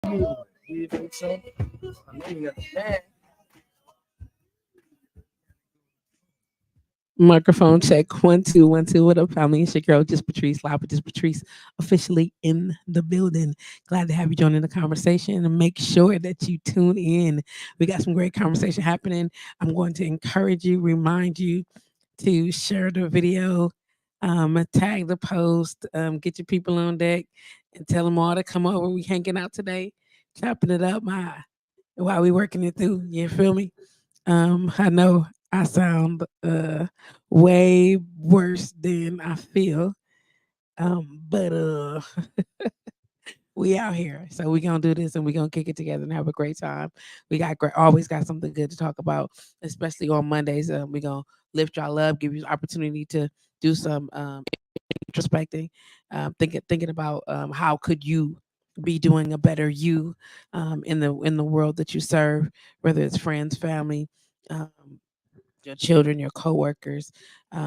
Do you think so? I know you understand. Microphone check 1 2 1 2. What up, family? It's your girl, Just Patrice, live with Just Patrice, officially in the building. Glad to have you joining the conversation and make sure that you tune in. We got some great conversation happening. I'm going to encourage you, remind you to share the video, tag the post, get your people on deck, and tell them all to come over. We hanging out today, chopping it up while we working it through. You feel me? I know I sound way worse than I feel. But we out here. So we gonna do this and we gonna kick it together and have a great time. We got always got something good to talk about, especially on Mondays. We gonna lift y'all up, give you the opportunity to do some introspecting, thinking about how could you be doing a better you in the world that you serve, whether it's friends, family, um, your children, your coworkers,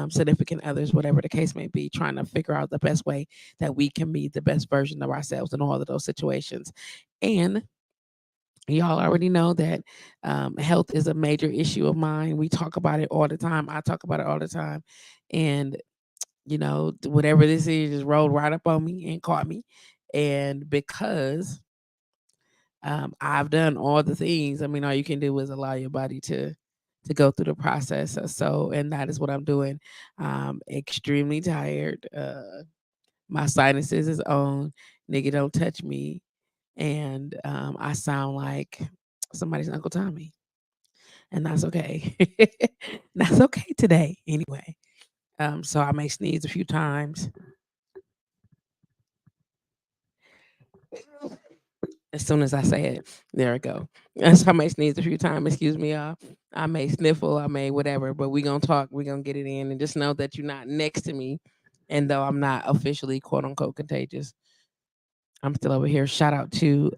significant others, whatever the case may be, trying to figure out the best way that we can be the best version of ourselves in all of those situations. And y'all already know that health is a major issue of mine. We talk about it all the time. I talk about it all the time. And, whatever this is, just rolled right up on me and caught me. And because I've done all the things. I mean, all you can do is allow your body to go through the process. So, and that is what I'm doing. I'm extremely tired. My sinuses is on. Nigga, don't touch me. And I sound like somebody's Uncle Tommy, and that's okay. That's okay today, anyway. So I may sneeze a few times. As soon as I say it, there we go. So I may sneeze a few times. Excuse me, y'all. I may sniffle. I may whatever. But we gonna talk. We gonna get it in, and just know that you're not next to me. And though I'm not officially quote unquote contagious, I'm still over here. Shout out to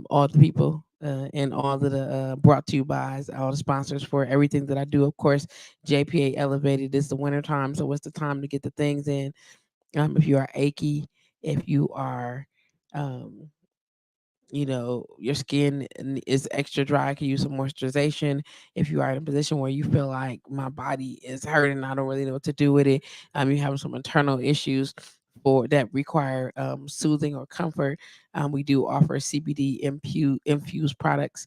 all the people and all of the brought to you by all the sponsors for everything that I do. Of course, JPA Elevated is the winter time, so it's the time to get the things in. If you are achy, if you are um, your skin is extra dry, can use some moisturization. If you are in a position where you feel like my body is hurting, I don't really know what to do with it. You have some internal issues for that require soothing or comfort. We do offer CBD infused products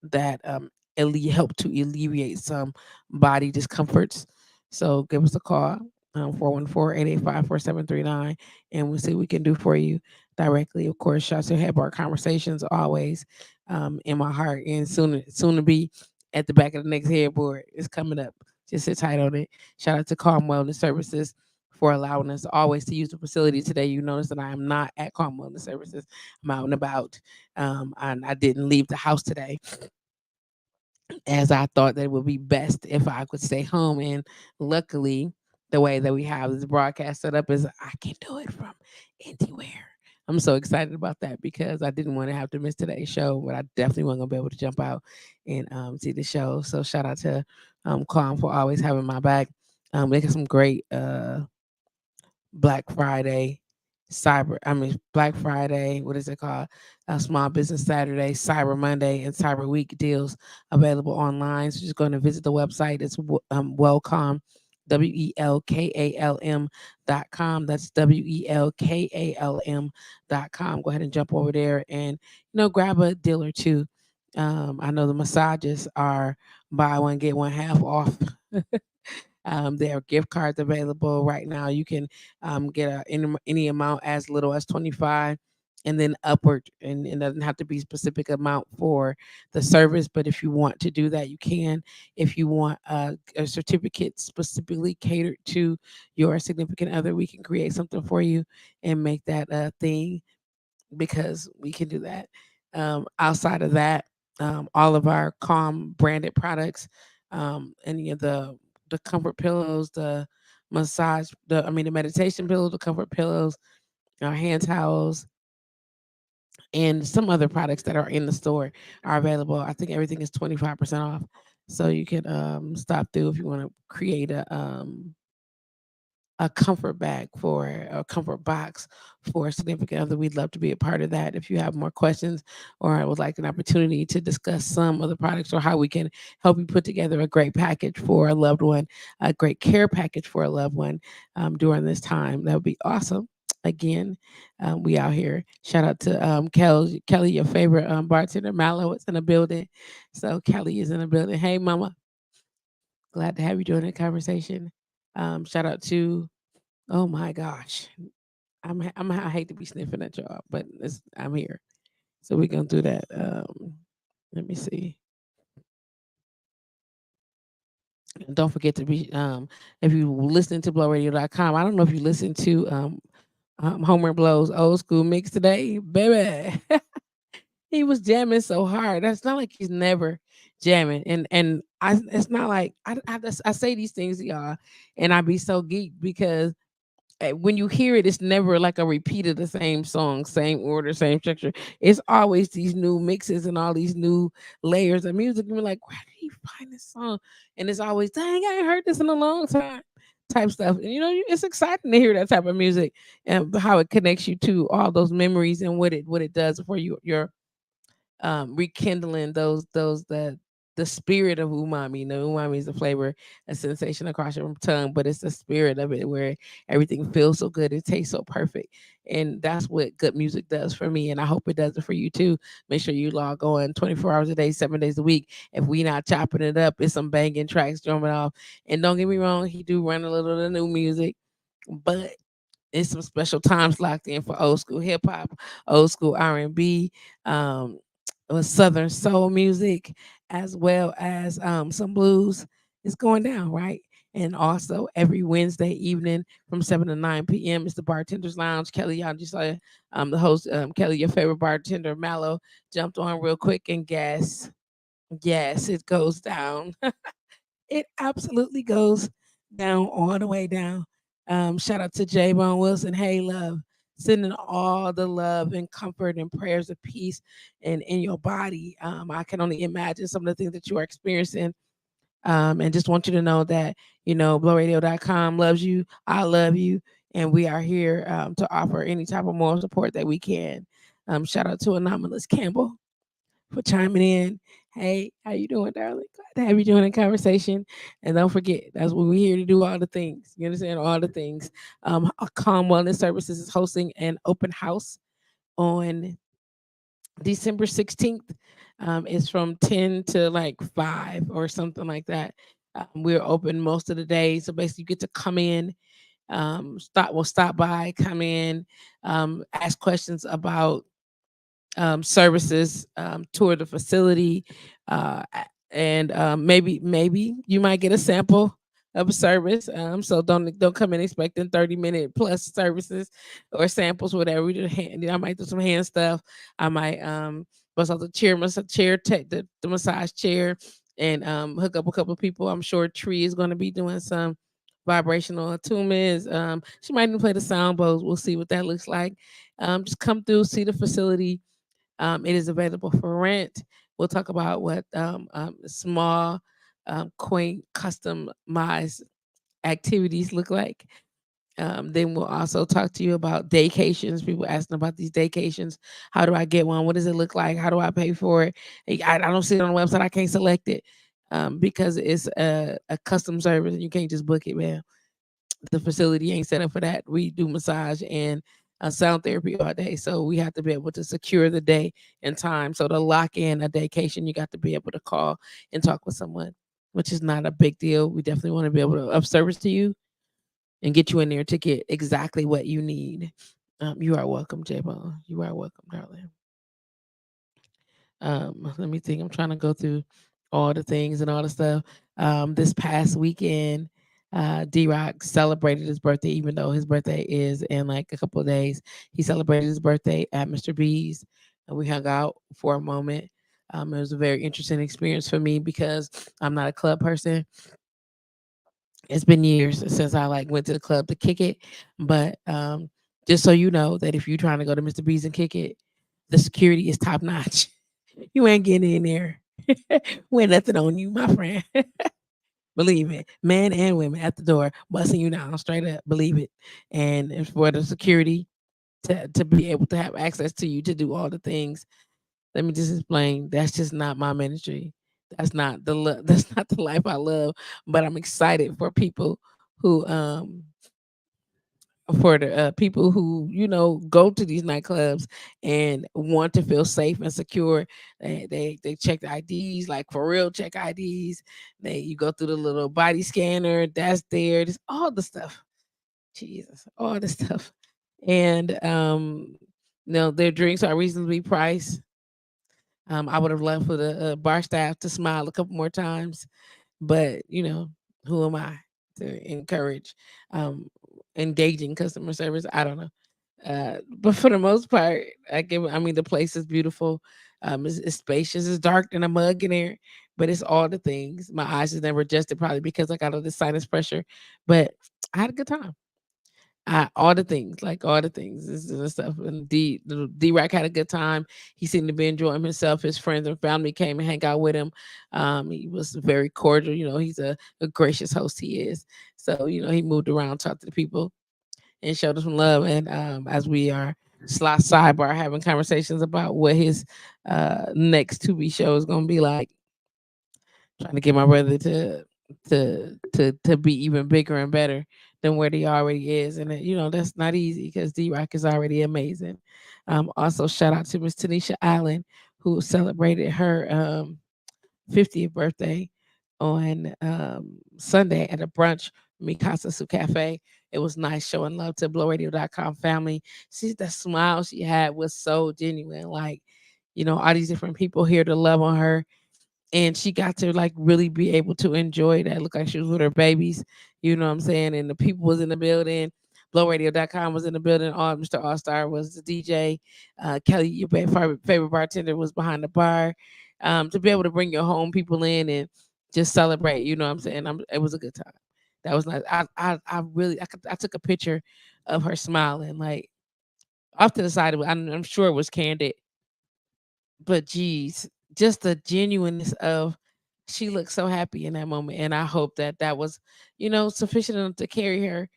that help to alleviate some body discomforts. So give us a call, 414-885-4739, and we'll see what we can do for you directly. Of course, shots to have our conversations always in my heart, and soon to be at the back of the next headboard. It's coming up. Just sit tight on it. Shout out to Calm Wellness Services for allowing us always to use the facility today. You notice that I am not at Calm Wellness Services. I'm out and about. And I didn't leave the house today as I thought that it would be best if I could stay home. And luckily, the way that we have this broadcast set up is I can do it from anywhere. I'm so excited about that because I didn't want to have to miss today's show, but I definitely wasn't gonna be able to jump out and see the show. So shout out to Kwam for always having my back. Making some great Black Friday, Black Friday, what is it called? Small Business Saturday, Cyber Monday, and Cyber Week deals available online. So just going to visit the website. It's Welcome, WELKALM.com. That's WELKALM.com. Go ahead and jump over there and, grab a deal or two. I know the massages are buy one, get one half off. There are gift cards available right now. You can get any amount as little as 25 and then upward. And it doesn't have to be specific amount for the service, but if you want to do that, you can. If you want a certificate specifically catered to your significant other, we can create something for you and make that a thing because we can do that. Outside of that, all of our Calm branded products, any of the comfort pillows, the the meditation pillows, the comfort pillows, our hand towels, and some other products that are in the store are available. I think everything is 25% off. So you can stop through if you want to create a comfort bag for a comfort box for a significant other, we'd love to be a part of that. If you have more questions or would like an opportunity to discuss some of the products or how we can help you put together a great package for a loved one, a great care package for a loved one during this time, that would be awesome. Again, we out here. Shout out to Kelly, your favorite bartender. Mallow is in the building. So Kelly is in the building. Hey, mama. Glad to have you join the conversation. Shout out to, oh my gosh, I hate to be sniffing at y'all, but I'm here, so we're gonna do that. Let me see. And don't forget to be if you listen to blowradio.com. I don't know if you listen to Homer Blow's old school mix today, baby. He was jamming so hard. That's not like he's never jamming, and I it's not like I say these things to y'all, and I be so geeked because when you hear it, it's never like a repeat of the same song, same order, same structure. It's always these new mixes and all these new layers of music. And we're like, where did he find this song? And it's always, dang, I ain't heard this in a long time, type stuff. And it's exciting to hear that type of music and how it connects you to all those memories and what it does for you, your rekindling those that the spirit of umami. Umami is the flavor, a sensation across your tongue, but it's the spirit of it where everything feels so good, it tastes so perfect, and that's what good music does for me. And I hope it does it for you too. Make sure you log on 24 hours a day, 7 days a week. If we not chopping it up, it's some banging tracks drumming off. And don't get me wrong, he do run a little of the new music, but it's some special times locked in for old school hip hop, old school R&B, Southern soul music, as well as some blues. It's going down, right? And also every Wednesday evening from 7 to 9 p.m. is the Bartender's Lounge. Kelly, y'all just saw the host, Kelly, your favorite bartender, Mallow, jumped on real quick and guess. Yes, it goes down. It absolutely goes down all the way down. Shout out to J Bone Wilson. Hey, love. Sending all the love and comfort and prayers of peace and in your body. I can only imagine some of the things that you are experiencing. And just want you to know that, blowradio.com loves you. I love you. And we are here to offer any type of moral support that we can. Shout out to Anomalous Campbell for chiming in. Hey, how you doing, darling? Glad to have you join the conversation. And don't forget, that's what we're here to do. All the things. You understand? All the things. Calm Wellness Services is hosting an open house on December 16th. It's from 10 to like 5 or something like that. We're open most of the day. So basically, you get to come in, stop by, come in, ask questions about services, tour the facility, and maybe you might get a sample of a service. So don't come in expecting 30-minute plus services or samples, whatever. We do I might do some hand stuff. I might bust out the chair tech, the massage chair, and hook up a couple of people. I'm sure Tree is going to be doing some vibrational attunements. She might even play the sound bowls. We'll see what that looks like. Just come through, see the facility. It is available for rent. We'll talk about what small, quaint, customized activities look like. Then we'll also talk to you about daycations. People asking about these daycations. How do I get one? What does it look like? How do I pay for it? I don't see it on the website. I can't select it because it's a custom service and you can't just book it, man. The facility ain't set up for that. We do massage and sound therapy all day. So we have to be able to secure the day and time. So to lock in a vacation, you got to be able to call and talk with someone, which is not a big deal. We definitely want to be able to of service to you and get you in there to get exactly what you need. You are welcome, J-Bone. You are welcome, darling. Let me think. I'm trying to go through all the things and all the stuff. This past weekend, D Rock celebrated his birthday, even though his birthday is in like a couple of days. He celebrated his birthday at Mr. B's, and we hung out for a moment. It was a very interesting experience for me because I'm not a club person. It's been years since I like went to the club to kick it, but just so you know that if you're trying to go to Mr. B's and kick it, the security is top notch. You ain't getting in there with nothing on you, my friend. Believe it. Men and women at the door, busting you down straight up. Believe it. And it's for the security to be able to have access to you to do all the things. Let me just explain. That's just not my ministry. That's not the that's not the life I love. But I'm excited for people who for the people who go to these nightclubs and want to feel safe and secure. They check the IDs, like for real, check IDs. You go through the little body scanner that's there. Just all the stuff. Jesus, all the stuff. And their drinks are reasonably priced. I would have loved for the bar staff to smile a couple more times, but who am I to encourage um, engaging customer service? I don't know. But for the most part, I mean, the place is beautiful. It's spacious. It's dark and a mug in there, but it's all the things. My eyes is never adjusted, probably because I got all this sinus pressure. But I had a good time. All the things, like all the things, this and stuff. And D Rack had a good time. He seemed to be enjoying himself. His friends and family came and hang out with him. He was very cordial. He's a gracious host. He is. So he moved around, talked to the people, and showed us some love. And as we are sidebar having conversations about what his next to be show is gonna be like, trying to get my brother to be even bigger and better than where he already is. And that's not easy because D Rock is already amazing. Also shout out to Miss Tanisha Allen, who celebrated her 50th birthday on Sunday at a brunch, Mikasa Su Cafe. It was nice showing love to blowradio.com family. See, the smile she had was so genuine. Like, all these different people here to love on her, and she got to like really be able to enjoy that. Look like she was with her babies, you know what I'm saying? And the people was in the building. Blowradio.com was in the building. All Mr. All Star was the DJ. Kelly, your favorite bartender, was behind the bar. To be able to bring your home people in and just celebrate, you know what I'm saying? It was a good time. That was nice. I really I took a picture of her smiling, like off to the side. I'm sure it was candid, but geez, just the genuineness of, she looked so happy in that moment, and I hope that that was, sufficient enough to carry her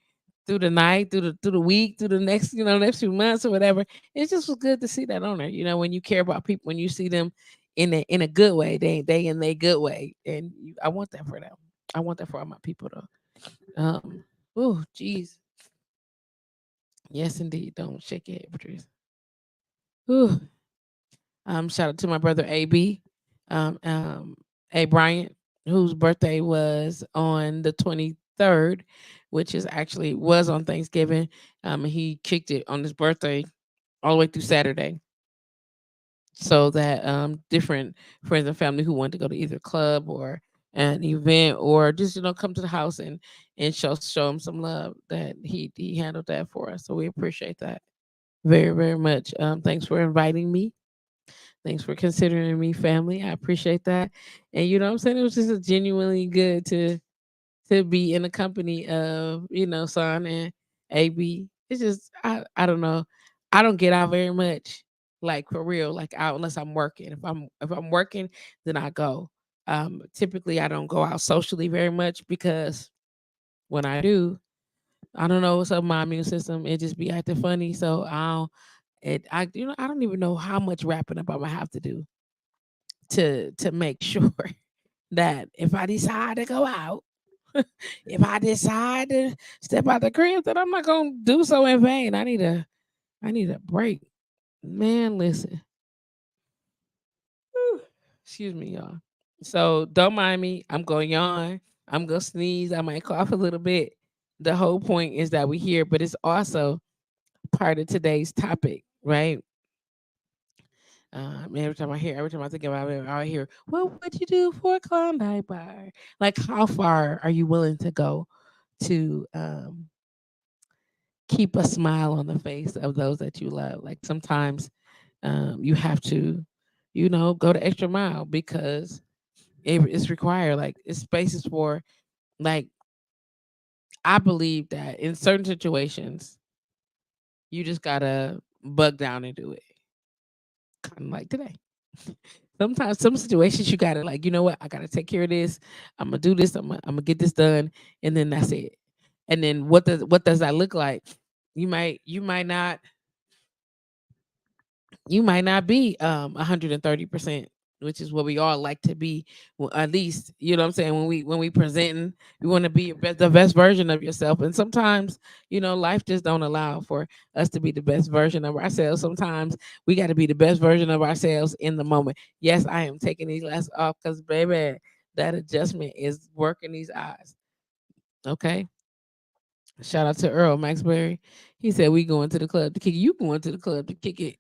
through the night, through the week, through the next, next few months or whatever. It just was good to see that on her. When you care about people, when you see them in a good way, they in their good way, and I want that for them. I want that for all my people, though. Oh, geez, yes, indeed. Don't shake your head, Patrice. Ooh. Shout out to my brother AB, um, um, A Bryant, whose birthday was on the 23rd, which is actually was on Thanksgiving. He kicked it on his birthday all the way through Saturday, so that different friends and family who wanted to go to either club or an event or just come to the house and show him some love, that he handled that for us. So we appreciate that very, very much. Thanks for inviting me. Thanks for considering me family. I appreciate that. And you know what I'm saying? It was just genuinely good to be in the company of, Son and AB. It's just I don't know. I don't get out very much, like for real, like out unless I'm working. If I'm working, then I go. Typically I don't go out socially very much because when I do, I don't know what's up with my immune system. It just be acting funny. So I don't even know how much wrapping up I'm gonna have to do to make sure that if I decide to go out, if I decide to step out the crib, that I'm not gonna do so in vain. I need a break. Man, listen. Whew. Excuse me, y'all. So don't mind me. I'm gonna yawn. I'm gonna sneeze. I might cough a little bit. The whole point is that we're here, but it's also part of today's topic, right? Every time I think about it, I hear, "What would you do for a Klondike bar?" Like, how far are you willing to go to keep a smile on the face of those that you love? Like, sometimes you have to, go the extra mile because it's required. Like, it's spaces for, like, I believe that in certain situations, you just gotta bug down and do it, kind of like today. Sometimes some situations you gotta like, you know what, I gotta take care of this. I'm gonna do this. I'm gonna get this done, and then that's it. And then what does that look like? You might not be 130%, which is what we all like to be. Well, at least you know what I'm saying. When we presenting, you want to be the best version of yourself. And sometimes life just don't allow for us to be the best version of ourselves. Sometimes we got to be the best version of ourselves in the moment. Yes, I am taking these glasses off because baby, that adjustment is working these eyes. Okay. Shout out to Earl Maxbury. He said we going to the club to kick it. You going to the club to kick it.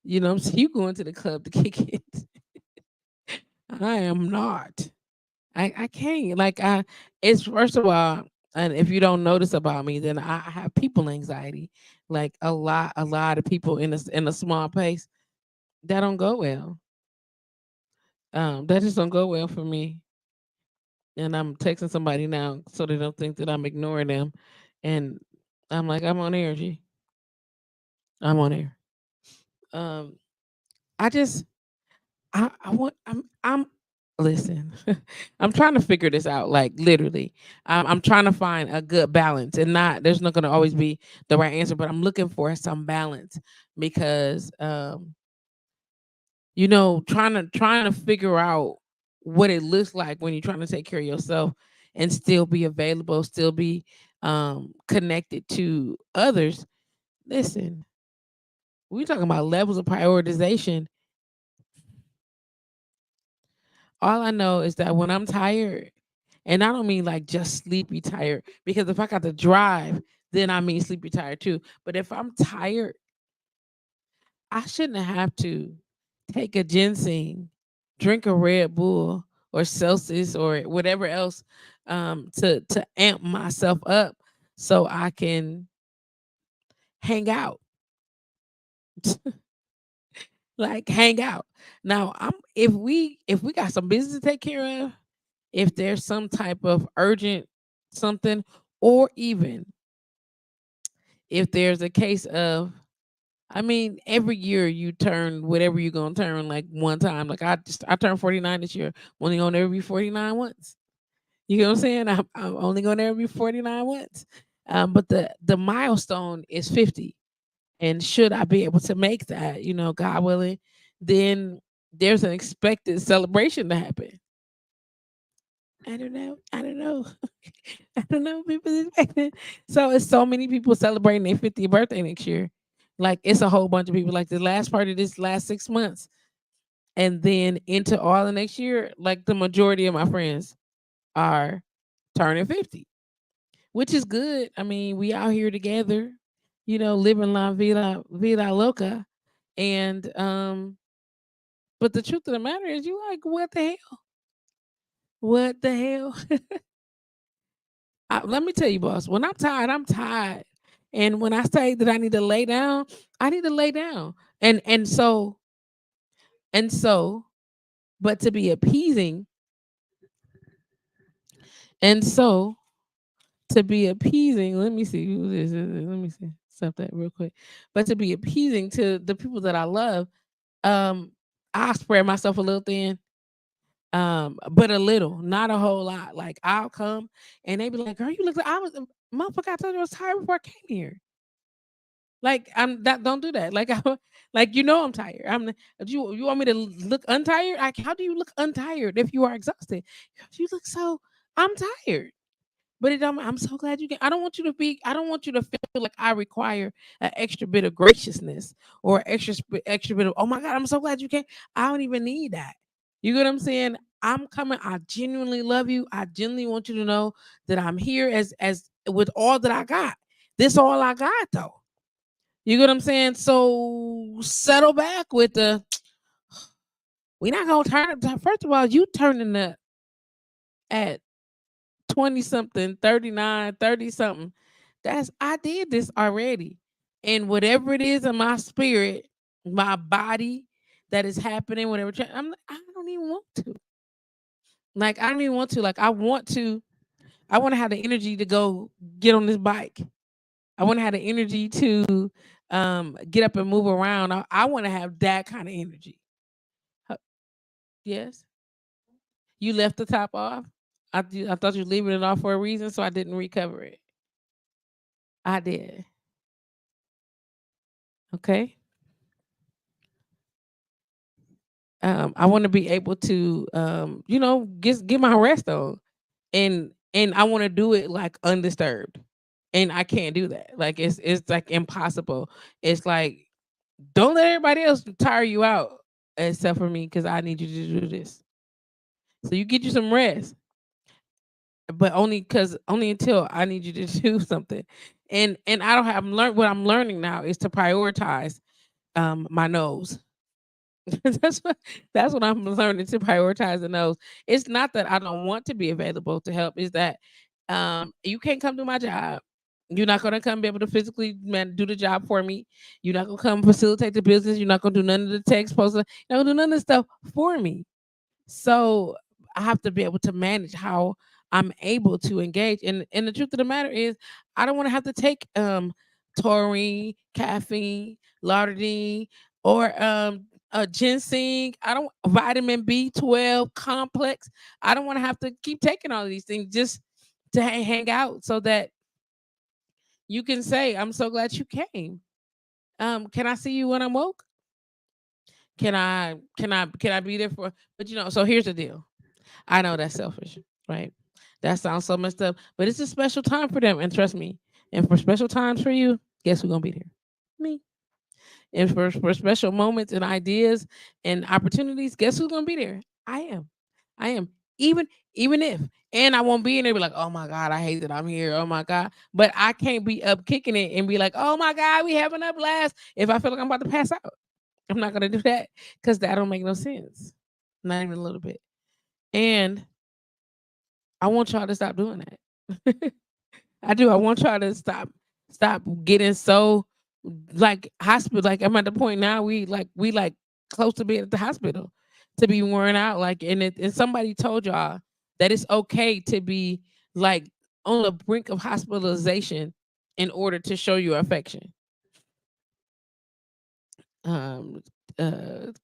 You know what I'm saying? You going to the club to kick it. I am not. I can't. Like it's first of all, and if you don't notice about me, then I have people anxiety. Like a lot of people in a small place. That don't go well. That just don't go well for me. And I'm texting somebody now so they don't think that I'm ignoring them. And I'm like, I'm on energy. I'm on air. Um, I just I want I'm listen. I'm trying to figure this out, like literally. I'm trying to find a good balance, and not there's not going to always be the right answer, but I'm looking for some balance because trying to figure out what it looks like when you're trying to take care of yourself and still be available, still be connected to others. Listen, we're talking about levels of prioritization. All I know is that when I'm tired, and I don't mean like just sleepy tired, because if I got to drive, then I mean sleepy tired too. But if I'm tired, I shouldn't have to take a ginseng, drink a Red Bull or Celsius or whatever else to amp myself up so I can hang out. Like hang out. Now I'm if we got some business to take care of, if there's some type of urgent something, or even if there's a case of, I mean, every year you turn whatever you're gonna turn like one time. Like I turned 49 this year. I'm only gonna ever be 49 once. You know what I'm saying? I'm only gonna ever be 49 once. But the milestone is 50. And should I be able to make that, God willing, then there's an expected celebration to happen. I don't know. I don't know. I don't know. People expecting. So it's so many people celebrating their 50th birthday next year. Like it's a whole bunch of people. Like the last part of this last 6 months, and then into all the next year, like the majority of my friends are turning 50, which is good. I mean, we out here together, living la vida loca, and but the truth of the matter is, you like what the hell? What the hell? Let me tell you, boss. When I'm tired, I'm tired. And when I say that I need to lay down, I need to lay down. And so, but to be appeasing, and so to be appeasing. Let me see who this is. Let me see. Stop that real quick. But to be appeasing to the people that I love, um, I spread myself a little thin. But a little, not a whole lot. Like I'll come and they be like, "Girl, you look like I was motherfucker. I told you I was tired before I came here." Like I'm that don't do that. Like I like I'm tired. You want me to look untired? Like how do you look untired if you are exhausted? You look so I'm tired. But I'm so glad you can. I don't want you to feel like I require an extra bit of graciousness or extra bit of, oh my God, I'm so glad you came. I don't even need that. You get what I'm saying? I'm coming. I genuinely love you. I genuinely want you to know that I'm here as with all that I got. This all I got though. You get what I'm saying? So settle back with the, we not gonna turn up. First of all, you turning up at 20 something, 39, 30 something. I did this already. And whatever it is in my spirit, my body that is happening, whatever, I don't even want to. Like, I don't even want to. Like, I want to have the energy to go get on this bike. I want to have the energy to get up and move around. I want to have that kind of energy. Huh, yes, you left the top off. I thought you were leaving it off for a reason, so I didn't recover it. I did. Okay. I want to be able to, get my rest on, and I want to do it like undisturbed, and I can't do that. Like it's like impossible. It's like don't let everybody else tire you out except for me because I need you to do this. So you get you some rest, but only until I need you to do something. And I don't have learned what I'm learning now is to prioritize my nose. that's what that's what I'm learning to prioritize the nose. It's not that I don't want to be available to help. Is that you can't come do my job. You're not gonna come be able to physically do the job for me. You're not gonna come facilitate the business. You're not gonna do none of the text posts. You're not gonna do none of the stuff for me. So I have to be able to manage how I'm able to engage. And the truth of the matter is, I don't want to have to take taurine, caffeine, lauderdine, or ginseng. I don't vitamin B12 complex. I don't want to have to keep taking all of these things just to hang out so that you can say, "I'm so glad you came." Can I see you when I'm woke? Can I be there for? But so here's the deal. I know that's selfish, right? That sounds so messed up, but it's a special time for them, and trust me. And for special times for you, guess who's gonna be there? Me. And for special moments and ideas and opportunities, guess who's gonna be there? I am. I am. Even even if, and I won't be in there be like, oh my God, I hate that I'm here. Oh my God. But I can't be up kicking it and be like, oh my God, we having a blast. If I feel like I'm about to pass out, I'm not gonna do that because that don't make no sense. Not even a little bit. And I want y'all to stop doing that. I do. I want y'all to stop getting so like hospital. Like I'm at the point now we close to being at the hospital to be worn out. Like and somebody told y'all that it's okay to be like on the brink of hospitalization in order to show your affection. Um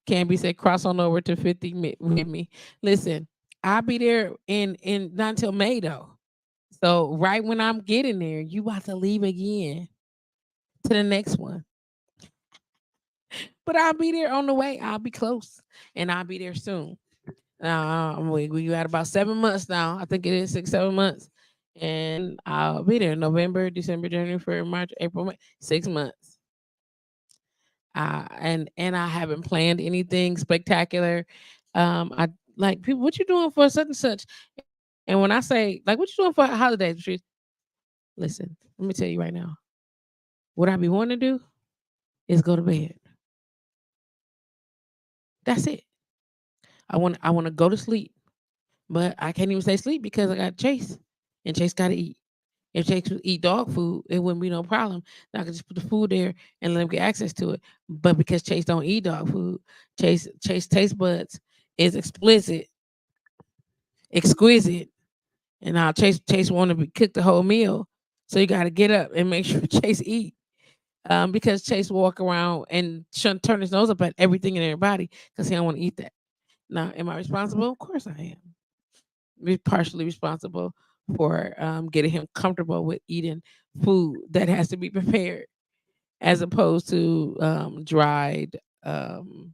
Canby said cross on over to 50 with me. Listen, I'll be there in not until May though. So right when I'm getting there, you about to leave again to the next one. But I'll be there on the way. I'll be close, and I'll be there soon. We got about 7 months now. I think it is 6, 7 months, and I'll be there November, December, January, February, March, April, May. 6 months. And I haven't planned anything spectacular. I like people. What you doing for such and such? And when I say like, what you doing for holidays, Patrice? Listen, let me tell you right now. What I be wanting to do is go to bed. That's it. I want to go to sleep, but I can't even say sleep because I got Chase, and Chase got to eat. If Chase would eat dog food, it wouldn't be no problem. I could just put the food there and let him get access to it. But because Chase don't eat dog food, Chase taste buds is explicit, exquisite, and now Chase want to be cook the whole meal. So you got to get up and make sure Chase eat. Because Chase walk around and turn his nose up at everything and everybody because he don't want to eat that. Now, am I responsible? Of course I am. Partially responsible for getting him comfortable with eating food that has to be prepared as opposed to dried and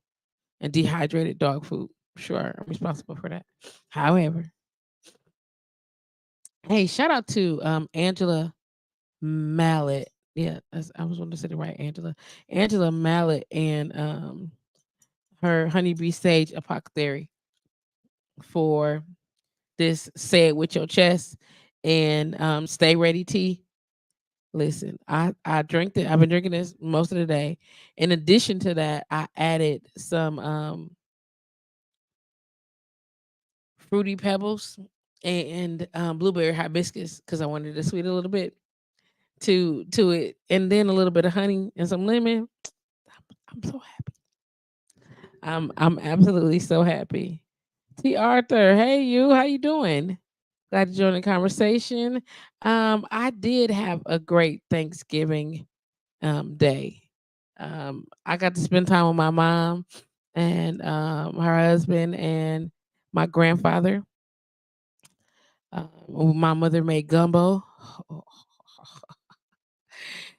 dehydrated dog food. Sure, I'm responsible for that. However, hey, shout out to Angela Mallet. Yeah, I was going to say the right Angela. Angela Mallet and her honeybee sage apothecary for this say it with your chest and stay ready tea. Listen, I drink it. I've been drinking this most of the day. In addition to that, I added some fruity pebbles and blueberry hibiscus because I wanted to sweet a little bit to it, and then a little bit of honey and some lemon. I'm so happy. I'm absolutely so happy. T. Arthur, hey you, how you doing? Glad to join the conversation. I did have a great Thanksgiving day. I got to spend time with my mom and her husband and my grandfather. My mother made gumbo.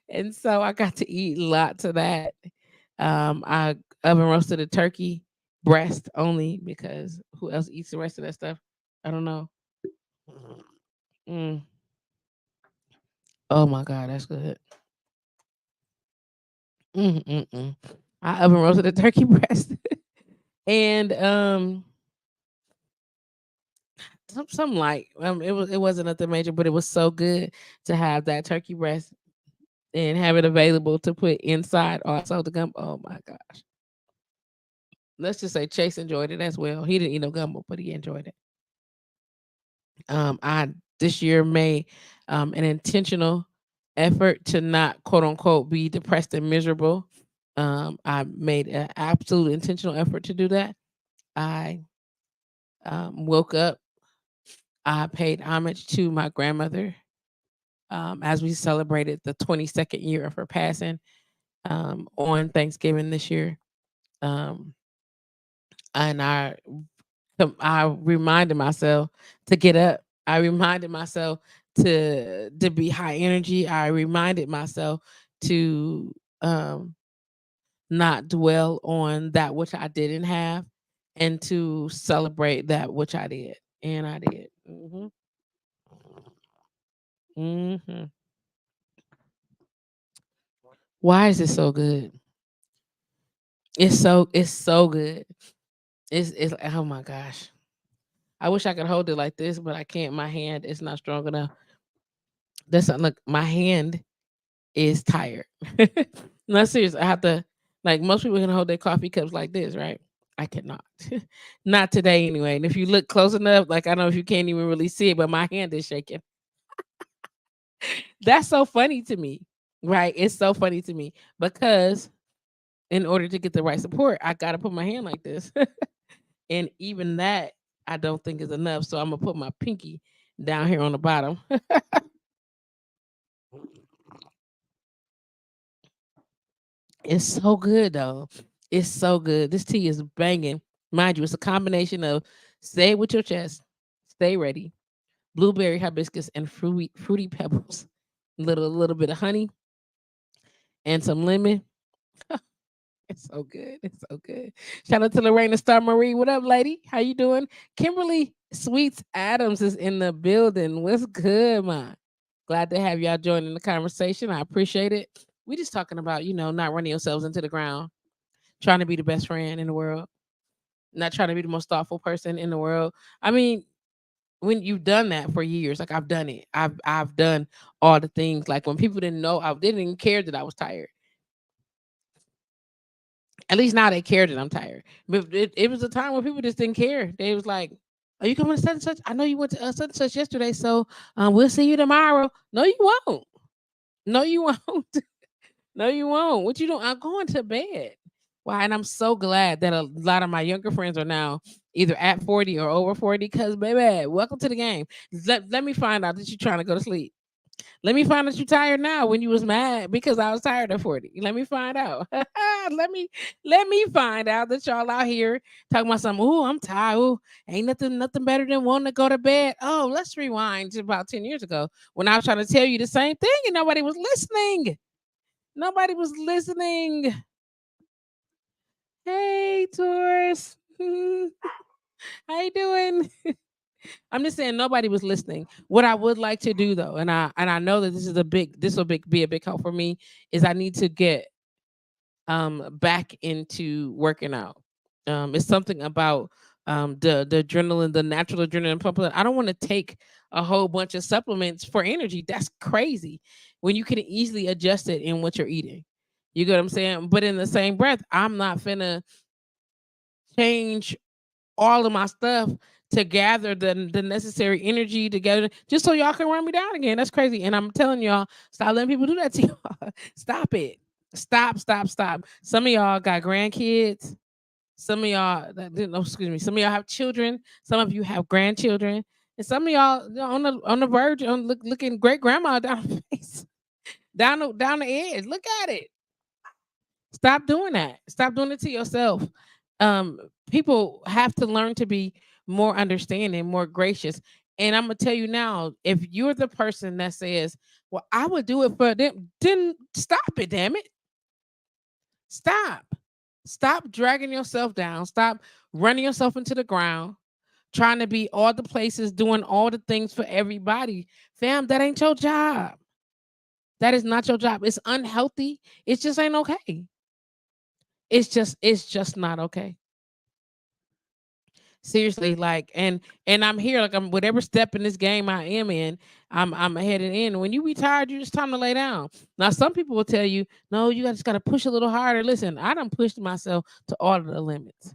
And so I got to eat lots of that. I oven roasted a turkey breast only because who else eats the rest of that stuff? I don't know. Mm. Oh my god, that's good. Mm-mm-mm. I oven roasted a turkey breast, and some like it wasn't nothing major, but it was so good to have that turkey breast and have it available to put inside also the gum. Oh my gosh. Let's just say Chase enjoyed it as well. He didn't eat no gumbo, but he enjoyed it. I this year made an intentional effort to not quote unquote be depressed and miserable. I made an absolute intentional effort to do that. I woke up. I paid homage to my grandmother as we celebrated the 22nd year of her passing on Thanksgiving this year. Um, and I reminded myself to get up. I reminded myself to be high energy. I reminded myself to not dwell on that which I didn't have and to celebrate that which I did. And I did. Hmm. Why is it so good? It's so good. It's oh my gosh. I wish I could hold it like this, but I can't. My hand is not strong enough. That's not look. My hand is tired. No, serious. I have to like most people can hold their coffee cups like this, right? I cannot. Not today anyway. And if you look close enough, like I don't know if you can't even really see it, but my hand is shaking. That's so funny to me. Right? It's so funny to me because in order to get the right support, I gotta put my hand like this. And even that I don't think is enough. So I'm gonna put my pinky down here on the bottom. It's so good though. It's so good. This tea is banging. Mind you, it's a combination of say it with your chest, stay ready, blueberry hibiscus, and fruity pebbles. Little bit of honey and some lemon. It's so good. It's so good. Shout out to Lorraine Star Marie. What up, lady? How you doing? Kimberly Sweets Adams is in the building. What's good, man? Glad to have y'all joining the conversation. I appreciate it. We just talking about, not running yourselves into the ground, trying to be the best friend in the world, not trying to be the most thoughtful person in the world. I mean, when you've done that for years, like I've done it. I've done all the things. Like when people didn't know, I didn't even care that I was tired. At least now they care that I'm tired. But it was a time when people just didn't care. They was like, "Are you coming to such and such? I know you went to such and such yesterday, so we'll see you tomorrow." No, you won't. No, you won't. No, you won't. What you doing? I'm going to bed. Why? And I'm so glad that a lot of my younger friends are now either at 40 or over 40. Cause baby, welcome to the game. Let me find out that you're trying to go to sleep. Let me find out you tired now when you was mad because I was tired at 40. Let me find out. let me find out that y'all out here talking about something. Oh, I'm tired. Ooh, ain't nothing better than wanting to go to bed. Oh, let's rewind to about 10 years ago when I was trying to tell you the same thing and nobody was listening. Nobody was listening. Hey, Taurus. How you doing? I'm just saying nobody was listening. What I would like to do though, and I know that this will be a big help for me, is I need to get back into working out. It's something about the adrenaline, the natural adrenaline pumping. I don't want to take a whole bunch of supplements for energy. That's crazy. When you can easily adjust it in what you're eating. You get what I'm saying? But in the same breath, I'm not finna change all of my stuff to gather the necessary energy together just so y'all can run me down again. That's crazy. And I'm telling y'all, stop letting people do that to y'all. Stop it. Stop. Some of y'all got grandkids. Some of y'all, no, excuse me. Some of y'all have children. Some of you have grandchildren, and some of y'all on the verge, looking great grandma down the face, down the edge. Look at it. Stop doing that. Stop doing it to yourself. Um, People have to learn to be more understanding, more gracious. And I'm gonna tell you now, if you're the person that says, "Well, I would do it for them," then stop it. Damn it, stop. Stop dragging yourself down. Stop running yourself into the ground, trying to be all the places, doing all the things for everybody. Fam, that ain't your job. That is not your job. It's unhealthy. It just ain't okay. It's just not okay. Seriously, like, and I'm here, like, I'm whatever step in this game I am in, I'm headed in. When you retired, you just time to lay down. Now, some people will tell you, no, you just gotta push a little harder. Listen, I done pushed myself to all of the limits.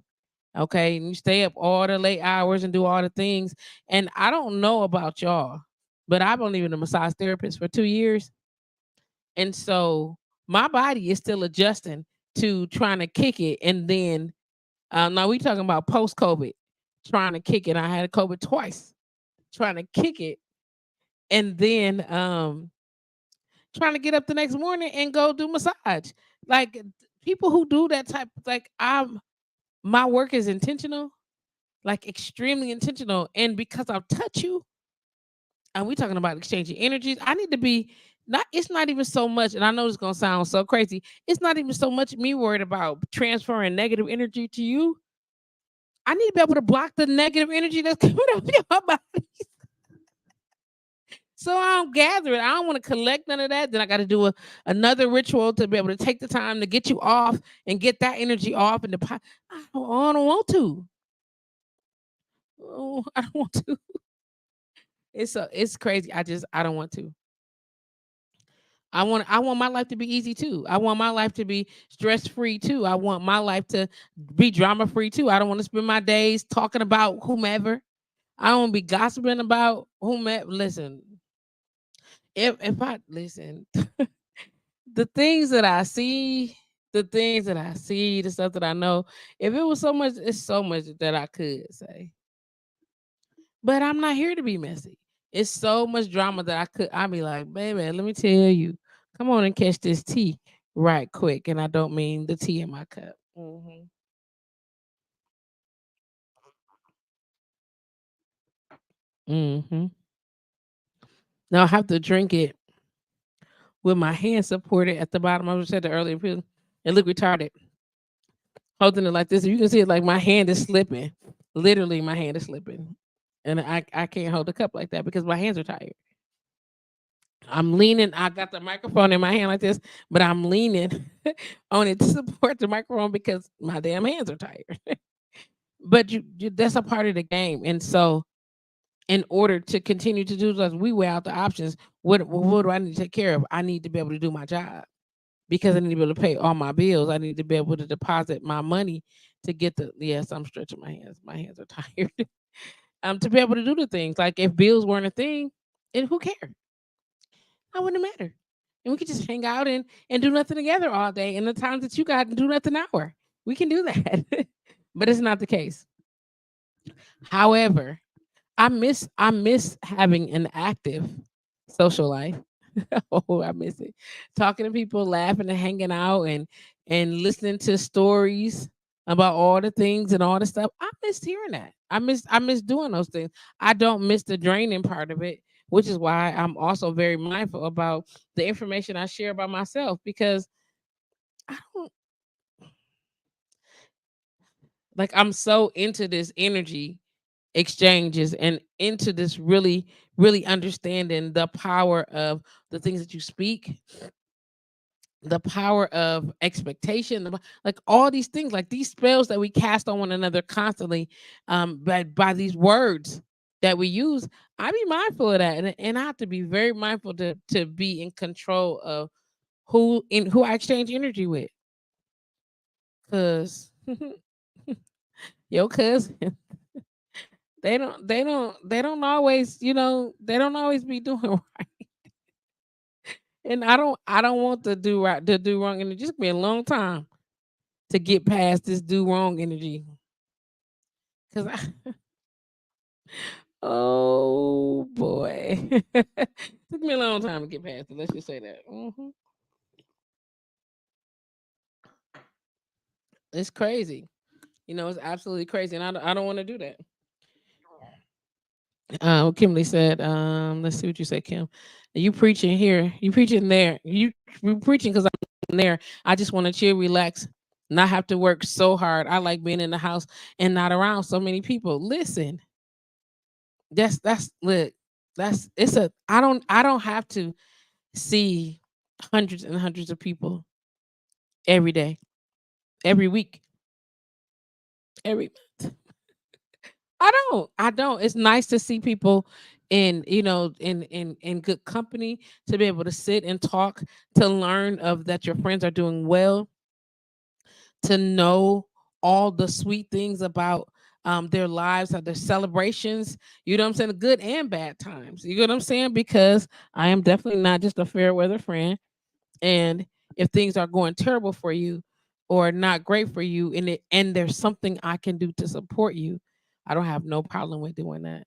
Okay. And you stay up all the late hours and do all the things. And I don't know about y'all, but I've only been a massage therapist for 2 years. And so my body is still adjusting to trying to kick it. And then now we talking about post COVID, trying to kick it. I had COVID twice, trying to kick it, and then trying to get up the next morning and go do massage. Like people who do that type, like my work is intentional, like extremely intentional, and because I'll touch you, and we talking about exchanging energies, I need to be not. It's not even so much, and I know it's gonna sound so crazy. It's not even so much me worried about transferring negative energy to you. I need to be able to block the negative energy that's coming out of your body. So I don't gather it. I don't want to collect none of that. Then I got to do another ritual to be able to take the time to get you off and get that energy off. And I don't want to. Oh, I don't want to. It's crazy. I don't want to. I want my life to be easy too. I want my life to be stress free too. I want my life to be drama free too. I don't want to spend my days talking about whomever. I don't be gossiping about whomever. Listen, if I listen, the things that I see, the stuff that I know, if it was so much, it's so much that I could say. But I'm not here to be messy. It's so much drama that I'd be like, baby, let me tell you, come on and catch this tea right quick. And I don't mean the tea in my cup. Hmm. Now I have to drink it with my hand supported at the bottom. I was said that earlier. It look retarded. Holding it like this. If you can see it, like my hand is slipping. Literally, my hand is slipping. And I can't hold the cup like that because my hands are tired. I'm leaning. I got the microphone in my hand like this, but I'm leaning on it to support the microphone because my damn hands are tired. But that's a part of the game. And so, in order to continue to do this, we weigh out the options. What do I need to take care of? I need to be able to do my job because I need to be able to pay all my bills. I need to be able to deposit my money to get the. Yes, I'm stretching my hands. My hands are tired. To be able to do the things like if bills weren't a thing, and who cares? I wouldn't matter. And we could just hang out and do nothing together all day. And the times that you got to do nothing hour, we can do that. But it's not the case. However, I miss having an active social life. Oh, I miss it. Talking to people, laughing and hanging out and listening to stories about all the things and all the stuff. I miss hearing that. I miss doing those things. I don't miss the draining part of it, which is why I'm also very mindful about the information I share about myself because I don't like I'm so into this energy exchanges and into this really understanding the power of the things that you speak, the power of expectation, like all these things, like these spells that we cast on one another constantly, by these words that we use. I be mindful of that, and I have to be very mindful to be in control of who I exchange energy with, because your cousin, they don't always, they don't always be doing right. And I don't want to do wrong, and it just be a long time to get past this do wrong energy. Cause oh boy, took me a long time to get past it. Let's just say that. It's crazy. It's absolutely crazy, and I don't want to do that. Kimberly said, let's see what you said, Kim. You preaching here, you preaching there, you preaching because I'm there. I just want to chill, relax, not have to work so hard. I like being in the house and not around so many people. Listen, that's look, that's it's a I don't have to see hundreds and hundreds of people every day, every week, every month. I don't. It's nice to see people in good company, to be able to sit and talk, to learn of that your friends are doing well, to know all the sweet things about their lives, their celebrations. You know what I'm saying? The good and bad times. You know what I'm saying? Because I am definitely not just a fair weather friend. And if things are going terrible for you or not great for you, and there's something I can do to support you, I don't have no problem with doing that.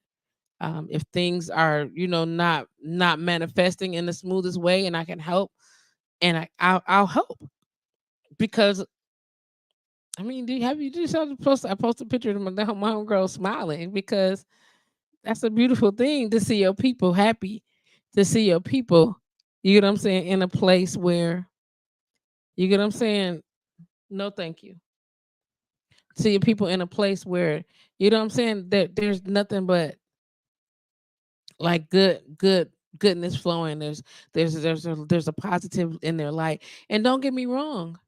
If things are not manifesting in the smoothest way, and I can help, and I'll help. Because I mean, do you have you just have to post? I post a picture of my homegirl smiling, because that's a beautiful thing to see your people happy, to see your people, you know what I'm saying, in a place where, you get what I'm saying. No, thank you. See your people in a place where, you know what I'm saying, that there's nothing but like goodness flowing. There's a positive in their light. And don't get me wrong,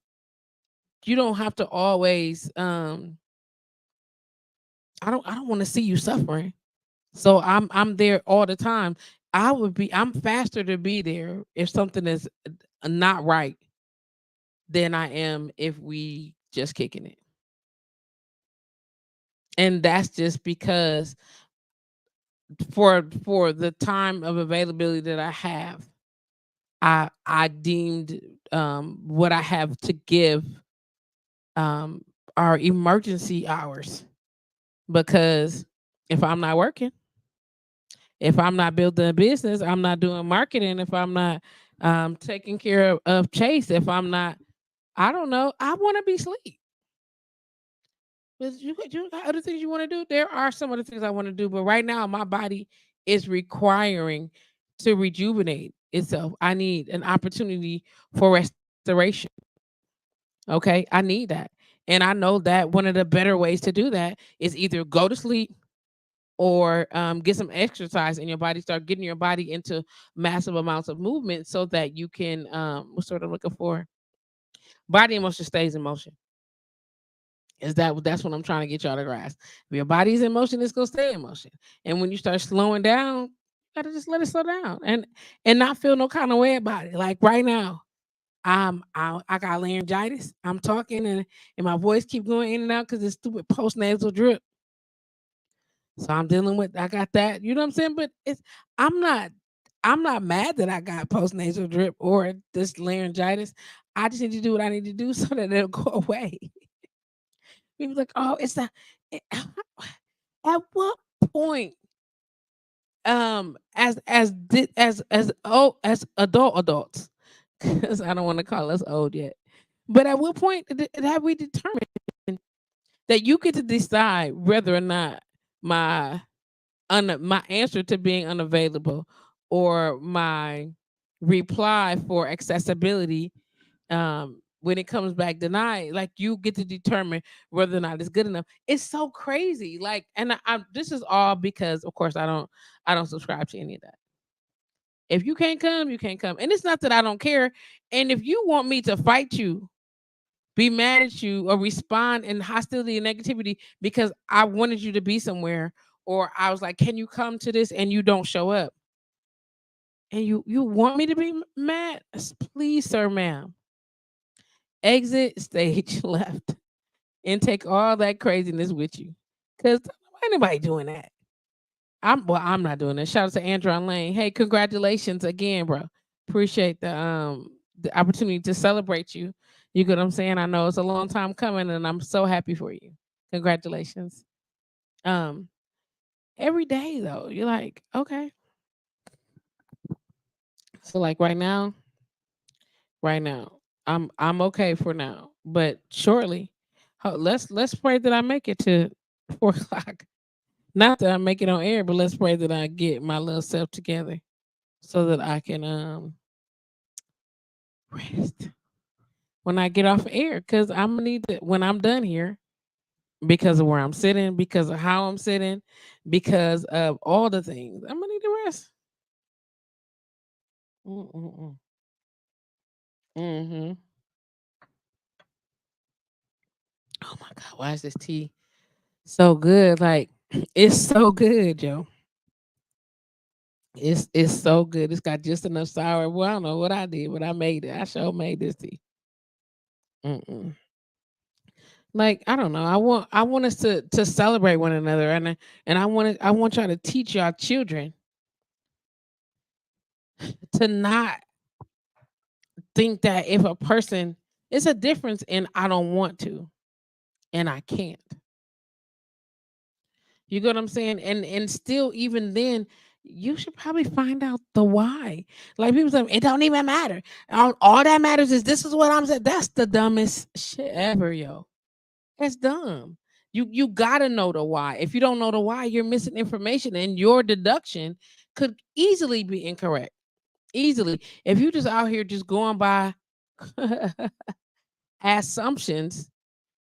you don't have to always I don't want to see you suffering. So I'm there all the time. I'm faster to be there if something is not right than I am if we just kicking it. And that's just because for the time of availability that I have, I deemed what I have to give um are emergency hours. Because if I'm not working, if I'm not building a business, I'm not doing marketing, if I'm not taking care of Chase, if I'm not, I don't know, I want to be asleep. But you got other things you want to do. There are some other things I want to do, but right now my body is requiring to rejuvenate itself. I need an opportunity for restoration. Okay, I need that. And I know that one of the better ways to do that is either go to sleep or get some exercise in your body, start getting your body into massive amounts of movement so that you can, what's sort of looking for? Body in motion stays in motion. That's what I'm trying to get y'all to grasp. If your body's in motion, it's gonna stay in motion. And when you start slowing down, you gotta just let it slow down and not feel no kind of way about it. Like right now, I got laryngitis. I'm talking and my voice keep going in and out because this stupid post nasal drip. So I'm dealing with I got that. You know what I'm saying? But I'm not I'm not mad that I got post nasal drip or this laryngitis. I just need to do what I need to do so that it'll go away. People like, oh, it's a at what point as adults, because I don't want to call us old yet, but at what point have we determined that you get to decide whether or not my my answer to being unavailable or my reply for accessibility, when it comes back denied, like you get to determine whether or not it's good enough. It's so crazy. Like, and this is all because, of course, I don't subscribe to any of that. If you can't come, you can't come, and it's not that I don't care. And if you want me to fight you, be mad at you, or respond in hostility and negativity because I wanted you to be somewhere, or I was like, "Can you come to this?" and you don't show up, and you want me to be mad, please, sir, ma'am, exit stage left and take all that craziness with you, because anybody doing that. I'm not doing that. Shout out to Andrew and Lane. Hey, congratulations again, bro. Appreciate the opportunity to celebrate you. You get what I'm saying? I know it's a long time coming, and I'm so happy for you. Congratulations. Um, every day though, you're like, okay. So like right now, I'm okay for now. But shortly, Let's pray that I make it to 4 o'clock. Not that I make it on air, but let's pray that I get my little self together so that I can rest when I get off air. Because I'm gonna need to when I'm done here because of where I'm sitting, because of how I'm sitting, because of all the things. I'm gonna need to rest. Mm-mm-mm. Mm-hmm. Oh my God, why is this tea so good? Like it's so good, yo. It's so good. It's got just enough sour. Well, I don't know what I did, but I made it. I sure made this tea. Mm-mm. Like I don't know. I want us to celebrate one another, and I want y'all to teach y'all children to not think that if a person, it's a difference in I don't want to and I can't. You get what I'm saying? And still, even then, you should probably find out the why. Like people say, it don't even matter. All that matters is this is what I'm saying. That's the dumbest shit ever, yo. That's dumb. You gotta know the why. If you don't know the why, you're missing information, and your deduction could easily be incorrect. Easily, if you just out here just going by assumptions,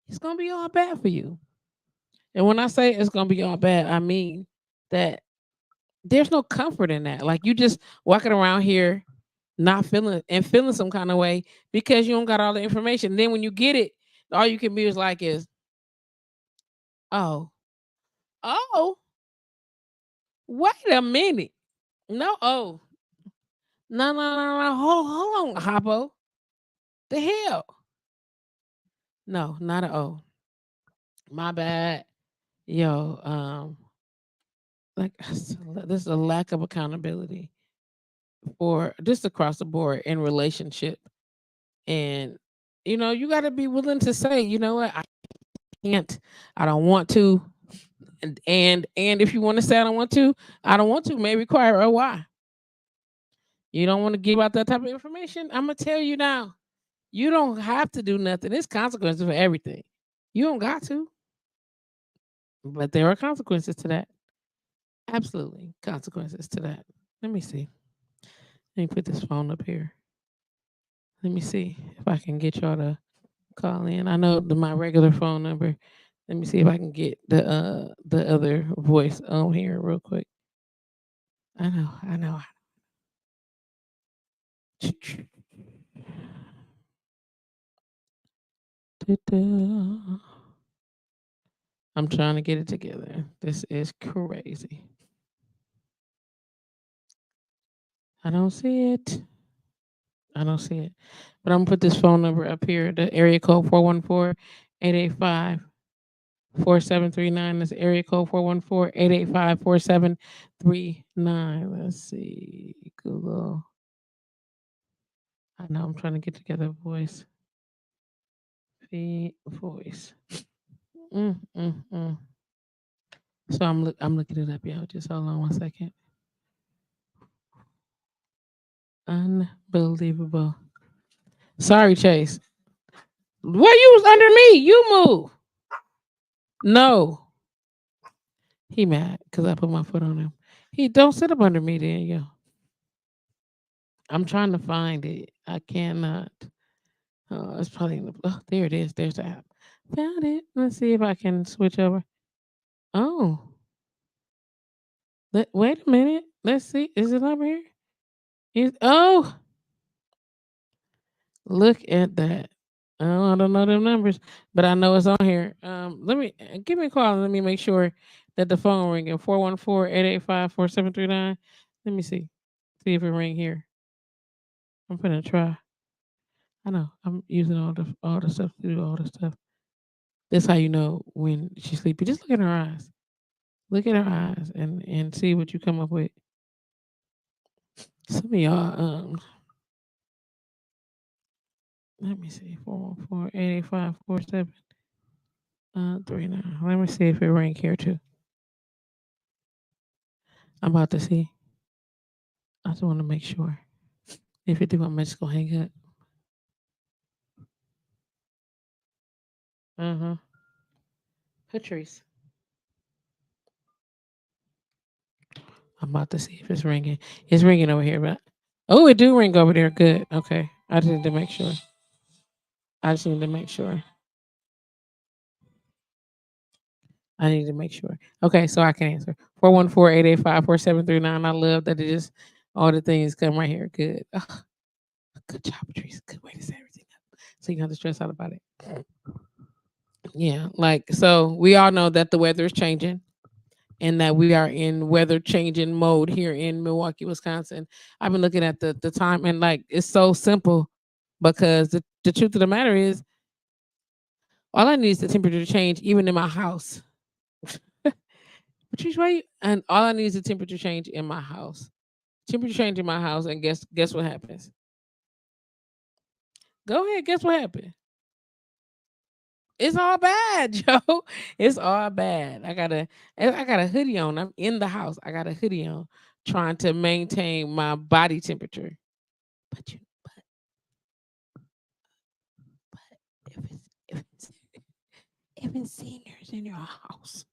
it's gonna be all bad for you. And when I say it's gonna be all bad, I mean that there's no comfort in that. Like you just walking around here not feeling some kind of way because you don't got all the information. Then when you get it, all you can be is like is, oh, oh, wait a minute. No, oh, no. Hold on, Hoppo. The hell? No, not a oh. My bad. Yo, like this is a lack of accountability for just across the board in relationship. And you got to be willing to say, you know what, I can't, I don't want to, and if you want to say I don't want to may require a why. You don't want to give out that type of information. I'm gonna tell you now, you don't have to do nothing. There's consequences for everything. You don't got to, but there are consequences to that. Absolutely, consequences to that. Let me see. Let me put this phone up here. Let me see if I can get y'all to call in. I know my regular phone number. Let me see if I can get the other voice on here real quick. I know. I'm trying to get it together. This is crazy. I don't see it. I don't see it. But I'm gonna put this phone number up here. The area code 414-885-4739. That's area code 414-885-4739. Let's see. Google. I know I'm trying to get together voice. Feed voice. Mm. So I'm looking it up, y'all. Just hold on one second. Unbelievable. Sorry, Chase. Where you was under me? You move. No. He mad because I put my foot on him. He don't sit up under me then, yo. I'm trying to find it. I cannot. Oh, it's probably in the. Oh, there it is. There's the app. Found it. Let's see if I can switch over. Oh, wait a minute. Let's see. Is it over here? Oh, look at that. Oh, I don't know them numbers, but I know it's on here. Let me give me a call and let me make sure that the phone ringing 414-885-4739. Let me see. See if it ring here. I'm gonna try. I know. I'm using all the stuff to do all the stuff. That's how you know when she's sleepy. Just look at her eyes. Look at her eyes and see what you come up with. Some of y'all, let me see. 414-885-4739. Let me see if it ring here too. I'm about to see. I just want to make sure. If it do, I'm just gonna hang up. Uh huh. Patrice, I'm about to see if it's ringing. It's ringing over here, but oh, it do ring over there. Good. Okay. I just need to make sure. I just need to make sure. I need to make sure. Okay, so I can answer. 414-885-4739. I love that it just all the things come right here. Good. Ugh, good job, Patrice. Good way to set everything up. So you don't have to stress out about it. Yeah, like so we all know that the weather is changing and that we are in weather changing mode here in Milwaukee, Wisconsin. I've been looking at the time and like it's so simple because the truth of the matter is all I need is the temperature to change even in my house. Patrice, why you, and all I need is the temperature change in my house. Temperature change in my house, and guess what happens? Go ahead, guess what happened? It's all bad, Joe. It's all bad. I got a hoodie on. I'm in the house. I got a hoodie on, trying to maintain my body temperature. But if it's seniors in your house,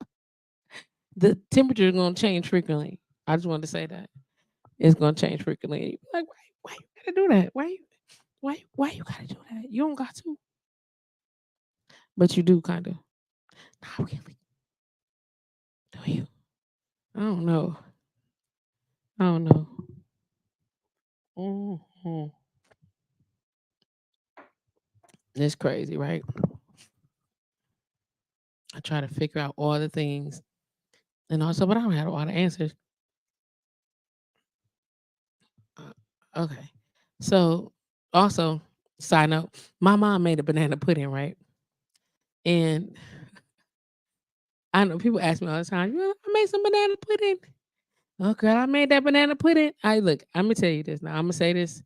the temperature is gonna change frequently. I just wanted to say that it's gonna change frequently. Like, why you gotta do that? Why you gotta do that? You don't got to, but you do kind of. Not really, do you? I don't know. I don't know. Hmm. It's crazy, right? I try to figure out all the things, and also, but I don't have all the answers. Okay, so also, side note, my mom made a banana pudding, right? And I know people ask me all the time, "Yeah, I made some banana pudding." Oh, girl, I made that banana pudding. I look. I'm gonna tell you this now. I'm gonna say this,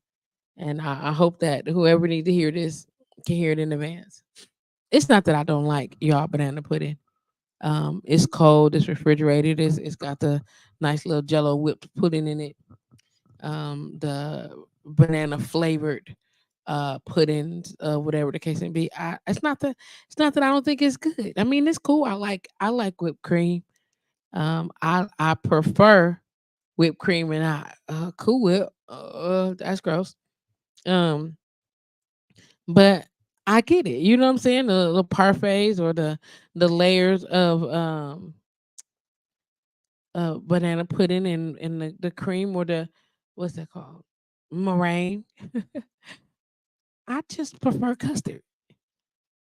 and I hope that whoever needs to hear this can hear it in advance. It's not that I don't like y'all banana pudding. It's cold. It's refrigerated. It's got the nice little Jello whipped pudding in it. The banana flavored puddings, whatever the case may be. It's not that I don't think it's good. I mean, it's cool. I like whipped cream. I prefer whipped cream and I Cool Whip. That's gross. Um, but I get it. You know what I'm saying? The parfaits or the layers of banana pudding and the cream or the what's that called? Meringue. I just prefer custard.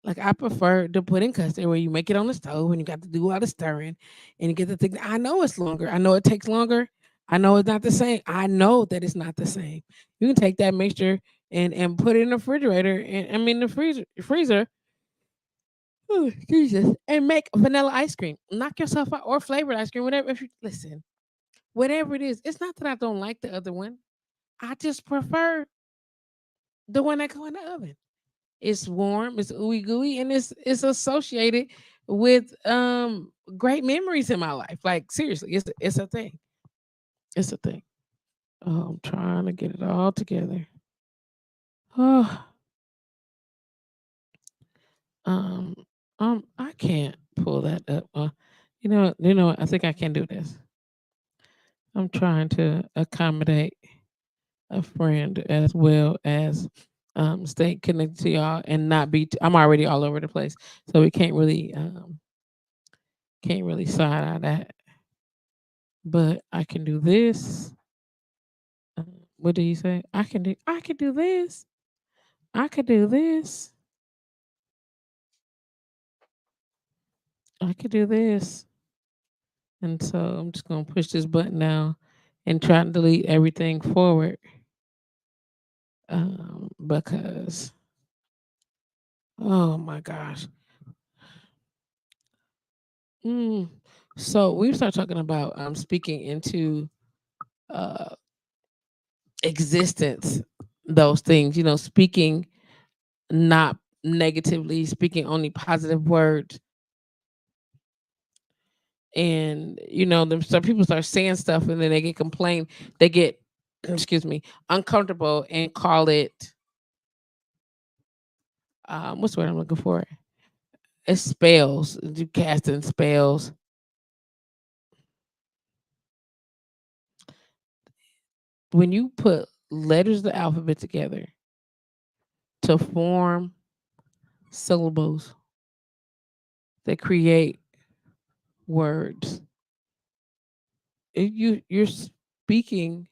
Like I prefer the pudding custard where you make it on the stove and you got to do all the stirring and you get the thing. I know it's longer. I know it takes longer. I know it's not the same. I know that it's not the same. You can take that mixture and put it in the refrigerator and I mean the freezer. Oh, Jesus, and make vanilla ice cream. Knock yourself out or flavored ice cream, whatever. If you listen, whatever it is, it's not that I don't like the other one. I just prefer the one that go in the oven. It's warm, it's ooey gooey, and it's associated with great memories in my life. Like seriously, it's a thing. It's a thing. Oh, I'm trying to get it all together. Oh, um, I can't pull that up. You know, I think I can do this. I'm trying to accommodate a friend as well as stay connected to y'all and not be. I'm already all over the place, so we can't really side eye that. But I can do this. What did he say? I can do this. I could do this. I could do this. And so I'm just gonna push this button now and try to delete everything forward. Because oh my gosh. Mm. So we start talking about speaking into uh existence, those things, speaking not negatively, speaking only positive words. And some people start saying stuff and then they get complained, they get excuse me, uncomfortable and call it what's the word I'm looking for? it's spells. You casting spells. When you put letters of the alphabet together to form syllables that create words, you're speaking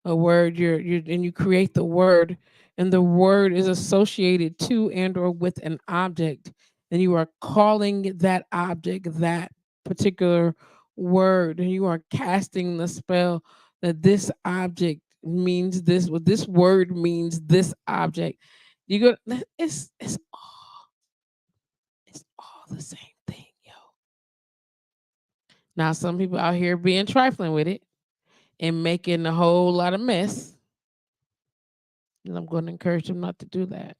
a word. You're and you create the word, and the word is associated to and or with an object, and you are calling that object that particular word, and you are casting the spell that this object means this. What this word means this object. You go. It's all the same thing, yo. Now some people out here being trifling with it and making a whole lot of mess. And I'm going to encourage them not to do that.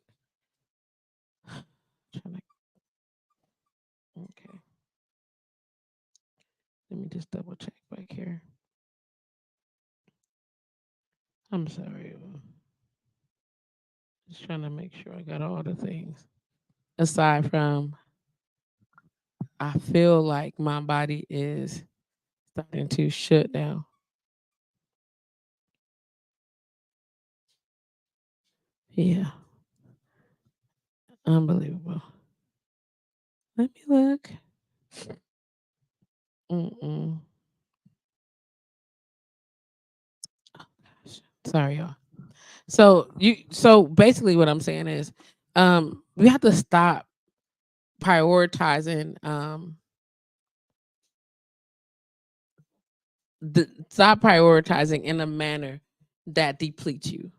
Okay. Let me just double check back here. I'm sorry. Just trying to make sure I got all the things. Aside from, I feel like my body is starting to shut down. Yeah. Unbelievable. Let me look. Mm-mm. Sorry, y'all. So basically what I'm saying is we have to stop prioritizing stop prioritizing in a manner that depletes you.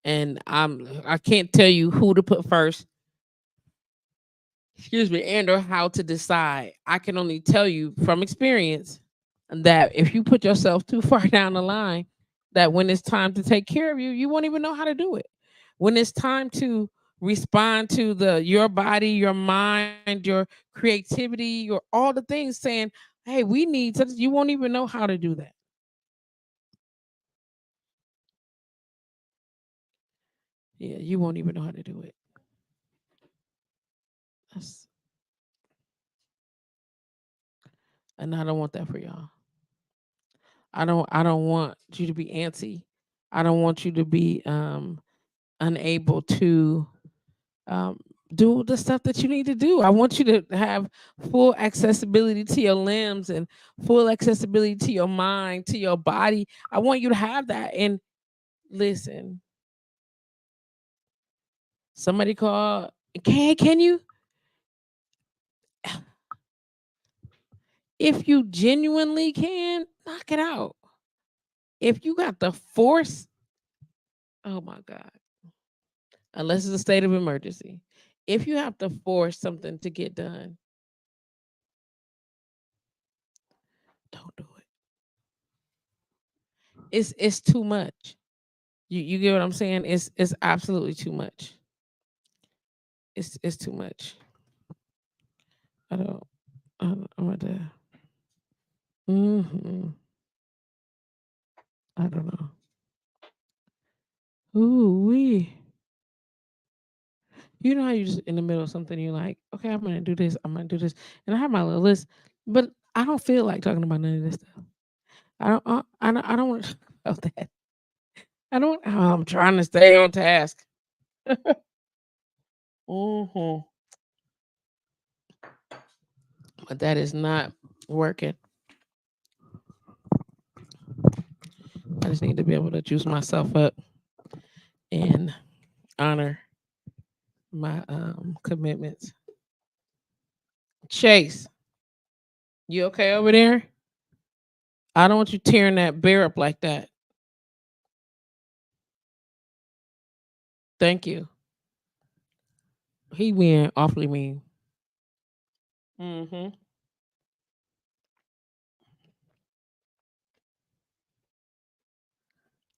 And I can't tell you who to put first, excuse me, and or how to decide. I can only tell you from experience that if you put yourself too far down the line, that when it's time to take care of you, you won't even know how to do it. When it's time to respond to the your body, your mind, your creativity, your all the things saying, "Hey, we need such," you won't even know how to do that. Yeah, you won't even know how to do it. That's, and I don't want that for y'all. I don't want you to be antsy. I don't want you to be unable to um do the stuff that you need to do. I want you to have full accessibility to your limbs and full accessibility to your mind, to your body. I want you to have that. And listen, somebody called, can you, if you genuinely can, knock it out. If you got the force, oh my God. Unless it's a state of emergency. If you have to force something to get done, don't do it. It's too much. You get what I'm saying? It's absolutely too much. It's too much. I don't. I'm gonna. Hmm. I don't know. Ooh wee. You know how you just in the middle of something, you're like, okay, I'm gonna do this. I'm gonna do this, and I have my little list, but I don't feel like talking about none of this stuff. I don't. I don't want to talk about that. I don't. I'm trying to stay on task. Hmm. But that is not working. I just need to be able to juice myself up and honor my commitments. Chase, you okay over there? I don't want you tearing that bear up like that. Thank you. He being awfully mean. Hmm.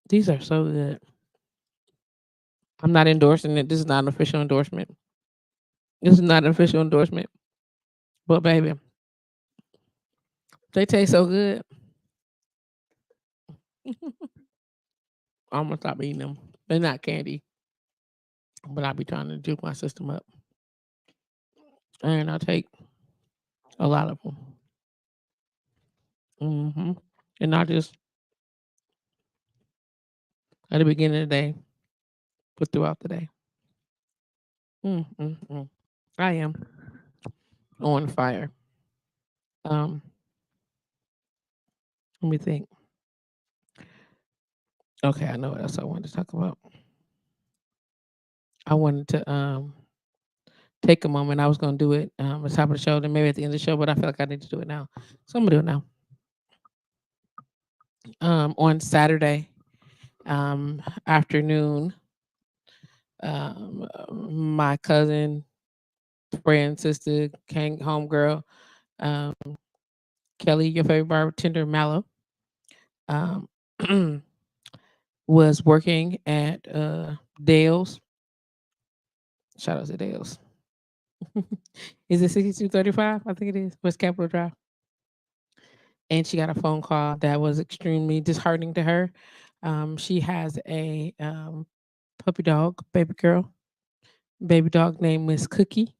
These are so good. I'm not endorsing it. This is not an official endorsement. This is not an official endorsement. But baby, they taste so good. I'm gonna stop eating them. They're not candy, but I be trying to juke my system up. and I take a lot of them. And not just at the beginning of the day, but throughout the day. Mm, mm, mm. I am on fire. Um, Let me think. Okay, I know what else I wanted to talk about. I wanted to take a moment. I was going to do it at the top of the show, then maybe at the end of the show, but I feel like I need to do it now. So I'm going to do it now. On Saturday afternoon, my cousin, friend, sister, came home girl, um, Kelly, your favorite bartender, Mallow, um, was working at Dale's. Shout out to Dale's. Is it 6235? I think it is. West Capitol Drive. And she got a phone call that was extremely disheartening to her. She has a puppy dog, baby girl, baby dog named Miss Cookie.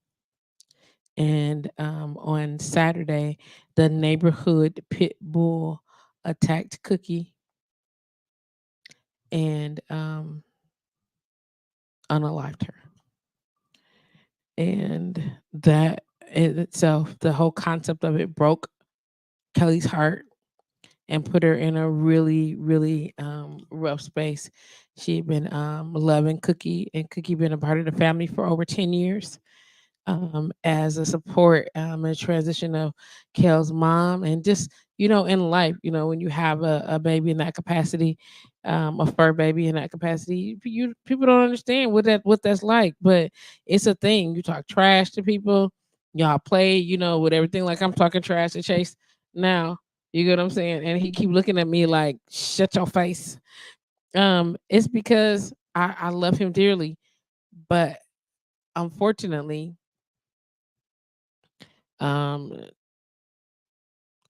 And on Saturday, the neighborhood pit bull attacked Cookie and unalived her. And that in itself, the whole concept of it broke Kelly's heart and put her in a really, really rough space. She had been loving Cookie, and Cookie been a part of the family for over 10 years as a support and transition of Kel's mom. And just, in life, when you have a baby in that capacity, a fur baby in that capacity, people don't understand what that's like, but it's a thing. You talk trash to people, y'all play, with everything. Like I'm talking trash to Chase now. You get what I'm saying? And he keep looking at me like, shut your face. It's because I love him dearly, but unfortunately, um,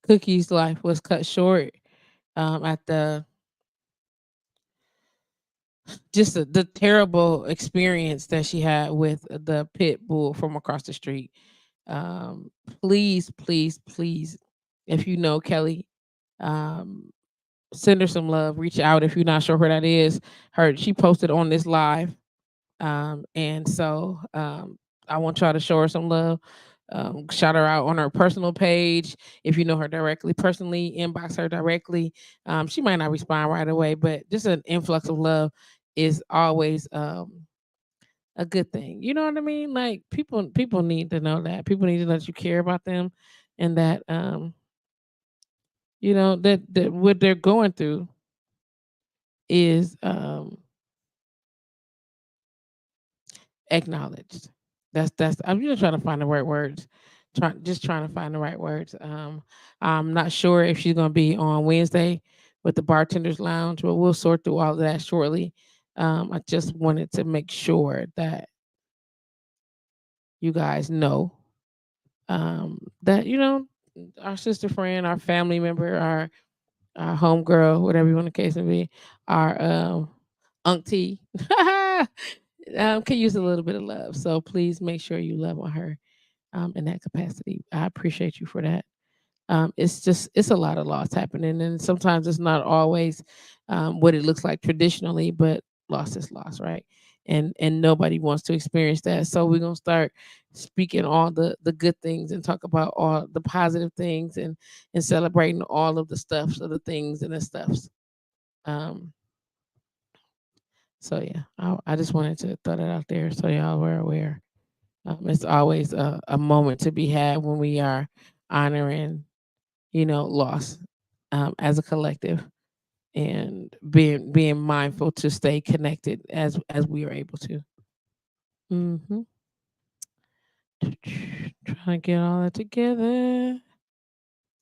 Cookie's life was cut short at the terrible experience that she had with the pit bull from across the street. Um, Please, please, please, if you know Kelly, um, send her some love. Reach out if you're not sure who that is. She posted on this live. And so I want y'all to show her some love. Shout her out on her personal page. If you know her directly, personally, inbox her directly. She might not respond right away, but just an influx of love is always a good thing. You know what I mean? Like people need to know that. People need to know that you care about them and that that what they're going through is acknowledged. That's I'm just trying to find the right words. Trying to find the right words. I'm not sure if she's gonna be on Wednesday with the bartenders lounge, but we'll sort through all of that shortly. I just wanted to make sure that you guys know that our sister friend, our family member, our homegirl, whatever you want the case may be, our auntie can use a little bit of love. So please make sure you love on her in that capacity. I appreciate you for that. It's a lot of loss happening, and sometimes it's not always what it looks like traditionally, but loss is loss, right? And nobody wants to experience that. So we're gonna start speaking all the good things and talk about all the positive things and celebrating all of the stuffs of the things and the stuffs. Um, so yeah, I just wanted to throw that out there so y'all were aware. It's always a moment to be had when we are honoring, loss as a collective and being mindful to stay connected as we are able to. Mm-hmm. Trying to get all that together.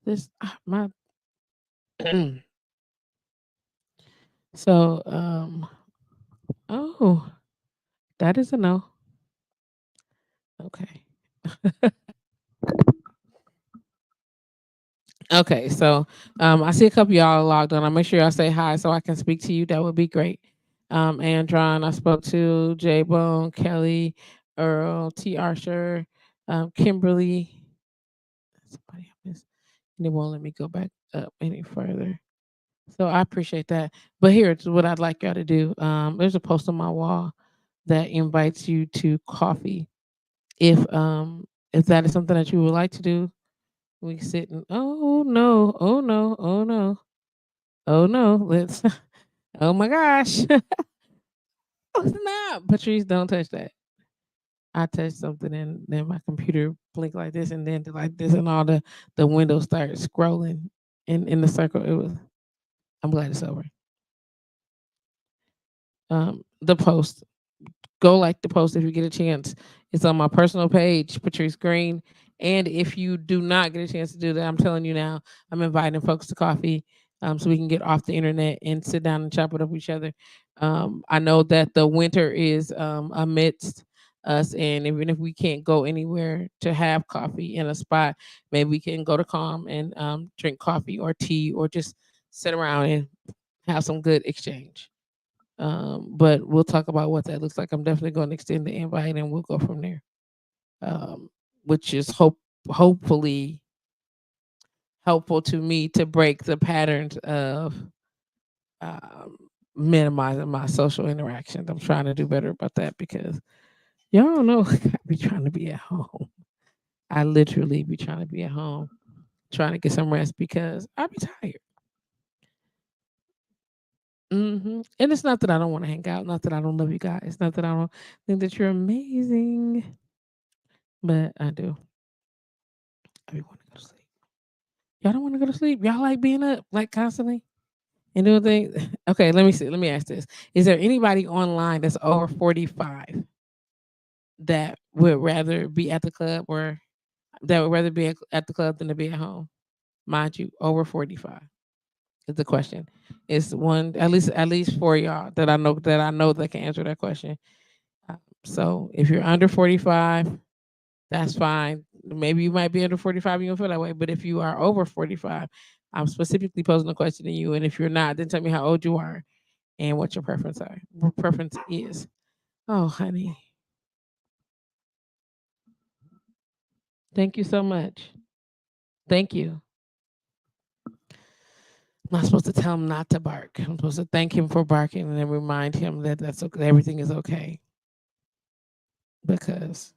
This my so oh, that is a no. Okay. Okay, so I see a couple of y'all logged on. I'll make sure y'all say hi so I can speak to you. That would be great. Andron, I spoke to J Bone, Kelly, Earl, T. Archer, Kimberly, somebody I missed, and it won't let me go back up any further. So I appreciate that. But here's what I'd like y'all to do. There's a post on my wall that invites you to coffee. If that is something that you would like to do, we can sit and oh no, oh no, oh no, oh no, let's oh my gosh. Oh snap. Patrice, don't touch that. I touched something and then my computer blinked like this and then like this and all the windows started scrolling in the circle. It was I'm glad it's over. The post. Go like the post if you get a chance. It's on my personal page, Patrice Green. And if you do not get a chance to do that, I'm telling you now, I'm inviting folks to coffee so we can get off the internet and sit down and chop it up with each other. I know that the winter is amidst us, and even if we can't go anywhere to have coffee in a spot, maybe we can go to Calm and drink coffee or tea or just sit around and have some good exchange. But we'll talk about what that looks like. I'm definitely going to extend the invite and we'll go from there. Um, which is hopefully helpful to me to break the patterns of um, minimizing my social interactions. I'm trying to do better about that because y'all know I be trying to be at home. I literally be trying to be at home, trying to get some rest because I be tired. And it's not that I don't want to hang out, not that I don't love you guys, not that I don't think that you're amazing, but I do. I be want to go to sleep. Y'all don't want to go to sleep. Y'all like being up like constantly and doing things. Okay, let me see. Let me ask this: is there anybody online that's over 45 that would rather be at the club or that would rather be at the club than to be at home? Mind you, over 45 is the question. It's one at least for y'all that I know that can answer that question. Uh, So if you're under 45, that's fine. Maybe you might be under 45, you don't feel that way. But if you are over 45, I'm specifically posing a question to you. And if you're not, then tell me how old you are and what your preference is. Oh, honey. Thank you so much. Thank you. I'm not supposed to tell him not to bark. I'm supposed to thank him for barking and then remind him that that's okay. Everything is okay because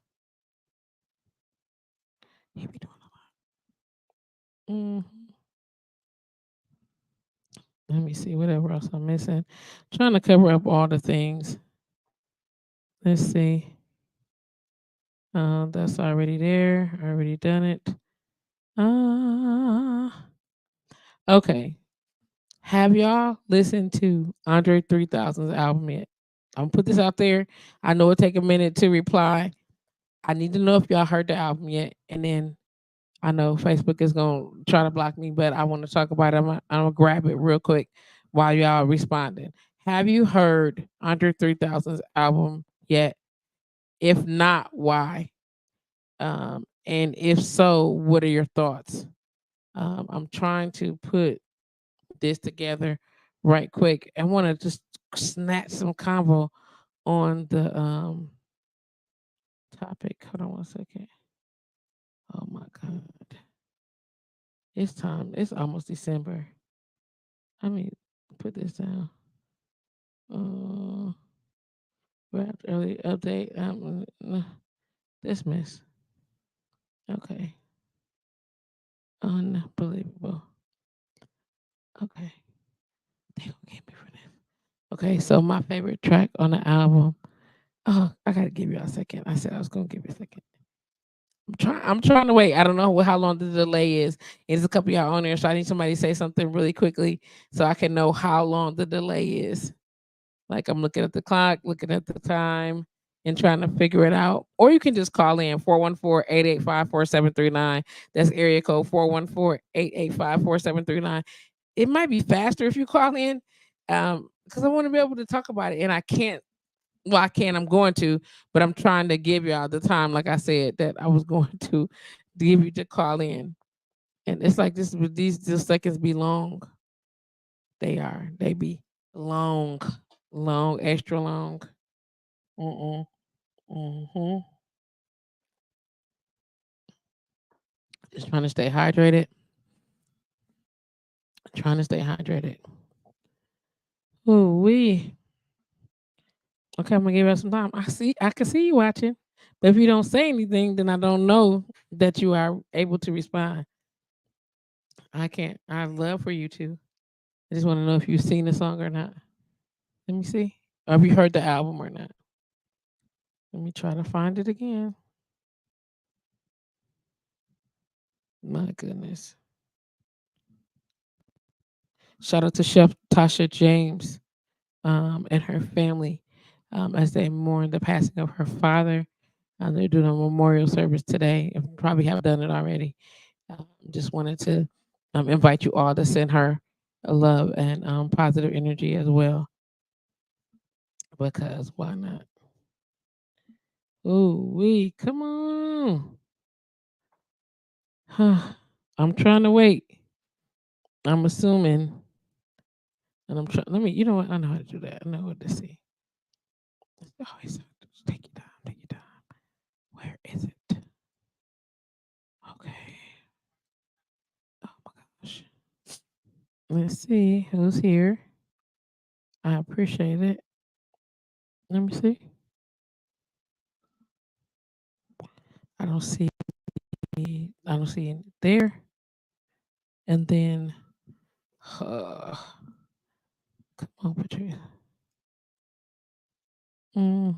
he be doing a lot. Let me see whatever else I'm missing. Trying to cover up all the things. Let's see. That's already there. Already done it. Uh, okay. Have y'all listened to Andre 3000's album yet? I'm gonna put this out there. I know it take a minute to reply. I need to know if y'all heard the album yet, and then I know Facebook is gonna try to block me, but I want to talk about it. I'm gonna grab it real quick while y'all responding. Have you heard Andre 3000's album yet? If not, why? And if so, what are your thoughts? I'm trying to put this together right quick. I want to just snatch some convo on the topic. Hold on one second. Oh my god, it's time. It's almost December. I mean, put this down. Uh, wrapped early update. Dismiss. Okay, unbelievable. Okay, they gonna get me for this. Okay, so my favorite track on the album. Oh, I gotta give you a second. I said I was gonna give you a second. I'm trying to wait. I don't know how long the delay is. It's a couple of y'all on there, so I need somebody to say something really quickly so I can know how long the delay is. Like I'm looking at the clock, looking at the time, and trying to figure it out. Or you can just call in 414-885-4739. That's area code 414-885-4739. It might be faster if you call in. Because I want to be able to talk about it. And I can't well, I can. I'm going to, but I'm trying to give y'all the time, like I said, that I was going to give you to call in. And it's like this. These seconds be long. They are. They be long, long, extra long. Mm-mm. Mm-hmm. Just trying to stay hydrated. Trying to stay hydrated. Ooh wee. Okay, I'm gonna give us some time. I can see you watching, but if you don't say anything, then I don't know that you are able to respond. I can't. I love for you to. I just want to know if you've seen the song or not. Let me see. Or have you heard the album or not? Let me try to find it again. My goodness. Shout out to Chef Tasha James and her family as they mourn the passing of her father. They're doing a memorial service today, and probably have done it already. Just wanted to invite you all to send her a love and positive energy as well, because why not? Ooh, come on. I'm trying to wait. I'm assuming, and I'm trying. Let me. You know what? I know how to do that. I know what to see. Always take your time. Take your time. Where is it? Okay. Oh my gosh. Let's see who's here. I appreciate it. Let me see. I don't see. I don't see it there. And then, come on, Patrice. hmm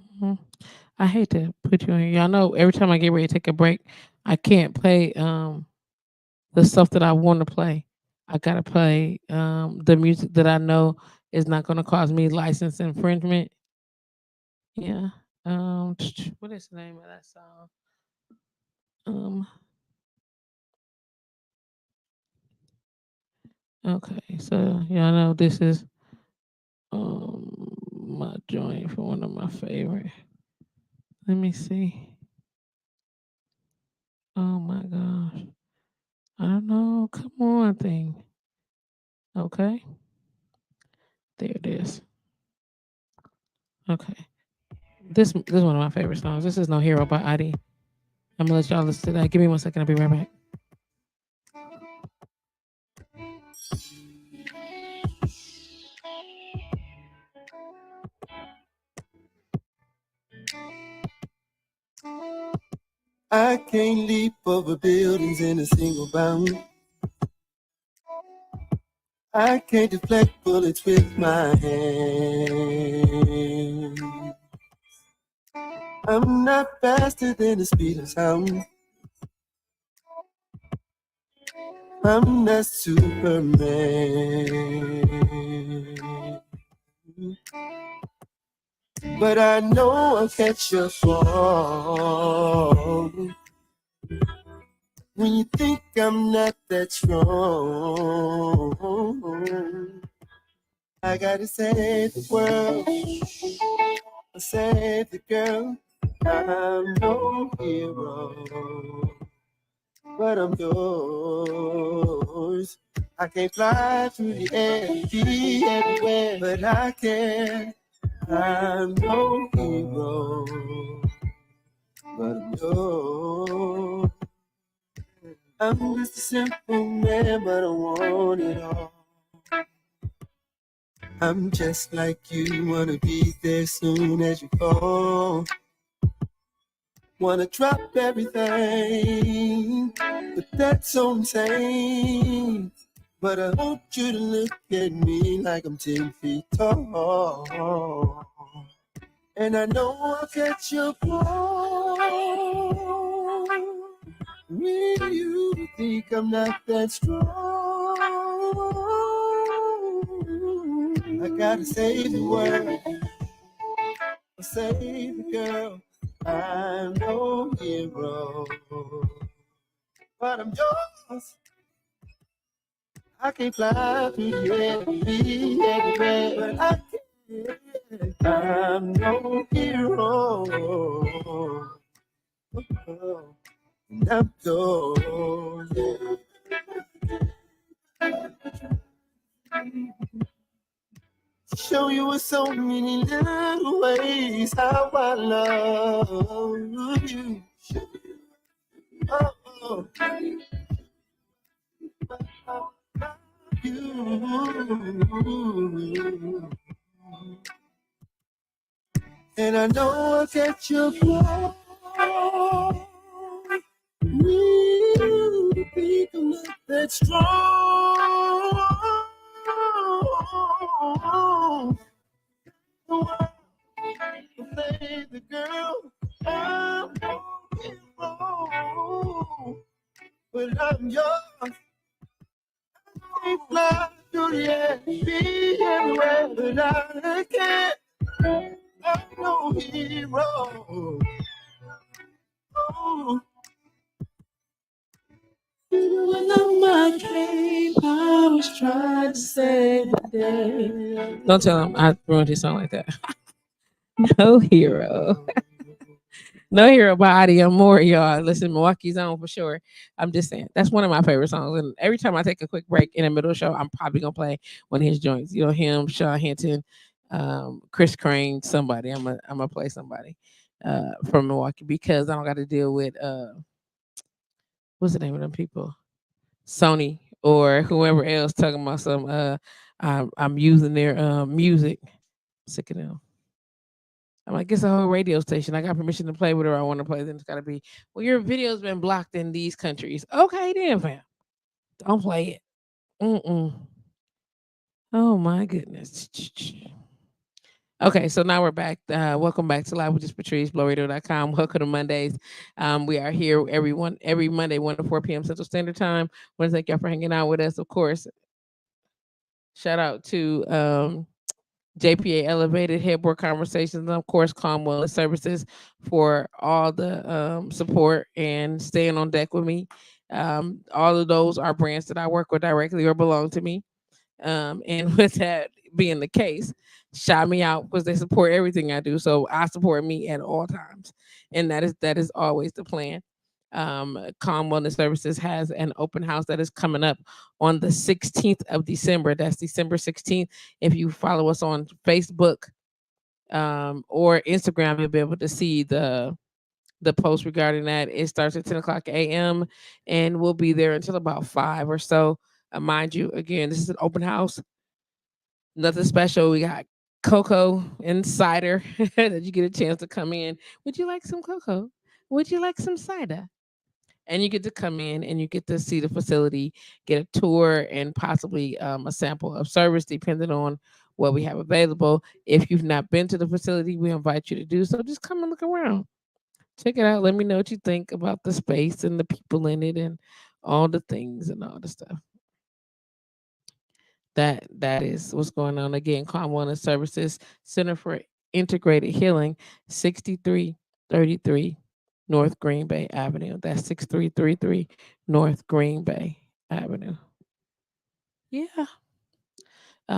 I hate to put you on here. Y'all know every time I get ready to take a break, I can't play the stuff that I want to play. I gotta play the music that I know is not gonna cause me license infringement. Yeah. What is the name of that song? Um. Okay. So y'all know this is my joint for one of my favorite. Let me see. Oh my gosh. I don't know. Come on, thing. Okay. There it is. Okay. This is one of my favorite songs. This is No Hero by Adi. I'm gonna let y'all listen to that. Give me 1 second. I'll be right back. I can't leap over buildings in a single bound. I can't deflect bullets with my hand. I'm not faster than the speed of sound. I'm not Superman. But I know I'll catch your fall. When you think I'm not that strong, I gotta save the world, save the girl. I'm no hero, but I'm yours. I can't fly through the air, be everywhere, but I can. I'm no hero, but I'm yours. I'm just a simple man, but I want it all. I'm just like you, wanna be there soon as you call. Wanna drop everything, but that's so insane. But I want you to look at me like I'm 10 feet tall. And I know I'll catch your fall. Really, you think I'm not that strong? I gotta save the world, save the girl. I'm no hero, but I'm yours. I can't fly through the air, be everywhere, but I can't. I'm no hero. And I'm yours. Show you in so many little ways how I love you. Oh, you. And I know I'll get your flow. You think I'm not that strong. So I play the girl. I'm going wrong, but I'm yours. Can't fly through the air, be everywhere, but I can't. I'm no hero. Oh. When I'm my cape, I was trying to save the day. Don't tell him I ruined his song like that. No hero. No hero by Audio More, y'all. Listen, Milwaukee's on for sure. I'm just saying that's one of my favorite songs. And every time I take a quick break in the middle of the show, I'm probably gonna play one of his joints. You know, him, Sean Hinton, Chris Crane, somebody. I'm gonna play somebody from Milwaukee because I don't got to deal with what's the name of them people? Sony or whoever else talking about some I'm using their music. Sick of them. I'm like, it's a whole radio station. I got permission to play whatever I want to play. Then it's got to be, well, your video's been blocked in these countries. Okay, then, fam. Don't play it. Mm-mm. Oh, my goodness. Okay, so now we're back. Welcome back to Live with JustPatrice, blowradio.com. Welcome to Mondays. We are here every Monday, 1 to 4 p.m. Central Standard Time. Want to thank y'all for hanging out with us, of course. Shout out to JPA Elevated Headboard Conversations, and of course, Calm Wellness Services for all the support and staying on deck with me. All of those are brands that I work with directly or belong to me. And with that being the case, shout me out because they support everything I do. So I support me at all times, and that is always the plan. Calm Wellness Services has an open house that is coming up on the 16th of December. That's December 16th. If you follow us on Facebook or Instagram, you'll be able to see the post regarding that. It starts at 10 o'clock a.m. and we'll be there until about 5 or so. Mind you, again, this is an open house. Nothing special. We got cocoa and cider that you get a chance to come in. Would you like some cocoa? Would you like some cider? And you get to come in and you get to see the facility, get a tour, and possibly a sample of service, depending on what we have available. If you've not been to the facility, we invite you to do so. Just come and look around, check it out. Let me know what you think about the space and the people in it, and all the things and all the stuff. That is what's going on. Again, Calm Wellness Services Center for Integrated Healing, 6333 North Green Bay Avenue. That's 6333 North Green Bay Avenue. Yeah.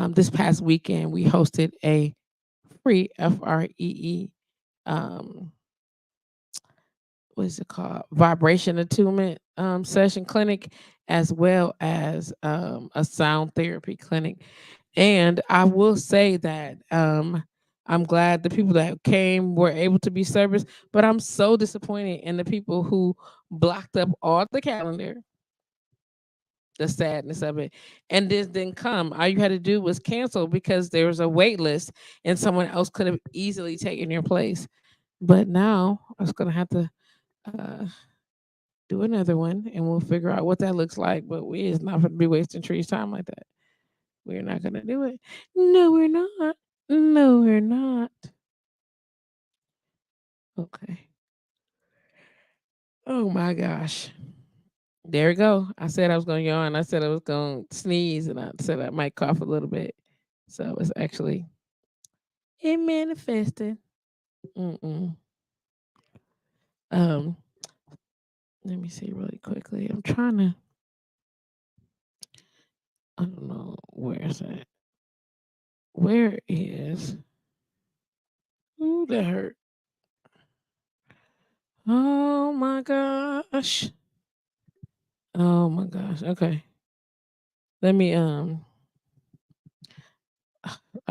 This past weekend we hosted a free FREE what is it called? Vibration attunement session clinic, as well as a sound therapy clinic. And I will say that I'm glad the people that came were able to be serviced, but I'm so disappointed in the people who blocked up all the calendar, the sadness of it, and this didn't come. All you had to do was cancel because there was a wait list and someone else could have easily taken your place. But now I was going to have to uh, do another one and we'll figure out what that looks like. But we is not going to be wasting trees time like that. We're not going to do it. No, we're not. No, we're not. Okay. Oh my gosh. There we go. I said I was going to yawn. I said I was going to sneeze, and I said I might cough a little bit. So it's actually, it manifested. Mm-mm. Um, Let me see really quickly. I'm trying to, I don't know, where is that? Where is, ooh, that hurt. Oh my gosh. Oh my gosh. Okay. Let me I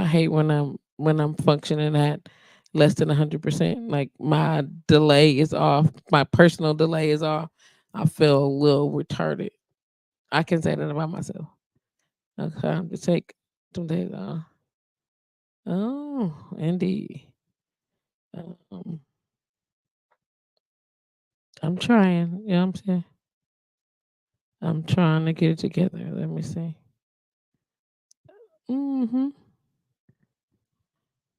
hate when I'm functioning at less than 100%. Like my delay is off. My personal delay is off. I feel a little retarded. I can say that about myself. Okay, I'm to take some days off. Oh, indeed. Um, I'm trying. Yeah, I'm saying I'm trying to get it together. Let me see. Mm-hmm.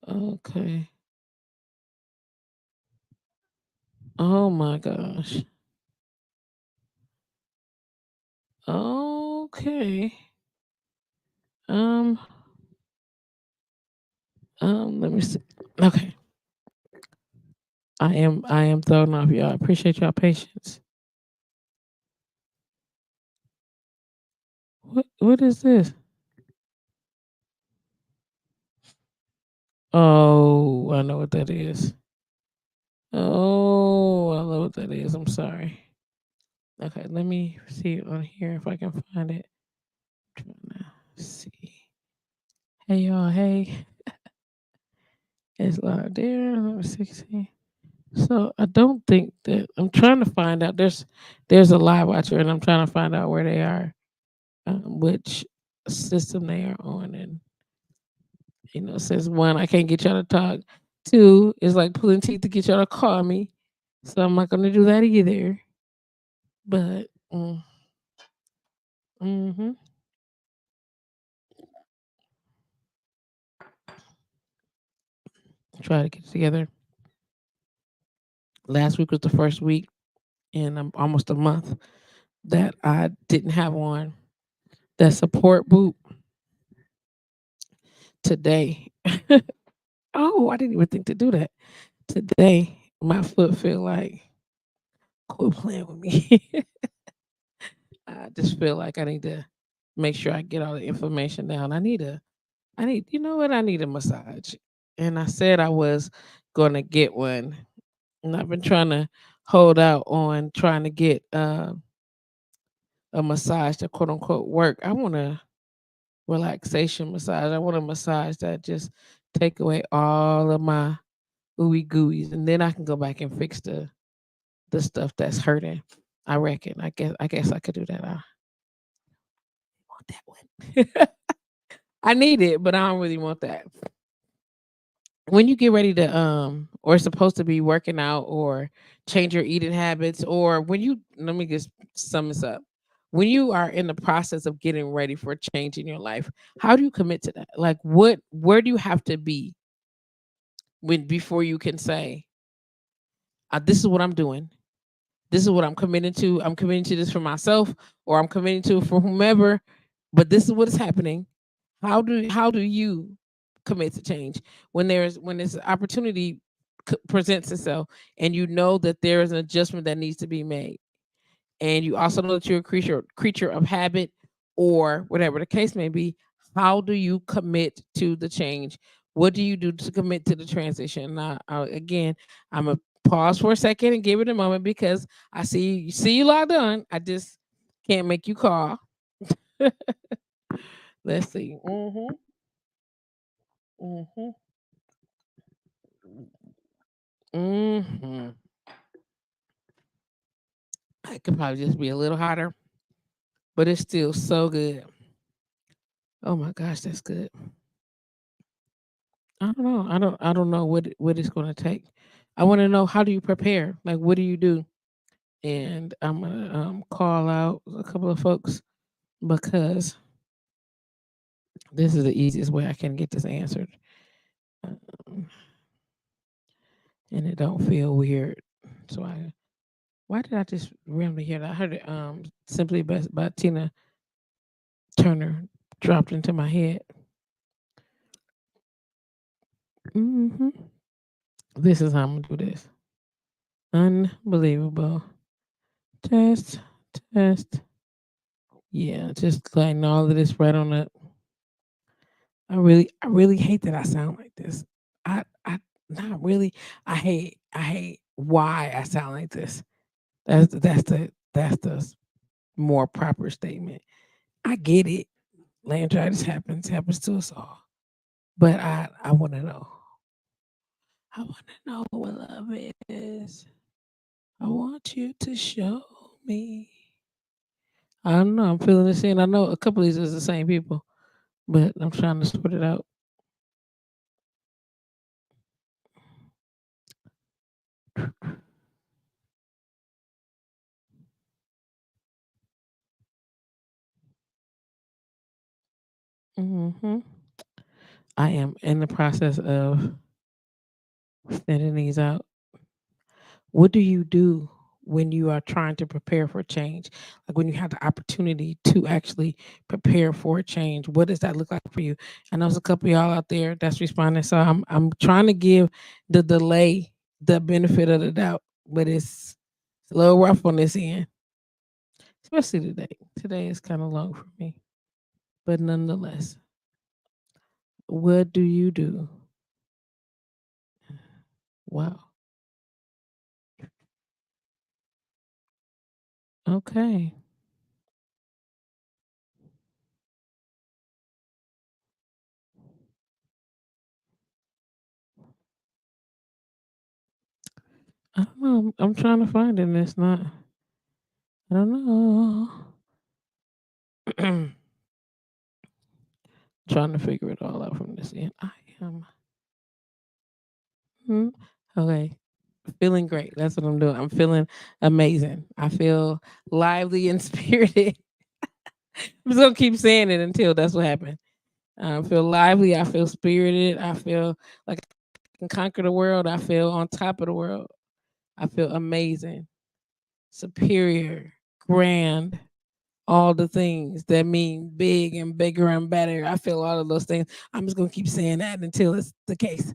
Okay. Oh my gosh. Okay. Um. Let me see. Okay. I am thrown off, y'all. I appreciate y'all patience. What is this? Oh, I know what that is. Oh, I know what that is. I'm sorry. Okay, let me see on here if I can find it. Trying to see. Hey y'all, hey. It's live there. Number 16. So I don't think that I'm trying to find out. There's a live watcher, and I'm trying to find out where they are, which system they are on, and since one, I can't get y'all to talk. Two, it's like pulling teeth to get y'all to call me, so I'm not gonna do that either. But mm-hmm, try to get it together. Last week was the first week in almost a month that I didn't have on that support boot today. Oh, I didn't even think to do that. Today, my foot feel like quit playing with me. I just feel like I need to make sure I get all the information down. You know what? I need a massage. And I said I was going to get one. And I've been trying to hold out on trying to get a massage to quote unquote work. I want a relaxation massage. I want a massage that just take away all of my ooey gooeys, and then I can go back and fix the stuff that's hurting. I reckon. I guess I could do that. I want that one. I need it, but I don't really want that. When you get ready to or supposed to be working out or change your eating habits, or when you let me just sum this up. When you are in the process of getting ready for a change in your life, how do you commit to that? Like where do you have to be when before you can say, this is what I'm doing. This is what I'm committing to. I'm committing to this for myself, or I'm committing to it for whomever, but this is what is happening. How do you commit to change when this opportunity presents itself, and you know that there is an adjustment that needs to be made, and you also know that you're a creature of habit, or whatever the case may be. How do you commit to the change? What do you do to commit to the transition? Now, again, I'm gonna pause for a second and give it a moment, because I see you logged on. I just can't make you call. Let's see. Mm-hmm. Mm-hmm. It could probably just be a little hotter, but it's still so good. Oh my gosh, that's good. I don't know. I don't know what it's gonna take. I want to know, how do you prepare? Like, what do you do? And I'm gonna call out a couple of folks, because this is the easiest way I can get this answered, um, and it don't feel weird. So why did I just randomly hear that? I heard it Simply Best by Tina Turner dropped into my head. hmm This is how I'm gonna do this. Unbelievable. Test, test. Yeah, just letting all of this right on up. I really hate that I sound like this. I not really. I hate why I sound like this. That's the more proper statement. I get it. Laryngitis happens to us all. But I want to know. I want to know what love is. I want you to show me. I don't know. I'm feeling this in. I know a couple of these is the same people, but I'm trying to sort it out. Hmm. I am in the process of sending these out. What do you do when you are trying to prepare for change? Like when you have the opportunity to actually prepare for a change, what does that look like for you? I know there's a couple of y'all out there that's responding, so I'm trying to give the delay the benefit of the doubt, but it's a little rough on this end, especially today. Today is kind of long for me, but nonetheless, what do you do? Wow. Okay. I don't know. I'm trying to find it, and it's not. I don't know. Trying to figure it all out from this end. I am hmm, okay. Feeling great. That's what I'm doing. I'm feeling amazing. I feel lively and spirited. I'm just gonna keep saying it until that's what happened. I feel lively. I feel spirited. I feel like I can conquer the world. I feel on top of the world. I feel amazing, superior, grand, all the things that mean big and bigger and better. I feel all of those things. I'm just gonna keep saying that until it's the case.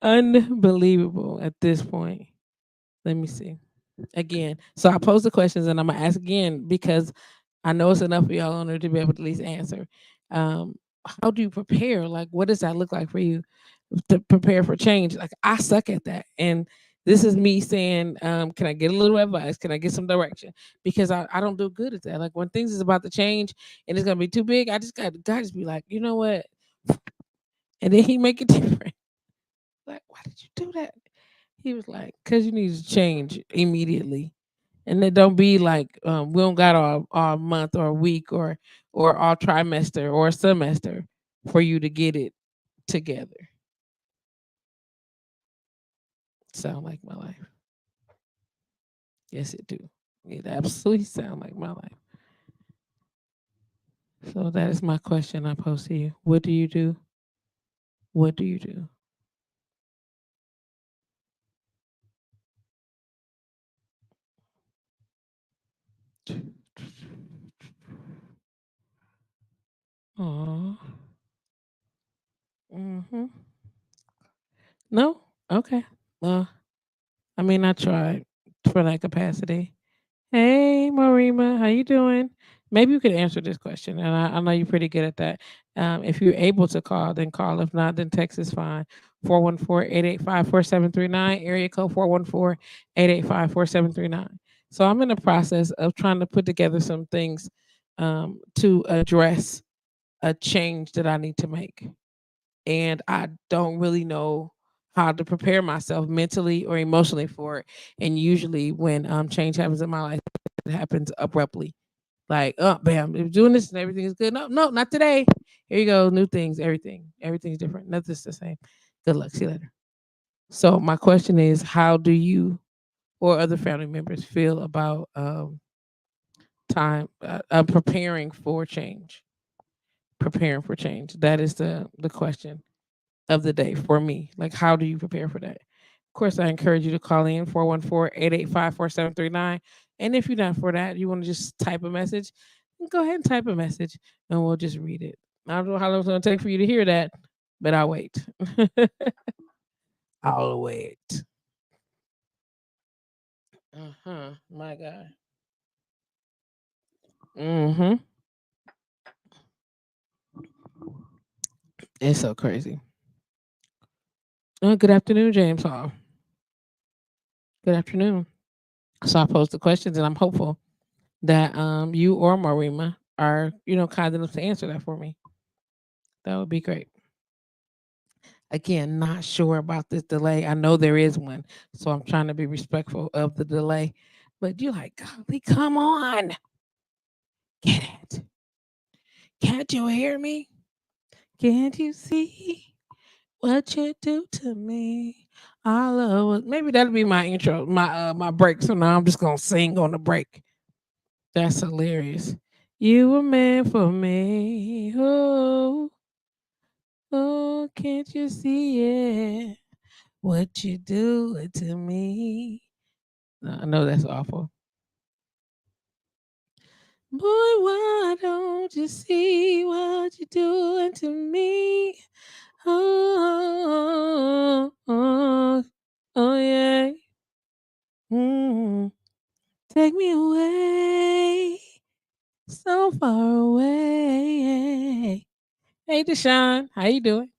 Unbelievable at this point. Let me see. Again. So I pose the questions and I'm gonna ask again because I know it's enough for y'all on there to be able to at least answer. Um, how do you prepare? Like what does that look like for you to prepare for change? Like I suck at that. And this is me saying, can I get a little advice? Can I get some direction? Because I don't do good at that. Like when things is about to change and it's gonna be too big, I just got God just be like, you know what? And then he make it different. Like, why did you do that? He was like, "Cause you need to change immediately, and it don't be like we don't got our month or a week or our trimester or a semester for you to get it together." Sound like my life? Yes, it do. It absolutely sound like my life. So that is my question I pose to you. What do you do? What do you do? Oh. Mm-hmm. No. Okay. Well, I mean, I tried for that capacity. Hey, Marima, how you doing? Maybe you could answer this question, and I know you're pretty good at that. If you're able to call, then call. If not, then text is fine. 414-885-4739, area code 414-885-4739. So I'm in the process of trying to put together some things to address a change that I need to make. And I don't really know how to prepare myself mentally or emotionally for it. And usually, when change happens in my life, it happens abruptly. Like, oh, bam, they're doing this and everything is good. No, no, not today. Here you go, new things, everything's different. Nothing's the same. Good luck. See you later. So my question is, how do you or other family members feel about time preparing for change? Preparing for change. That is the question of the day for me. Like, how do you prepare for that? Of course, I encourage you to call in 414-885-4739. And if you're not for that, you want to just type a message, go ahead and type a message and we'll just read it. I don't know how long it's going to take for you to hear that, but I'll wait. I'll wait. Uh-huh. My God. Mm-hmm. It's so crazy. Good afternoon, James Hall. Good afternoon. So I posed the questions and I'm hopeful that you or Marima are, kind enough to answer that for me. That would be great. Again, not sure about this delay. I know there is one, so I'm trying to be respectful of the delay. But you're like, golly, come on, get it. Can't you hear me? Can't you see what you do to me? I love it. Maybe that'll be my intro, my break. So now I'm just gonna sing on the break. That's hilarious. You were meant for me. Oh, oh, can't you see it? What you do to me? I know that's awful. Boy, why don't you see what you're doing to me? Oh, oh, oh yeah. Mm, take me away, so far away. Hey, Deshaun, how you doing?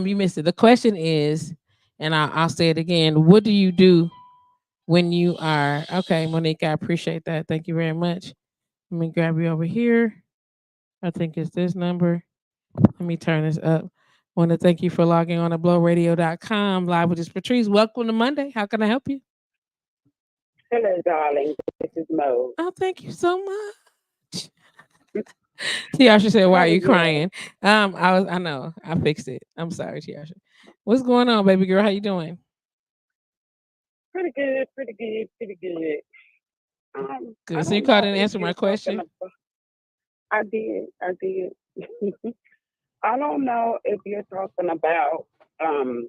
You missed it. The question is, and I'll say it again. What do you do when you are okay, Monique? I appreciate that. Thank you very much. Let me grab you over here. I think it's this number. Let me turn this up. Want to thank you for logging on to blowradio.com live with JustPatrice. Welcome to Monday. How can I help you? Hello, darling. This is Mo. Oh, thank you so much. Tiasha said, "Why How are are you you? crying?" I know, I fixed it. I'm sorry, Tiasha. What's going on, baby girl? How you doing? Pretty good, pretty good, pretty good. I Good. So you don't called know in and if answered my you're talking question. about. I did. I don't know if you're talking about um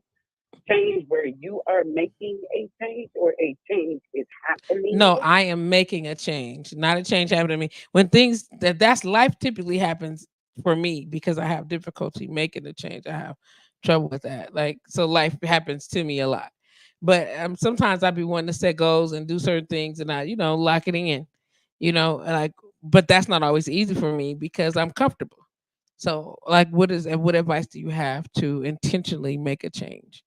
change where you are making a change or a change is happening. No, I am making a change, not a change happening to me. When things that's life typically happens for me because I have difficulty making a change. I have trouble with that. Like so life happens to me a lot. But sometimes I be wanting to set goals and do certain things and I, lock it in. Like but that's not always easy for me because I'm comfortable. So like what advice do you have to intentionally make a change?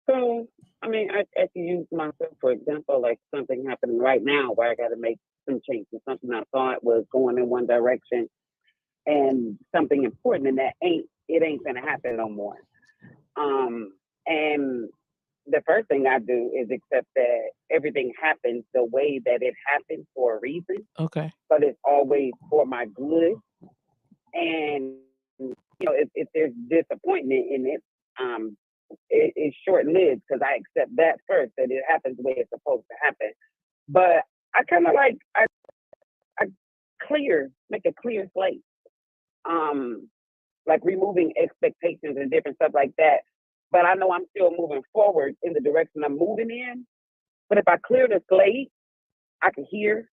So, I mean, I can use myself for example, like something happening right now where I got to make some changes. Something I thought was going in one direction and something important, and that ain't gonna happen no more. And the first thing I do is accept that everything happens the way that it happens for a reason, Okay. but it's always for my good. And if there's disappointment in it, um, it's short lived because I accept that first that it happens the way it's supposed to happen. But I kind of I make a clear slate. Um, like removing expectations and different stuff like that. But I know I'm still moving forward in the direction I'm moving in. But if I clear the slate, I can hear,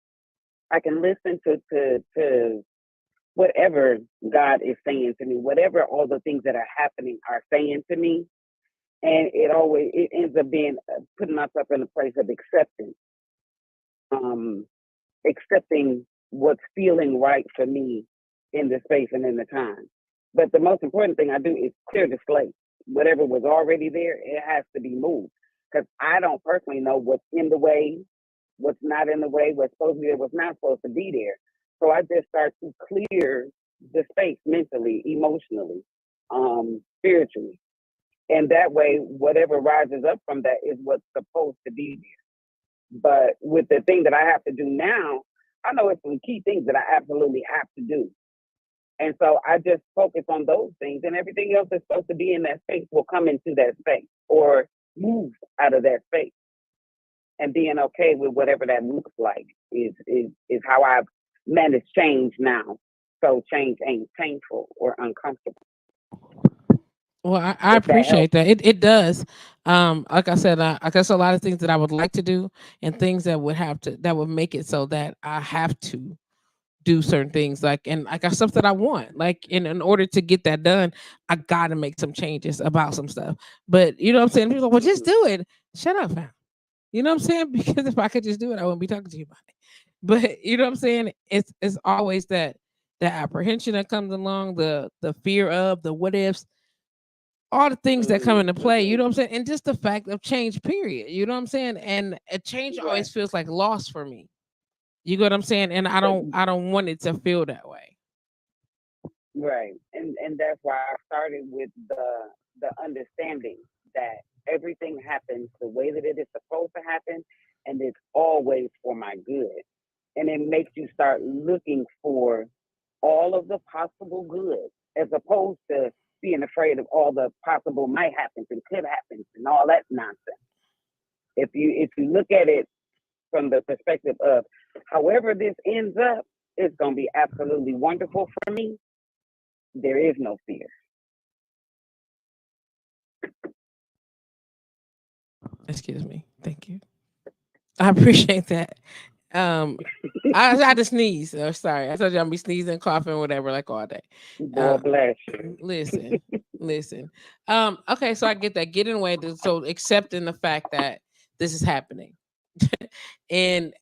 I can listen to whatever God is saying to me, whatever all the things that are happening are saying to me. And it ends up being putting myself in a place of acceptance, um, accepting what's feeling right for me in the space and in the time. But the most important thing I do is clear the slate. Whatever was already there, it has to be moved. Because I don't personally know what's in the way, what's not in the way, what's supposed to be there, what's not supposed to be there. So I just start to clear the space mentally, emotionally, spiritually. And that way, whatever rises up from that is what's supposed to be there. But with the thing that I have to do now, I know it's some key things that I absolutely have to do. And so I just focus on those things, and everything else that's supposed to be in that space will come into that space or move out of that space. And being okay with whatever that looks like is how I've managed change now. So change ain't painful or uncomfortable. Well, I If that appreciate helps. that. It does. Like I said, I guess a lot of things that I would like to do and things that would make it so that I have to do certain things and I got stuff that I want. Like in order to get that done, I gotta make some changes about some stuff. But you know what I'm saying? People are like, well, just Mm-hmm. do it. Shut up, fam. You know what I'm saying? Because if I could just do it, I wouldn't be talking to you about it. But you know what I'm saying? It's always that apprehension that comes along, the fear of the what ifs, all the things that come into play, you Mm-hmm. know what I'm saying? And just the fact of change, period. You know what I'm saying? And a change Right. always feels like loss for me. You get what I'm saying? And But I don't want it to feel that way. right. And that's why I started with the understanding that everything happens the way that it is supposed to happen, and it's always for my good. And it makes you start looking for all of the possible good as opposed to being afraid of all the possible might happen and could happen and all that nonsense. If you look at it from the perspective of however this ends up, it's gonna be absolutely wonderful for me. There is no fear. Excuse me. Thank you. I appreciate that. Um, I had to sneeze. Oh, sorry. I told you I'm be sneezing, coughing, whatever, like all day. Boy bless you. Listen, listen. Okay, so I get that. Getting away to so accepting the fact that this is happening. And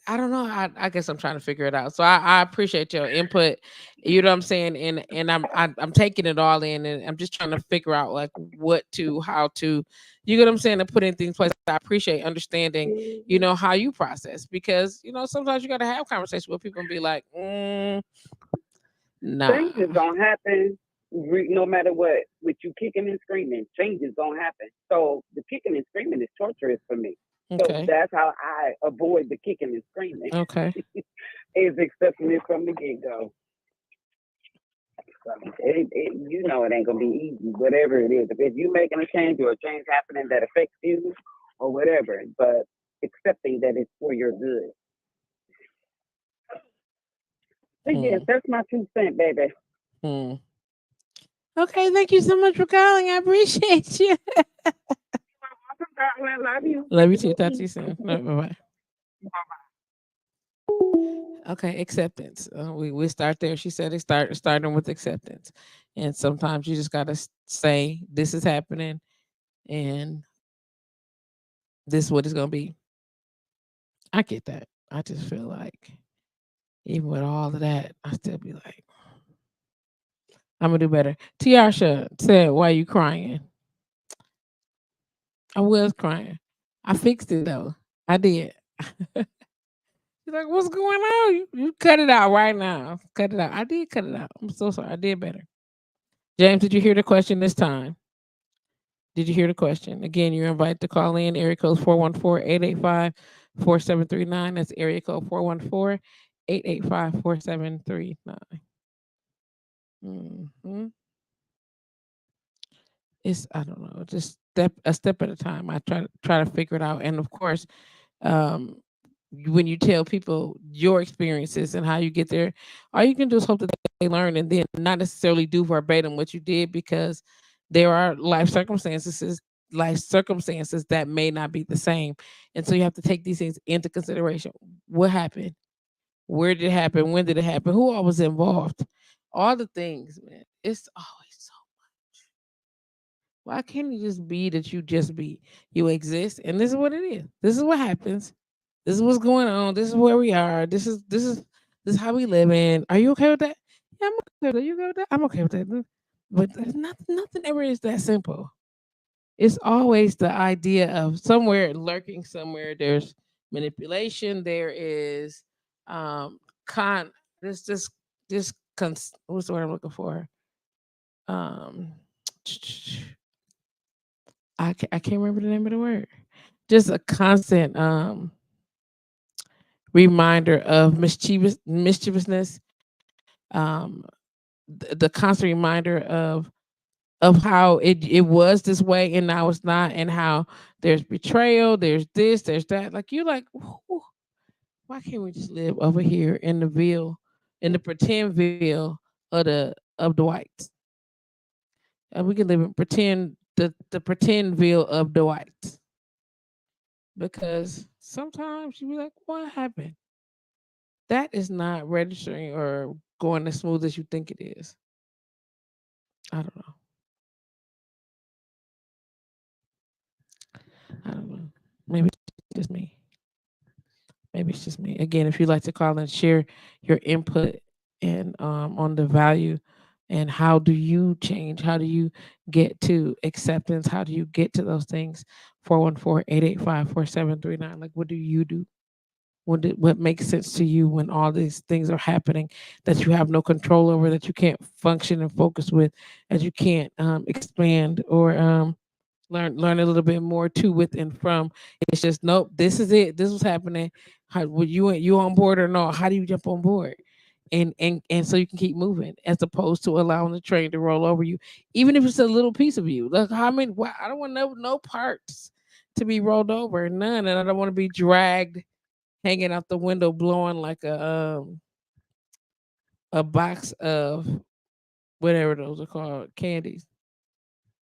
I don't know. I guess I'm trying to figure it out. So I appreciate your input. You know what I'm saying? And I'm taking it all in, and I'm just trying to figure out like what to, how to, you get what I'm saying, and put in things in place. I appreciate understanding, you know, how you process, because you know sometimes you got to have conversations with people and be like, nah. Change is gonna happen no matter what. With you kicking and screaming, change is gonna happen. So the kicking and screaming is torturous for me. So Okay. that's how I avoid the kicking and screaming. Okay. Is accepting it from the get go. So you know it ain't gonna be easy, whatever it is. If you making a change or a change happening that affects you or whatever, but accepting that it's for your good. So yes, that's my 2 cents, baby. Hmm. Okay, thank you so much for calling. I appreciate you. Welcome, darling. Love you. Love you too. Talk to you soon. Bye bye. Okay, acceptance. We start there. She said it starting with acceptance, and sometimes you just gotta say this is happening, and this is what it's gonna be. I get that. I just feel like even with all of that, I still be like, I'm gonna do better. Tiasha said, "Why you crying?" I was crying. I fixed it though. I did. She's like, "What's going on? You cut it out right now. Cut it out." I did cut it out. I'm so sorry. I did better. James, did you hear the question this time? Did you hear the question? Again, you're invited to call in. Area code 414-885-4739. That's area code 414-885-4739. Mm-hmm. It's, I don't know, just a step at a time. I try to figure it out. And of course, um, when you tell people your experiences and how you get there, all you can do is hope that they learn, and then not necessarily do verbatim what you did, because there are life circumstances that may not be the same. And so you have to take these things into consideration. What happened? Where did it happen? When did it happen? Who all was involved? All the things, man. It's always so. Why can't it just be that you just be? You exist, and this is what it is. This is what happens. This is what's going on. This is where we are. This is how we live in. Are you okay with that? Yeah, I'm okay with that. You okay with that? I'm okay with that. But there's nothing ever is that simple. It's always the idea of somewhere lurking somewhere. There's manipulation. There is con. There's this what's the word I'm looking for? Um, I can't remember the name of the word. Just a constant reminder of mischievousness, um, the constant reminder of how it was this way and now it's not, and how there's betrayal, there's this, there's that. Like you like, "Whew, why can't we just live over here in the ville, in the pretend ville of the whites? And we can live in the pretend ville of the whites." Because sometimes you be like, what happened? That is not registering or going as smooth as you think it is. I don't know. I don't know. Maybe it's just me. Maybe it's just me. Again, if you'd like to call and share your input and on the value and how do you change? How do you get to acceptance? How do you get to those things? 414-885-4739. Like, what do you do? What makes sense to you when all these things are happening that you have no control over, that you can't function and focus with, that you can't expand or learn a little bit more to, with, and from. It's just nope. This is it. This was happening. How would you on board or no? How do you jump on board? And so you can keep moving, as opposed to allowing the train to roll over you, even if it's a little piece of you. Look, how many? I don't want no parts to be rolled over, none, and I don't want to be dragged, hanging out the window, blowing like a box of whatever those are called, candies.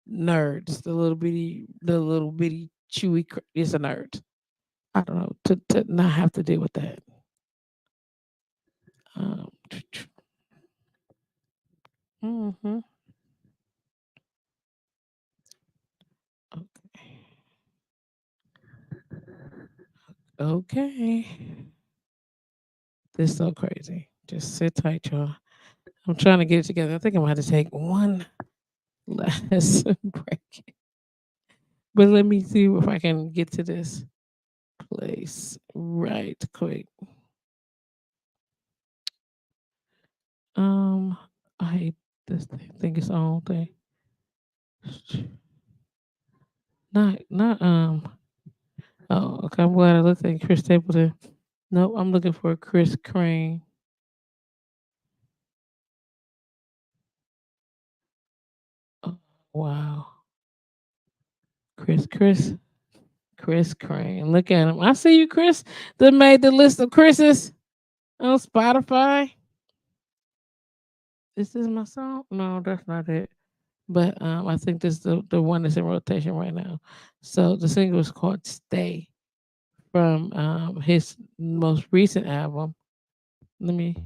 Nerds, the little bitty chewy. It's a nerd. I don't know, to not have to deal with that. Um, hmm Okay. This is so crazy. Just sit tight, y'all. I'm trying to get it together. I think I'm gonna have to take one last break. But let me see if I can get to this place right quick. Um, I hate this thing. Think it's on thing. Not Oh, okay. I'm glad I looked at Chris Stapleton. Nope, I'm looking for Chris Crane. Oh, wow. Chris Crane. Look at him. I see you, Chris. That made the list of Chris's on Spotify. Is this my song? No, that's not it. But I think this is the one that's in rotation right now. So the single is called "Stay" from his most recent album. Let me.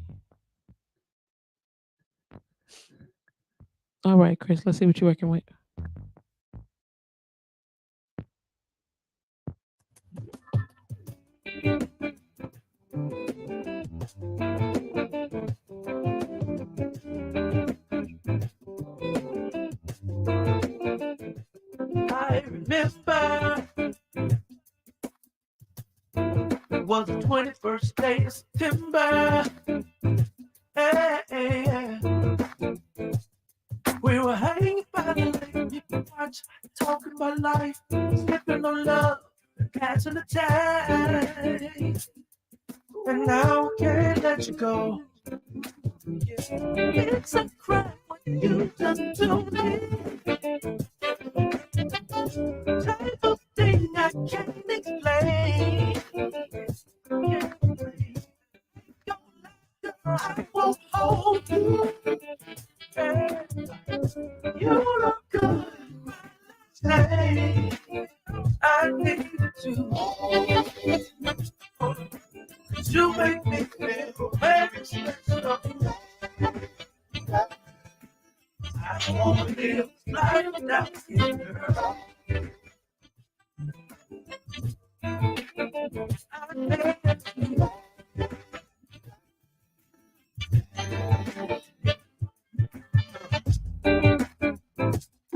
All right, Chris. Let's see what you're working with. I remember it was the 21st day of September. Hey, hey, hey. We were hanging by the lake, people watch, talking about life, slipping on love, passing the time. And now I can't let you go. It's a crime what you done to me. Type of thing I can't explain. I won't hold you. Yeah. You look good. Stay. I need to. You make me feel very special. I don't want to live life without you, girl.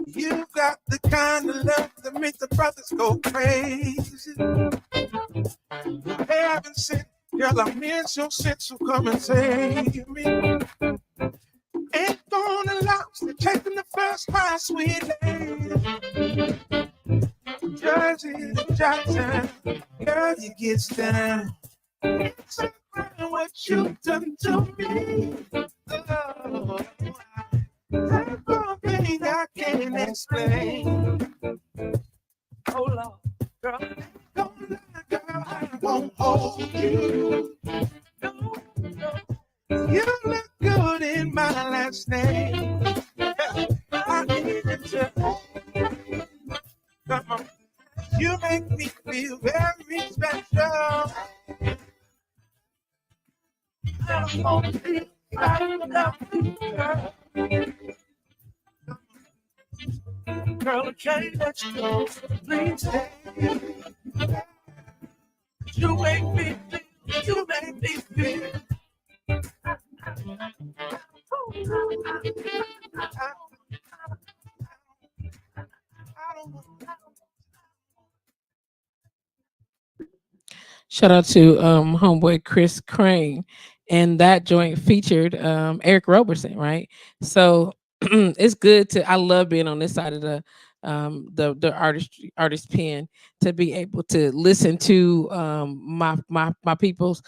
You got the kind of love that makes the brothers go crazy. Heaven sent, girl, I miss your sense, so come and save me. Ain't gonna last, they're taking the first high, sweet lady. Jersey to Jackson, girl, you get down. It's a crime what you done to me. Oh, that's one thing I can't explain. Oh Lord, girl, don't lie, girl, I won't hold you. No, no. You look good in my last name. I need you to come on. You make me feel very special. I don't want to be right without you, girl. Girl, I can't let you go. Please stay. You make me feel. You make me feel. Shout out to homeboy Chris Crane, and that joint featured Eric Roberson, right? So it's good to. I love being on this side of the artist pen, to be able to listen to my people's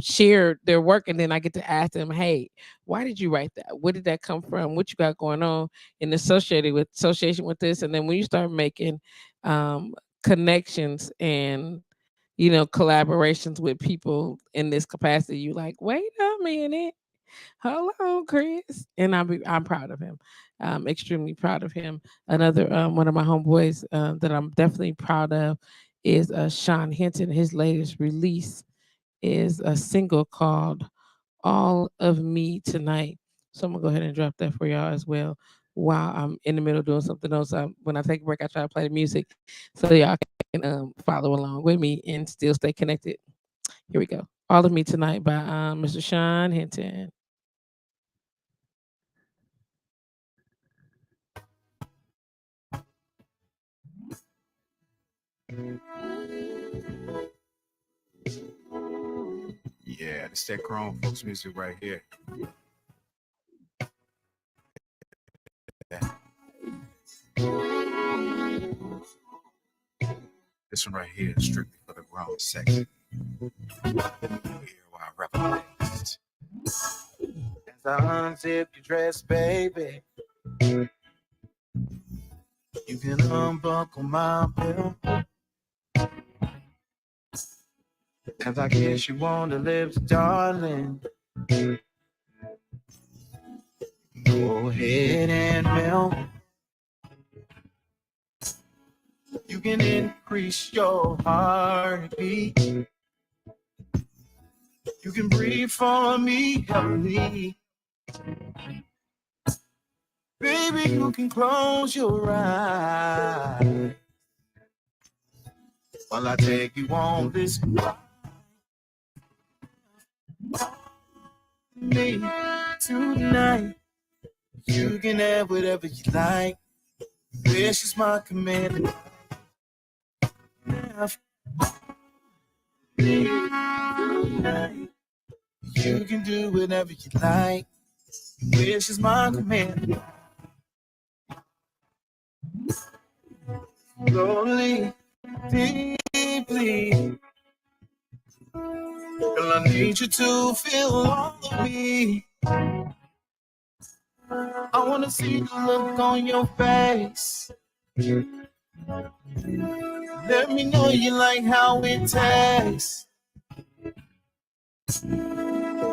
share their work, and then I get to ask them, hey, why did you write that? Where did that come from? What you got going on in association with this? And then when you start making connections and collaborations with people in this capacity, you like, wait a minute, hold on, Chris. And I'm proud of him. I'm extremely proud of him. Another one of my homeboys that I'm definitely proud of is Sean Hinton. His latest release is a single called All of Me Tonight. So I'm gonna go ahead and drop that for y'all as well while I'm in the middle doing something else. When I take a break, I try to play the music so y'all can follow along with me and still stay connected. Here we go. All of Me Tonight by Mr. Sean Hinton. Yeah, it's that grown folks music right here. Yeah. This one right here is strictly for the grown section. Here why I rap next. As I unzip your dress, baby, you can unbuckle my belt. As I kiss you on the lips, darling, go ahead and melt. You can increase your heartbeat. You can breathe for me heavily. Baby, you can close your eyes while I take you on this ride. Me tonight. You can have whatever you like. This is my command. You can do whatever you like. This is my command. Slowly, deeply. Girl, I need you to feel all of me. I wanna see the look on your face. Let me know you like how it tastes.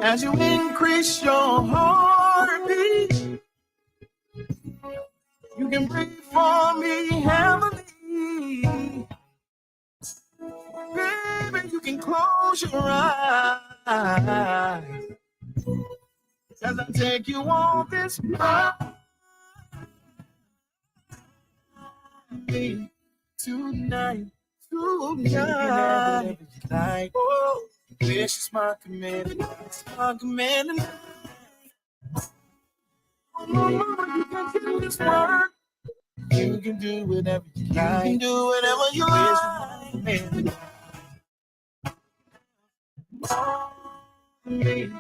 As you increase your heartbeat, you can breathe for me heavily. Baby, you can close your eyes as I take you on this ride. Tonight, you can have whatever you like. Oh, this is my command. It's my command. Oh, mama, you can do this work. You can do whatever you like. You can do whatever you like. Me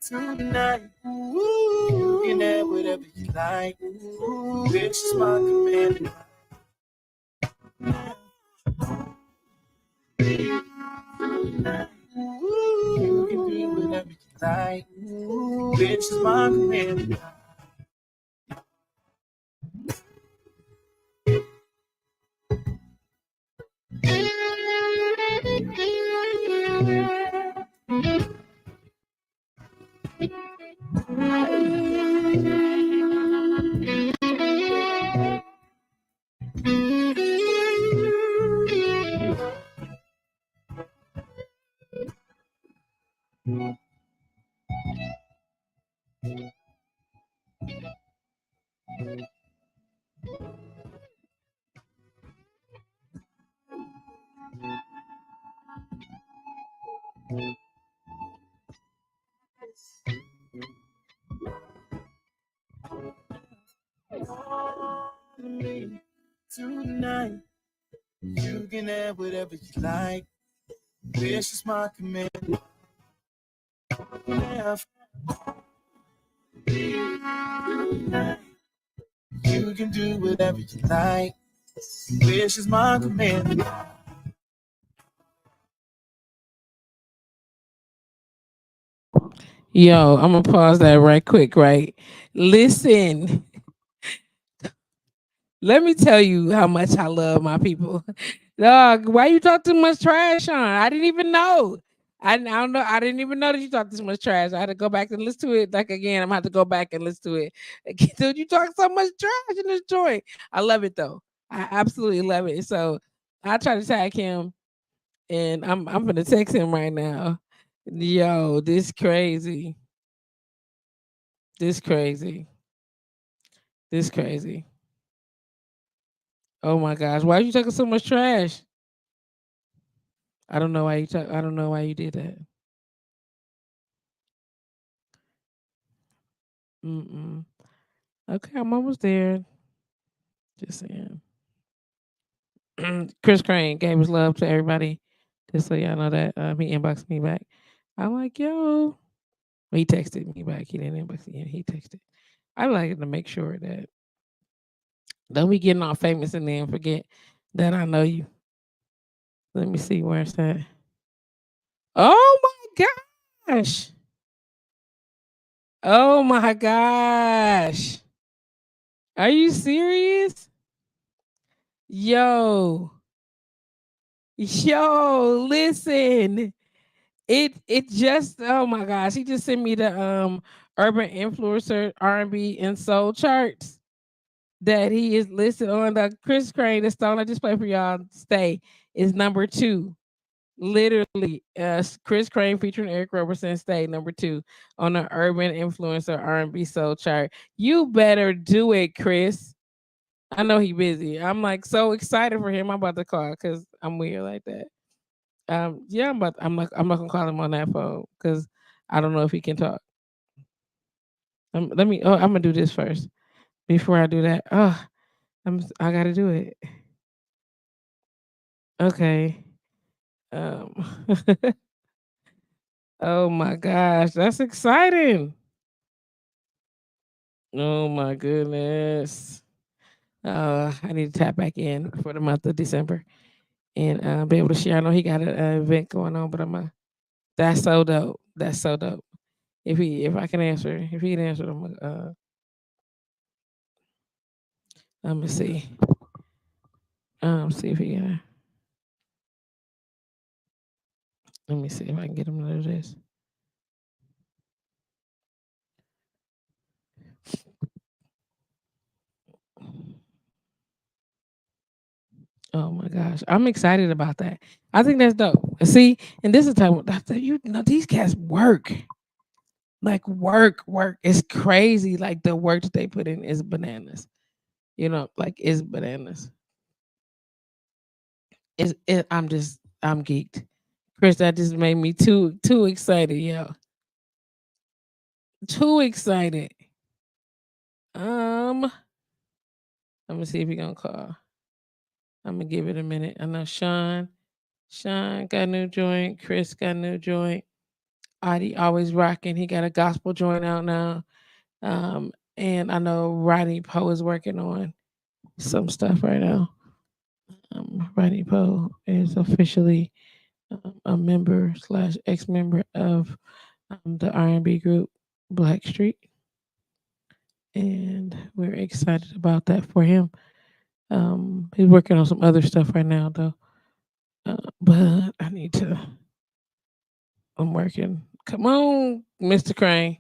tonight. Ooh, you can have whatever you like. Ooh, this is my command. Ooh, you can do whatever you like. Ooh, this is my command. Me tonight. You can have whatever you like. This is my command. You You can do whatever you like. Wish is my command. Yo, I'm gonna pause that right quick, right? Listen, let me tell you how much I love my people. Dog, why you talk too much trash, Sean? I didn't even know. I don't know. I didn't even know that you talk this much trash. I had to go back and listen to it. Like again, I'm gonna have to go back and listen to it. Dude, you talk so much trash in this joint. I love it though. I absolutely love it. So I try to tag him, and I'm gonna text him right now. Yo, this crazy. This crazy. This crazy. Oh my gosh, why are you talking so much trash? I don't know why you talk. I don't know why you did that. Mm-mm. Okay, I'm almost there. Just saying. Chris Crane gave his love to everybody. Just so y'all know that he inboxed me back. I'm like, yo. He texted me back. He didn't inbox me. He texted. I like to make sure that don't be getting all famous and then forget that I know you. Let me see where's that. Oh my gosh. Oh my gosh. Are you serious? Yo. Yo, listen. It just oh my gosh, he just sent me the urban influencer R&B and soul charts that he is listed on the Chris Crane, the song I just played for y'all. Stay is number 2. Literally, Chris Crane featuring Eric Roberson. Stay number 2 on the urban influencer R&B soul chart. You better do it, Chris. I know he busy. I'm like so excited for him. I'm about to call because I'm weird like that. Yeah, I'm not gonna call him on that phone because I don't know if he can talk. Let me. Oh, I'm gonna do this first before I do that. Oh, I gotta do it. Okay. Um. Oh my gosh, that's exciting. Oh my goodness. I need to tap back in for the month of December and be able to share. I know he got an event going on, but that's so dope. That's so dope. If I can answer, if he can answer, I'm gonna see. See if he can. Let me see if I can get him to do this. Oh my gosh, I'm excited about that. I think that's dope. See, and this is the time you know these cats work, like work. It's crazy. Like the work that they put in is bananas. You know, like it's bananas. I'm geeked. Chris, that just made me too excited, yo. Too excited. I'm gonna see if he gonna call. I'm gonna give it a minute. I know Sean got a new joint. Chris got a new joint. Adi always rocking. He got a gospel joint out now. And I know Rodney Poe is working on some stuff right now. Rodney Poe is officially a member slash ex member of the R&B group Blackstreet, and we're excited about that for him. He's working on some other stuff right now though, but I need to. I'm working. Come on, Mr. Crane.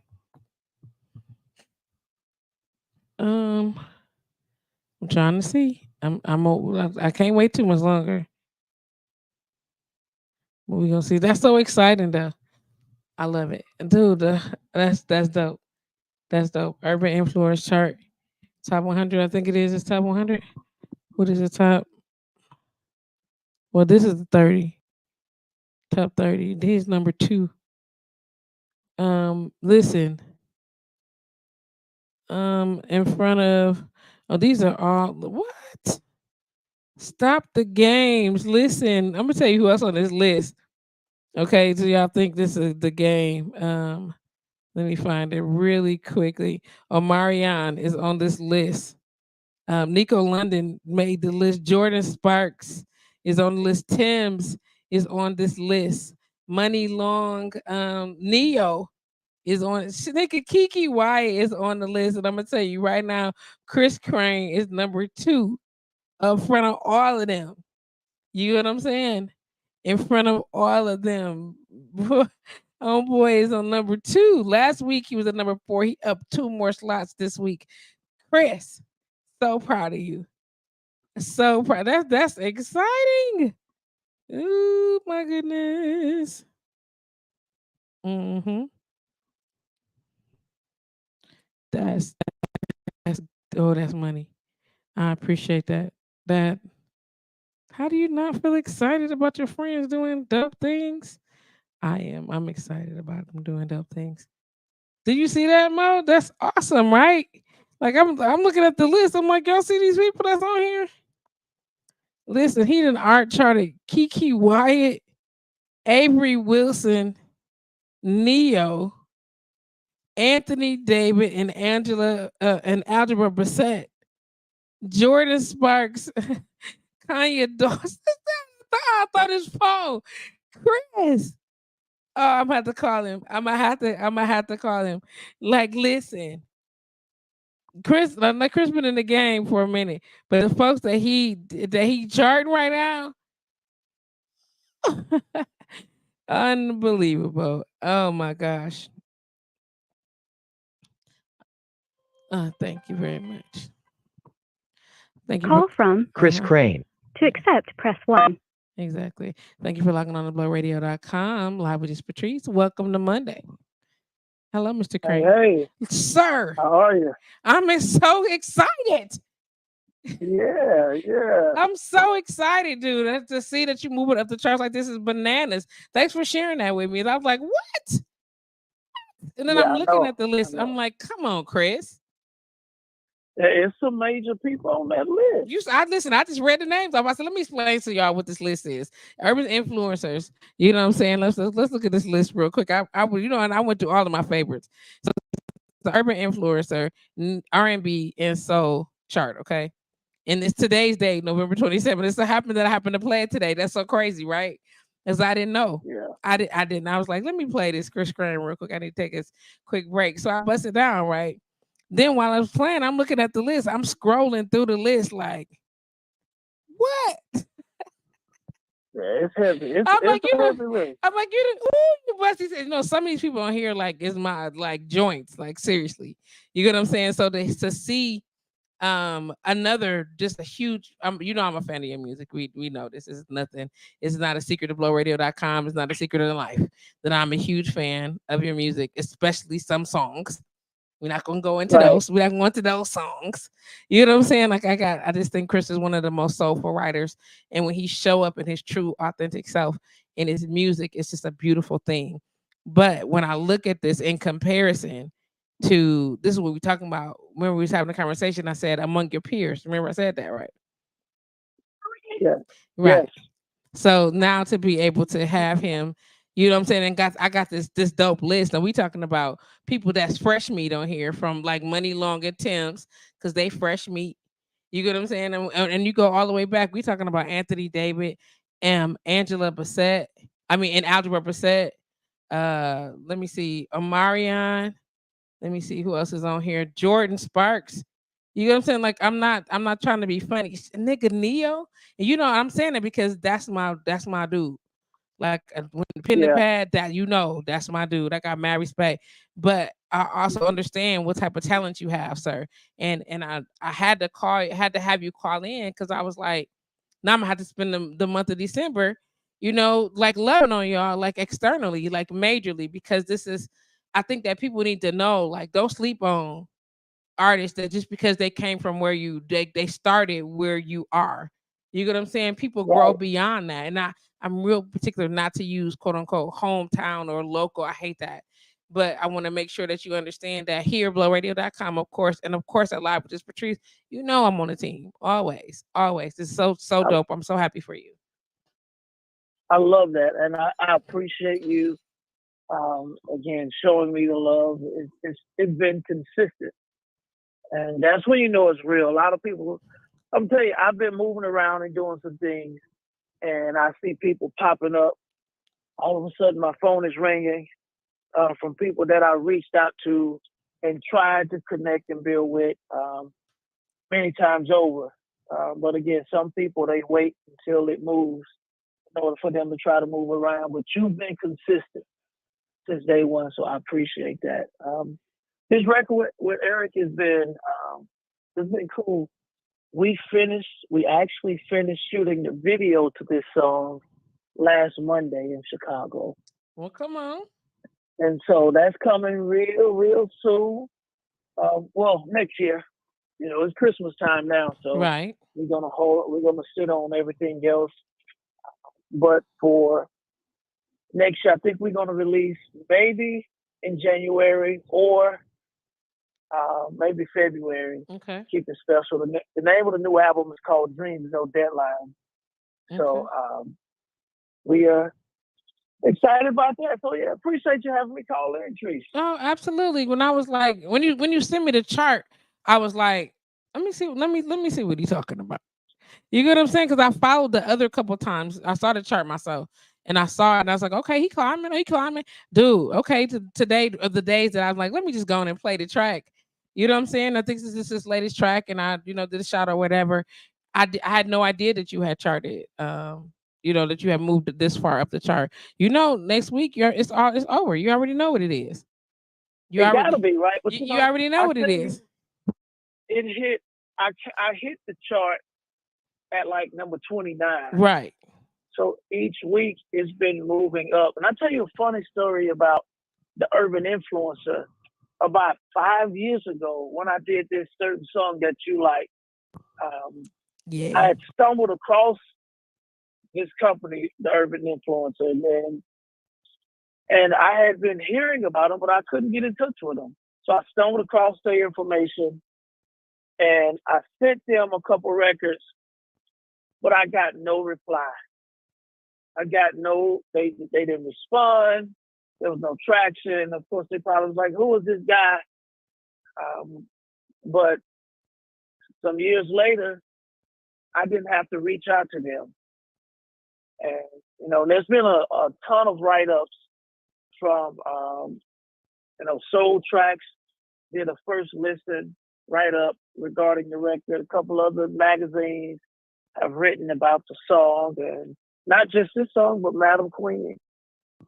Um, I'm trying to see. I can't wait too much longer. What we gonna see? That's so exciting though. I love it, dude. That's dope. That's dope. Urban influence chart, top 100. I think it is. It's top 100. What is the top? Well, this is the 30. Top 30. He's number 2. Listen. In front of. Oh, these are all what? Stop the games. Listen, I'm gonna tell you who else on this list. Okay, so y'all think this is the game. Let me find it really quickly. Omarion is on this list. Nico London made the list. Jordan Sparks is on the list. Tim's is on this list. Money Long, Neo is on. Nigga Kiki Wyatt is on the list, and I'm gonna tell you right now, Chris Crane is number 2 up front of all of them. You know what I'm saying? In front of all of them. Homeboy is on number 2. Last week he was at number 4. He up 2 more slots this week. Chris, so proud of you. So proud. That's exciting. Ooh, my goodness. Mm-hmm. That's that's that's money. I appreciate that. That How do you not feel excited about your friends doing dope things? I am. I'm excited about them doing dope things. Did you see that, Mo? That's awesome, right? Like I'm looking at the list. I'm like, y'all see these people that's on here? Listen, he done art charted Kiki Wyatt, Avery Wilson, Neo, Anthony David, and Angela and Algebra Bassett, Jordan Sparks, Kanye Dawson. I thought his phone. Chris. Oh, I'm gonna have to call him. I'm gonna have to call him. Like, listen, Chris been in the game for a minute, but the folks that he charting right now, unbelievable. Oh my gosh. Thank you very much. Thank you for Call from Chris uh-huh. Crane. to accept, press 1. Exactly. Thank you for logging on to blowradio.com. Live with JustPatrice. Welcome to Monday. Hello, Mr. Hey, Crane. hey, Sir, how are you? I'm so excited. Yeah. I'm so excited, dude. To see that you moving up the charts like this is bananas. Thanks for sharing that with me. And I was like, what? And then Yeah, I'm I looking know. at the I list. I'm know. like, come on, Chris. It's some major people on that list. Listen, I just read the names off. I said, let me explain to y'all what this list is. Urban influencers. You know what I'm saying? Let's look at this list real quick. And I went through all of my favorites. So the urban influencer, R&B, and soul chart, okay? And it's today's date, November 27th. It's so happened that I happened to play it today. That's so crazy, right? Because I didn't know. Yeah. I didn't. I was like, let me play this Chris Graham real quick. I need to take a quick break. So I bust it down, right? Then while I was playing, I'm looking at the list. I'm scrolling through the list like, what? Yeah, it's heavy. It's I'm like, it's a heavy list. I'm like, you must. He said, some of these people on here like is my like joints, like seriously. You get what I'm saying? So to see another just a huge I'm a fan of your music. We know this is nothing. It's not a secret to blowradio.com. It's not a secret of life that I'm a huge fan of your music, especially some songs. We're not gonna go into Right. those. We're not going to those songs. You know what I'm saying? Like I just think Chris is one of the most soulful writers. And when he show up in his true authentic self in his music, it's just a beautiful thing. But when I look at this in comparison to this is what we're talking about. Remember we was having a conversation. I said among your peers. Remember I said that, right? Yeah. Right. Yes. So now to be able to have him, you know what I'm saying, and I got this dope list. And we talking about people that's fresh meat on here from like Money Long and Tim's because they fresh meat. You get what I'm saying? And you go all the way back. We talking about Anthony David, Angela Bassett. And Algebra Bassett. Let me see, Omarion. Let me see who else is on here. Jordan Sparks. You know what I'm saying? Like I'm not trying to be funny. Nigga Neo. And you know I'm saying it because that's my dude. Like when the pen and Yeah. pad, that's my dude. I got mad respect. But I also understand what type of talent you have, sir. And I had to have you call in because I was like, now I'm gonna have to spend the month of December, like loving on y'all, like externally, like majorly, because this is I think that people need to know, like, don't sleep on artists that just because they came from where they started where you are. You get what I'm saying? People grow Right. beyond that. And I'm real particular not to use quote unquote hometown or local. I hate that. But I want to make sure that you understand that here, blowradio.com, of course, and of course at Live with JustPatrice, I'm on the team. Always. Always. It's so I, dope. I'm so happy for you. I love that, and I appreciate you again showing me the love. It's been consistent, And that's when you know it's real. A lot of people, I'm telling you, I've been moving around and doing some things, and I see people popping up. All of a sudden, my phone is ringing from people that I reached out to and tried to connect and build with many times over. But again, some people, they wait until it moves in order for them to try to move around. But you've been consistent since day one, so I appreciate that. This record with Eric has been it's been cool. We actually finished shooting the video to this song last Monday in Chicago. Well, come on. And so that's coming real soon. Well, next year. You know, it's Christmas time now, so Right. we're gonna sit on everything else. But for next year, I think we're gonna release maybe in January or maybe February. Okay. Keep it special. The name of the new album is called Dreams No Deadline. Okay. So we are excited about that. So yeah, appreciate you having me call in, Trish. Oh, absolutely. When I was like, when you sent me the chart, I was like, let me see what he's talking about. You get what I'm saying? Because I followed the other couple times. I saw the chart myself, and I saw it, and I was like, okay, he climbing, dude. Okay, today of the days that I was like, let me just go on and play the track. You know what I'm saying? I think this is his latest track, and I, did a shot or whatever. I had no idea that you had charted. That you have moved this far up the chart. Next week it's over. You already know what it is. It gotta be right, but you already know what it is. It hit. I hit the chart at like number 29. Right. So each week it's been moving up. And I'll tell you a funny story about the Urban Influencer. About 5 years ago, when I did this certain song that you like, I had stumbled across this company, the Urban Influencer, and I had been hearing about them, but I couldn't get in touch with them. So I stumbled across their information, and I sent them a couple records, but I got no reply. They didn't respond. There was no traction. Of course, they probably was like, who is this guy? But some years later, I didn't have to reach out to them. And, there's been a ton of write-ups from, Soul Tracks did a first listen write-up regarding the record. A couple other magazines have written about the song, and not just this song, but Madam Queen.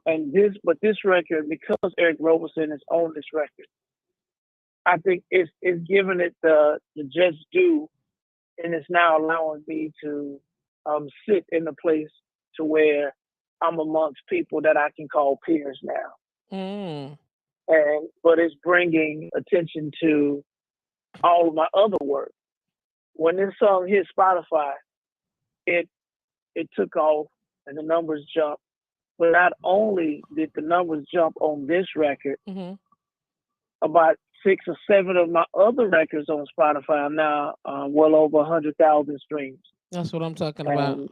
And this record, because Eric Roberson is on this record, I think it's giving it the just due, and it's now allowing me to sit in a place to where I'm amongst people that I can call peers now. But it's bringing attention to all of my other work. When this song hit Spotify, it took off and the numbers jumped. But not only did the numbers jump on this record, about 6 or 7 of my other records on Spotify are now well over 100,000 streams. That's what I'm talking about.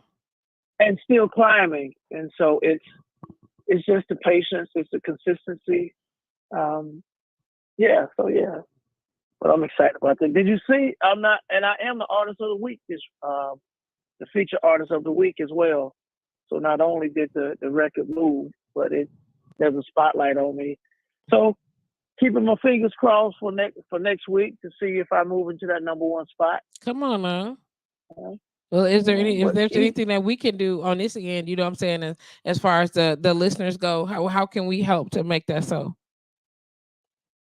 And still climbing. And so it's just the patience, it's the consistency. But I'm excited about that. Did you see? I am the artist of the week, the feature artist of the week as well. So not only did the record move, but there's a spotlight on me. So keeping my fingers crossed for next week to see if I move into that number 1 spot. Come on now. Well, is there anything that we can do on this end? You know what I'm saying? As far as the listeners go, how can we help to make that so?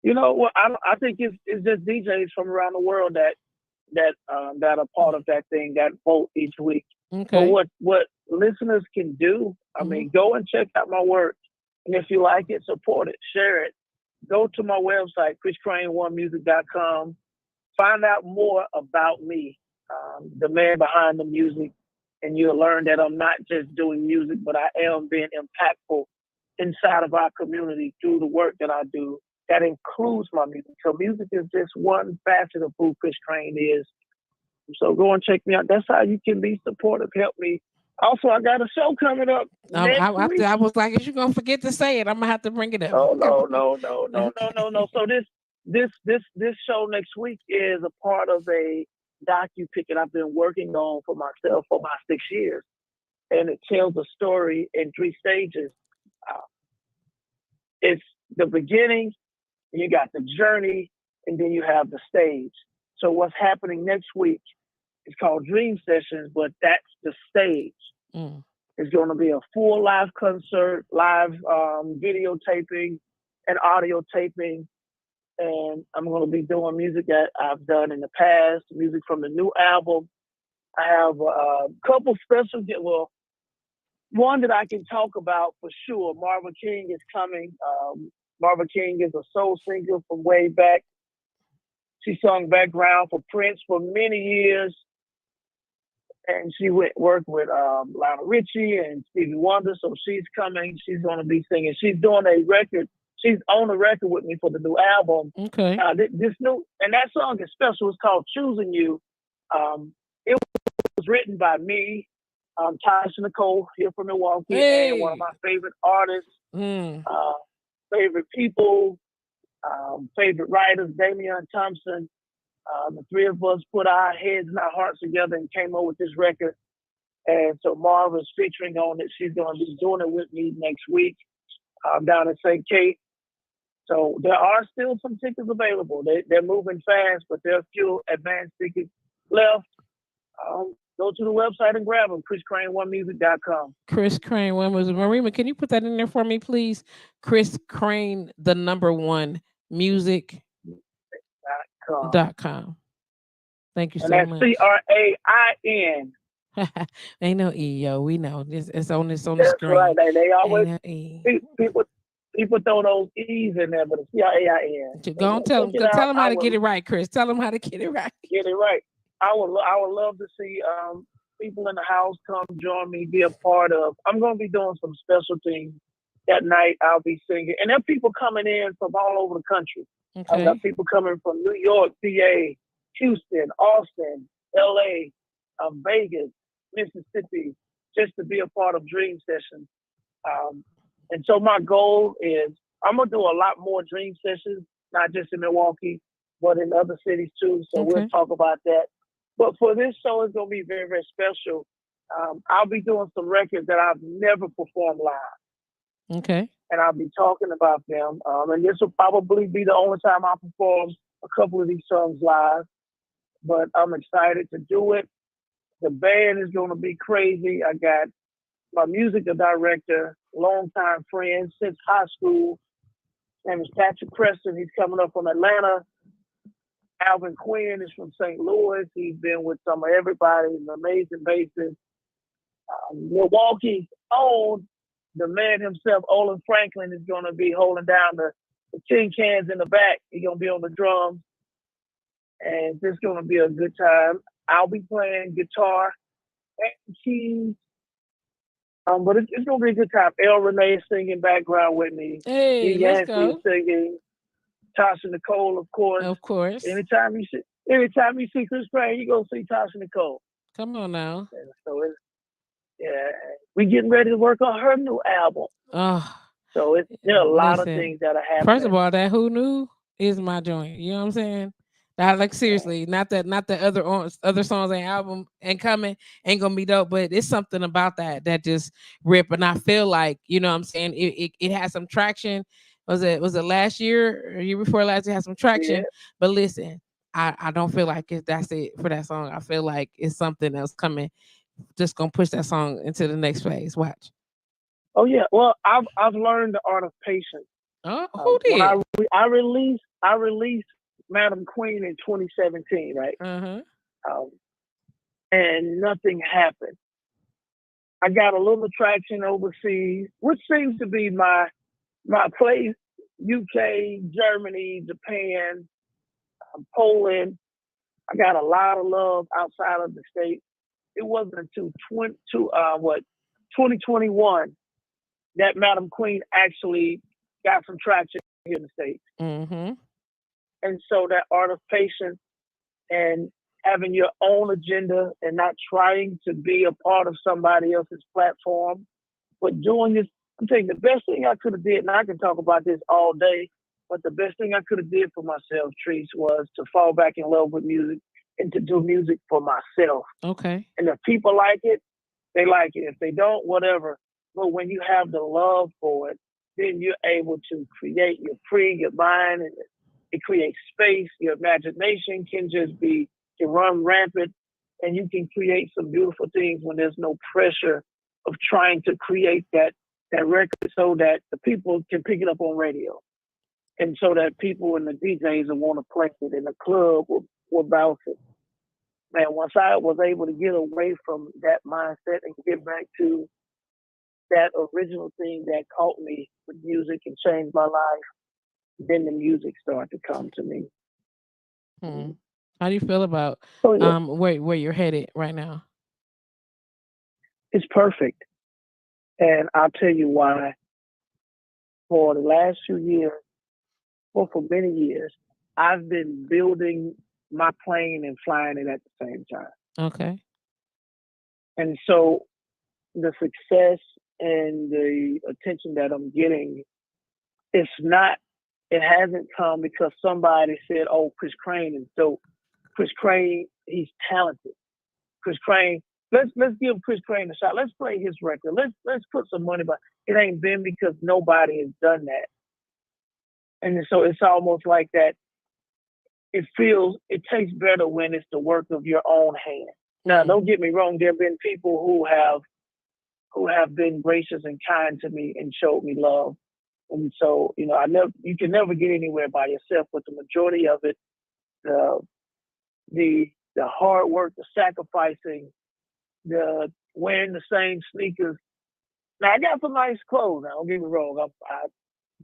I think it's just DJs from around the world that are part of that thing that vote each week. Okay. But what listeners can do, I mean, go and check out my work, and if you like it, support it, share it. Go to my website, chriscrane1music.com. Find out more about me, the man behind the music, and you'll learn that I'm not just doing music, but I am being impactful inside of our community through the work that I do. That includes my music. So music is just one facet of who Chris Crane is. So go and check me out. That's how you can be supportive. Help me. Also, I got a show coming up next week. I was like, if you're going to forget to say it, I'm going to have to bring it up. Oh, no. So this show next week is a part of a docu picket I've been working on for myself for about 6 years, and it tells a story in 3 stages. Uh, it's the beginning, you got the journey, and then you have the stage. So what's happening next week is called Dream Sessions, but that's the stage. Mm. It's going to be a full live concert, live videotaping and audio taping. And I'm going to be doing music that I've done in the past, music from the new album. I have a couple special, well, one that I can talk about for sure. Marva King is coming. Marva King is a soul singer from way back. She sung background for Prince for many years. And she worked with Lionel Richie and Stevie Wonder. So she's coming. She's going to be singing. She's doing a record. She's on the record with me for the new album. Okay. This new, and that song is special. It's called Choosing You. It was written by me, Tasha Nicole here from Milwaukee, and one of my favorite artists, favorite people, favorite writers, Damian Thompson. The 3 of us put our heads and our hearts together and came up with this record. And so Marva's featuring on it. She's going to be doing it with me next week down in St. Kate. So there are still some tickets available. They're moving fast, but there are a few advanced tickets left. Go to the website and grab them, ChrisCrane1music.com. Chris Crane, one was Marima. Can you put that in there for me, please? Chris Crane, the number 1 music.com. Thank you so much. CRAIN. Ain't no E, yo. We know it's on the That's screen. right. They always no E. people throw those E's in there, but it's CRAIN. Go on, tell them how to get it right, Chris. Tell them how to get it right. Get it right. I would love to see people in the house come join me, be a part of. I'm going to be doing some special things that night. I'll be singing, and there are people coming in from all over the country. Okay. I've got people coming from New York, PA, Houston, Austin, LA, Vegas, Mississippi, just to be a part of Dream Sessions. And so my goal is I'm going to do a lot more Dream Sessions, not just in Milwaukee, but in other cities too. So we'll talk about that. But for this show, it's going to be very, very special. I'll be doing some records that I've never performed live. Okay. And I'll be talking about them. And this will probably be the only time I perform a couple of these songs live. But I'm excited to do it. The band is going to be crazy. I got my music director, longtime friend since high school. His name is Patrick Preston. He's coming up from Atlanta. Alvin Quinn is from St. Louis. He's been with some of everybody. He's an amazing bassist. Milwaukee's own, the man himself, Olin Franklin, is going to be holding down the tin cans in the back. He's going to be on the drums. And it's going to be a good time. I'll be playing guitar and keys. But it's going to be a good time. El Renee singing background with me. Hey, let's go. Singing. Tasha Nicole, of course. Of course. Anytime you see Chris Crane, you go see Tasha Nicole. Come on now. And so we getting ready to work on her new album. Oh. So there are a lot of things that are happening. First of all, that Who Knew is my joint. You know what I'm saying? That, like, seriously, not the other songs and album and coming ain't gonna be dope, but it's something about that just rip. And I feel like, you know what I'm saying, it has some traction. Was it last year or year before last? It had some traction. Yeah. But listen, I don't feel like that's it for that song. I feel like it's something else coming, just gonna push that song into the next phase. Watch. Oh yeah, well I've learned the art of patience. Oh, who did? When I released Madam Queen in 2017, right? And nothing happened. I got a little traction overseas, which seems to be my place. UK, Germany, Japan, Poland. I got a lot of love outside of the States. It wasn't until 2021 that Madam Queen actually got some traction here in the States. Mm-hmm. And so that art of patience and having your own agenda and not trying to be a part of somebody else's platform, but doing this. I'm saying the best thing I could have did, and I can talk about this all day, But the best thing I could have did for myself, Treese, was to fall back in love with music and to do music for myself. Okay. And if people like it, they like it. If they don't, whatever. But when you have the love for it, then you're able to create. You're free your mind, and it creates space. Your imagination can run rampant, and you can create some beautiful things when there's no pressure of trying to create that record so that the people can pick it up on radio, and so that people and the DJs will want to play it, and the club will bounce it. Man, once I was able to get away from that mindset and get back to that original thing that caught me with music and changed my life, then the music started to come to me. How do you feel about where you're headed right now? It's perfect. And I'll tell you why. For the last few years, or for many years, I've been building my plane and flying it at the same time. Okay. And so the success and the attention that I'm getting, it hasn't come because somebody said, oh, Chris Crane is dope. Chris Crane, he's talented. Chris Crane, let's give Chris Crane a shot. Let's play his record. Let's put some money behind it. Ain't been because nobody has done that. And so it's almost like that. It tastes better when it's the work of your own hand. Now, don't get me wrong. There have been people who have been gracious and kind to me and showed me love. And so, you can never get anywhere by yourself, but the majority of it, the hard work, the sacrificing, the wearing the same sneakers. Now, I got some nice clothes. Now, don't get me wrong.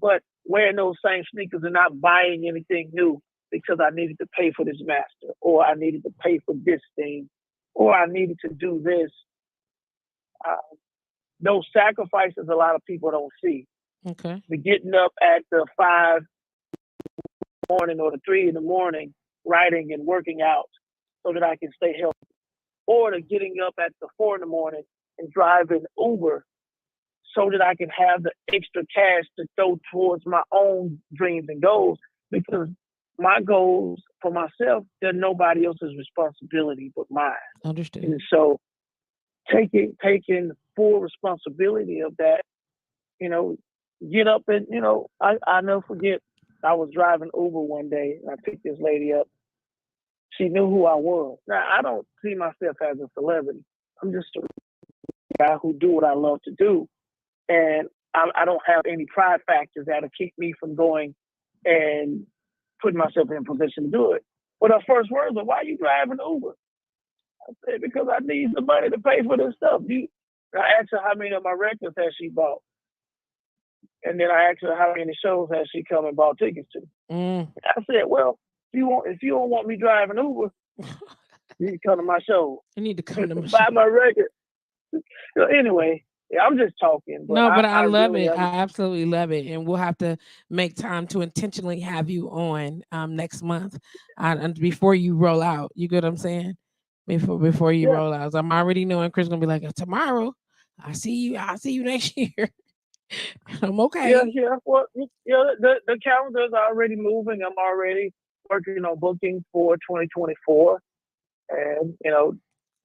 But wearing those same sneakers and not buying anything new because I needed to pay for this master, or I needed to pay for this thing, or I needed to do this. Those sacrifices a lot of people don't see. Okay. The getting up at the 5 in the morning or the 3 in the morning, writing and working out so that I can stay healthy. Or the getting up at the 4 in the morning and driving Uber so that I can have the extra cash to throw towards my own dreams and goals, because my goals for myself, they're nobody else's responsibility but mine. Understood. And so taking full responsibility of that, get up and, I never forget, I was driving Uber one day and I picked this lady up. She knew who I was. Now, I don't see myself as a celebrity. I'm just a guy who do what I love to do. And I don't have any pride factors that'll keep me from going and putting myself in a position to do it. But her first words were, why are you driving Uber? I said, because I need the money to pay for this stuff. I asked her how many of my records has she bought. And then I asked her how many shows has she come and bought tickets to. I said, well, if you don't want me driving Uber, you need to come to my show. You need to come to my buy show. my record. So anyway, yeah, I'm just talking. But I love really it. I absolutely love it, and we'll have to make time to intentionally have you on next month, and before you roll out. You get what I'm saying? Before you roll out, I'm already knowing Chris gonna be like, tomorrow. I'll see you next year. I'm okay. Yeah. Well, the calendar's already moving. I'm already working on booking for 2024, and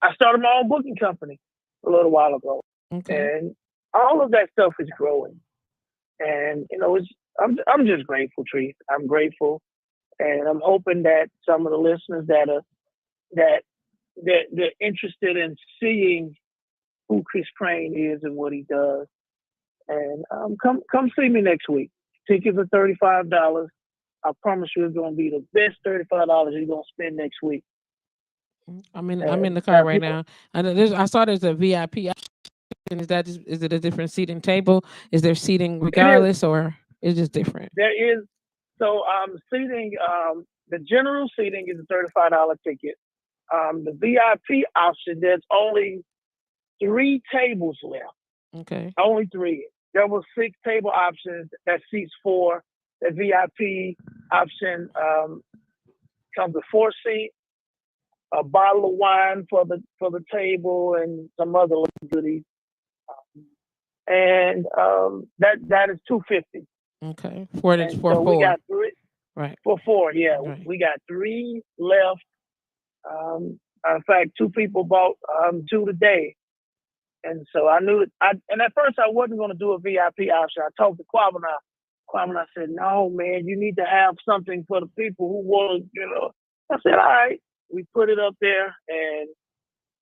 I started my own booking company a little while ago. Okay. And all of that stuff is growing. And, I'm just grateful, Treese. I'm grateful. And I'm hoping that some of the listeners that they're interested in seeing who Chris Crane is and what he does. And come see me next week. Tickets are $35. I promise you it's going to be the best $35 you're going to spend next week. I'm in the car right now. I saw there's a VIP. Is it a different seating table? Is there seating regardless, or is it just different? There is. So seating, the general seating is a $35 ticket. The VIP option, there's only 3 tables left. Okay. Only 3. There were 6 table options that seats 4. The VIP option comes with 4 seats, a bottle of wine for the table, and some other goodies. And that is $250. Okay. And For so we got four. three Right. for four. Yeah, Right. we got three left. In fact, two people bought two today. And so I knew and at first I wasn't going to do a VIP option. I talked to Kwabena. Kwabena said, "No, man, you need to have something for the people who want to." I said, "All right." We put it up there, and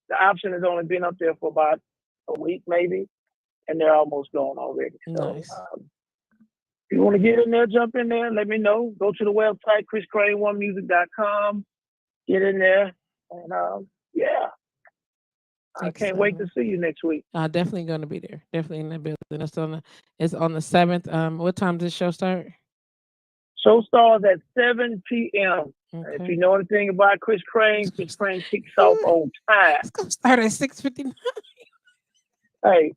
the option has only been up there for about a week, maybe, and they're almost gone already. So Nice. if you want to get in there, jump in there, let me know. Go to the website, chriscrane1music.com. Get in there, and yeah, I can't wait to Exciting. see you next week. Definitely going to be there. Definitely in the building. It's on the 7th. What time does the show start? Show starts at 7 p.m. If Okay. you know anything about Chris Crane kicks off on time. It's gonna start at 6:59. Hey,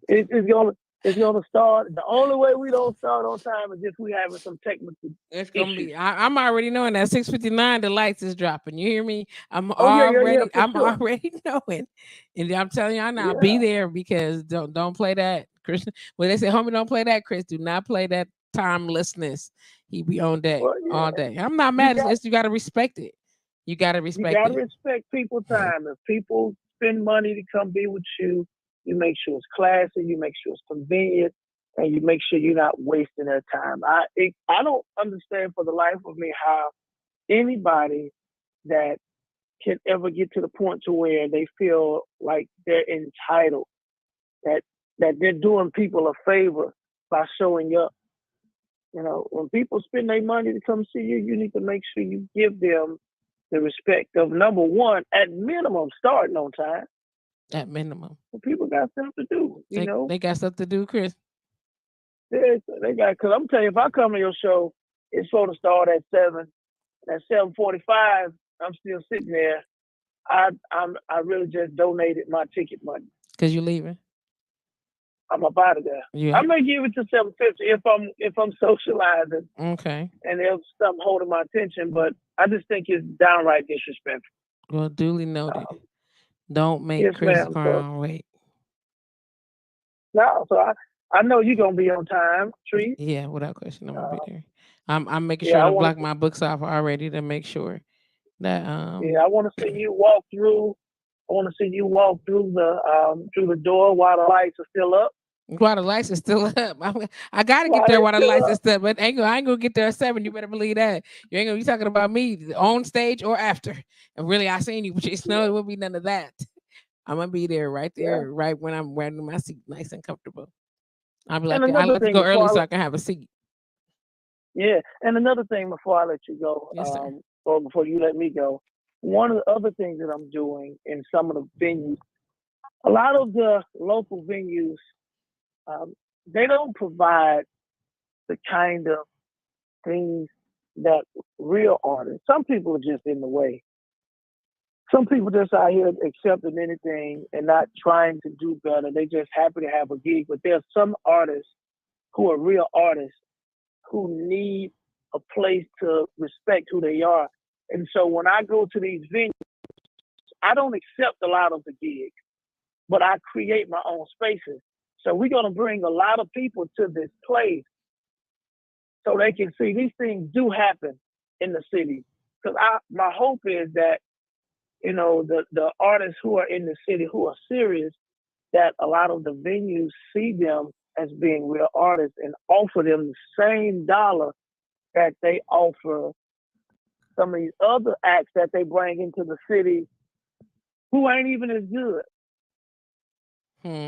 it's gonna start. The only way we don't start on time is if we having some technical It's gonna issues. be. I'm already knowing that 6:59 the lights is dropping. You hear me? I'm Oh yeah, for I'm sure. already knowing, and I'm telling y'all now, be Yeah. there because don't play that, Chris. When they say, "Homie, don't play that," Chris, do not play that timelessness. He be on deck Well, all yeah. day. I'm not You mad. got You got to respect it. You got to you respect got to it. respect people's time. If people spend money to come be with you, you make sure it's classy. You make sure it's convenient, and you make sure you're not wasting their time. I don't understand for the life of me how anybody that can ever get to the point to where they feel like they're entitled, that they're doing people a favor by showing up. When people spend their money to come see you, you need to make sure you give them the respect of, number one, at minimum, starting on time. At minimum, Well, people got stuff to do, they got stuff to do, Chris. They got, because I'm telling you, if I come to your show, it's supposed to start at 7. At 7:45, I'm still sitting there. I really just donated my ticket money. Cause you leaving. I'm up out of there. Yeah. I may give it to 750 if I'm socializing Okay. and there's something holding my attention, but I just think it's downright disrespectful. Well, duly noted. Don't make Yes, Chris ma'am. So Crown wait. no, so I know you're gonna be on time, Tree. Yeah, without question, I'm gonna be there. I'm making Yeah, sure I to want block to. my books off already to make sure that Yeah, I want to see you walk through. I want to see you walk through the door while the lights are still up. while the lights is still up. I gotta get While there they're while the still lights is up. still, but I ain't gonna get there at 7. You better believe that. You ain't gonna be talking about me on stage or after. And really, I seen you, but you know Yeah, it won't be none of that. I'm gonna be yeah. there, right when I'm wearing my seat, nice and comfortable. I'll be And like, I another like to thing go before early I so let, I can have a seat. yeah, and another thing before I let you go, Yes, sir. or before you let me go, one of the other things that I'm doing in some of the venues, a lot of the local venues, um, they don't provide the kind of things that real artists. Some people are just in the way. Some people just out here accepting anything and not trying to do better. They just happy to have a gig. But there's some artists who are real artists who need a place to respect who they are. And so when I go to these venues, I don't accept a lot of the gigs, but I create my own spaces. So we're going to bring a lot of people to this place so they can see these things do happen in the city. Because my hope is that, the artists who are in the city who are serious, that a lot of the venues see them as being real artists and offer them the same dollar that they offer some of these other acts that they bring into the city who ain't even as good.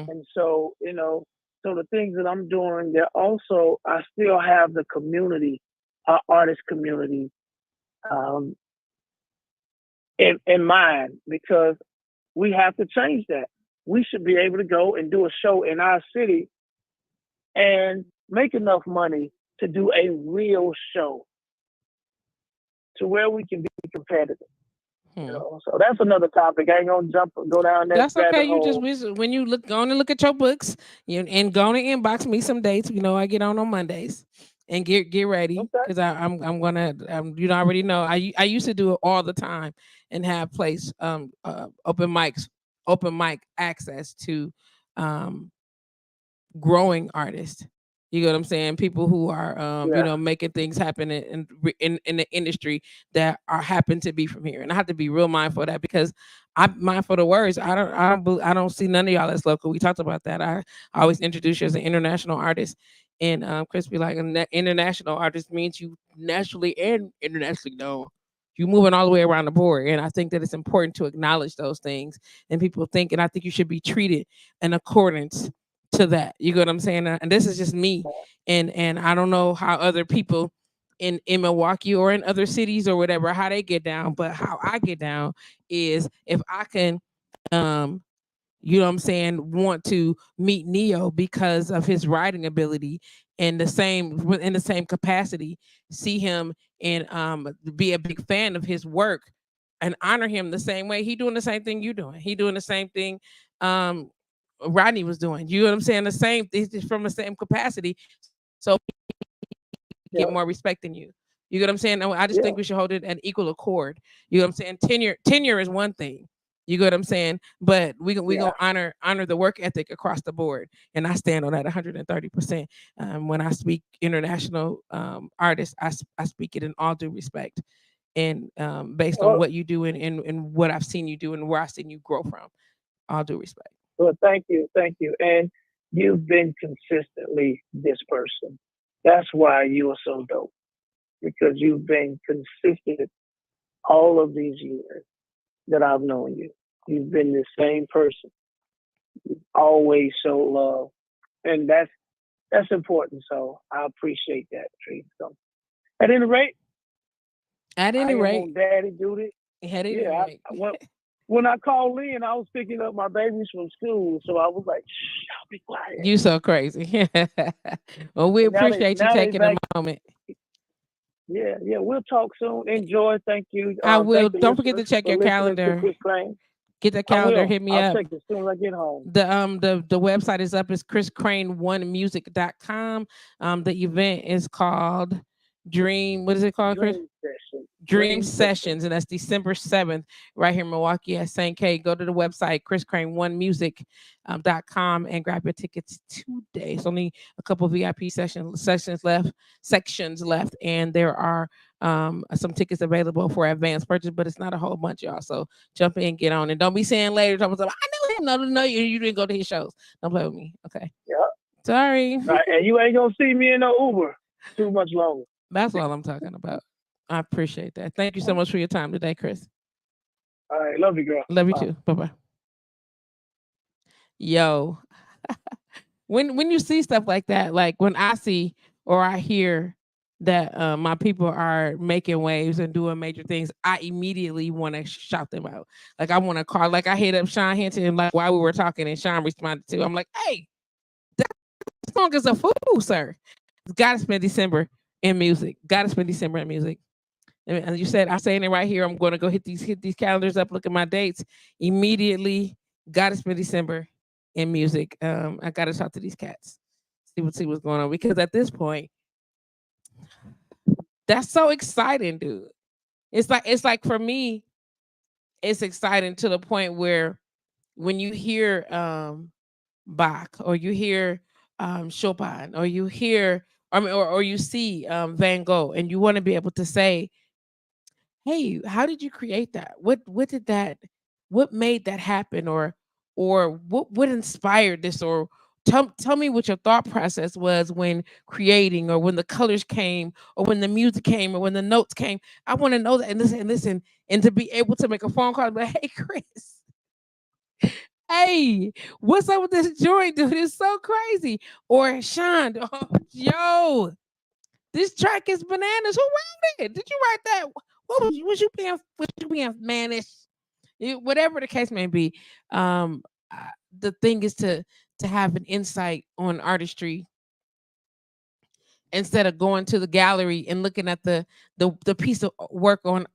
And so, so the things that I'm doing, they're also, I still have the community, our artist community, um, in mind, because we have to change that. We should be able to go and do a show in our city and make enough money to do a real show to where we can be competitive. So that's another topic. I ain't gonna go down that That's okay. rabbit You just hole. wish when you go and look at your books, and go and inbox me some dates. I get on Mondays, and get ready Okay. because I'm gonna you already know I used to do it all the time and have place open mic access to growing artists. You know what I'm saying? People who are, Yeah. making things happen in the industry that are happen to be from here, and I have to be real mindful of that because I'm mindful of the words. I don't see none of y'all as local. We talked about that. I always introduce you as an international artist, and Chris be like, an international artist means you nationally and internationally known. You moving all the way around the board, and I think that it's important to acknowledge those things. And people think, and I think you should be treated in accordance to that. You get what I'm saying? And this is just me. And I don't know how other people in Milwaukee or in other cities or whatever, how they get down, but how I get down is if I can um you know what I'm saying, want to meet Neo because of his writing ability in the same capacity, see him and be a big fan of his work and honor him the same way. He doing the same thing you doing. He doing the same thing um Rodney was doing. You know what I'm saying? The same thing from the same capacity. So get Yeah. more respect than you. You get what I'm saying? I just Yeah. think we should hold it at equal accord. You know what I'm saying? Tenure is one thing. You get what I'm saying? But we Yeah. gonna honor the work ethic across the board, and I stand on that 130%. When I speak international artists, I speak it in all due respect, and based on Well, what you do and what I've seen you do and where I've seen you grow from. All due respect. well, thank you, and you've been consistently this person. That's why you are so dope because you've been consistent all of these years that I've known you. You've been the same person, always show love, and that's important. So I appreciate that, Tree. So at any rate, At I any am rate, on daddy duty. at any Yeah, rate. when I called in, I was picking up my babies from school, so I was like, "Shh, I'll be quiet." You so crazy. Well, we And appreciate you now they taking a back. moment. Yeah, yeah. We'll talk soon. Enjoy. Thank you. I will. Thank the Don't forget to listeners check for your listening to calendar. Chris Crane. Get the I calendar. will. Hit me I'll up. check it as soon as I get home. The website is up. It's chriscrane1music.com. The event is called Dream. What is it called, Chris? Dream session. Dream Dream session. Sessions, and that's December 7th, right here in Milwaukee at St. K. Go to the website, chriscrane1music.com, and grab your tickets today. It's only a couple VIP sections left, and there are some tickets available for advanced purchase, but it's not a whole bunch, y'all. So jump in, get on, and don't be saying later, I know him. No, you didn't go to his shows. Don't play with me, okay? Yeah. Sorry. Right. And you ain't gonna see me in no Uber too much longer. That's all I'm talking about. I appreciate that. Thank you so much for your time today, Chris. All right. Love you, girl. Love you Bye. too. Bye bye. Yo, when you see stuff like that, like when I see or I hear that my people are making waves and doing major things, I immediately want to shout them out. Like I want to call, like I hit up Sean Hinton like while we were talking, and Sean responded to. I'm like, hey, that song is a fool, sir. Got to spend December in music. Got to spend December in music. And you said I'm saying it right here. I'm going to go hit these calendars up. Look at my dates immediately. Got to spend December in music. I got to talk to these cats, see what's going on, because at this point, that's so exciting, dude. It's like for me, it's exciting to the point where when you hear Bach or you hear Chopin or you hear or you see Van Gogh, and you want to be able to say, hey, how did you create that? What made that happen? Or what inspired this? Or tell me what your thought process was when creating, or when the colors came, or when the music came, or when the notes came. I want to know that, and listen, and to be able to make a phone call and be like, hey, Chris, hey, what's up with this joint, dude? It's so crazy. Or Sean, oh, yo, this track is bananas. Who wrote it? Did you write that? What was you being mannish? Whatever the case may be. The thing is to have an insight on artistry instead of going to the gallery and looking at the piece of work on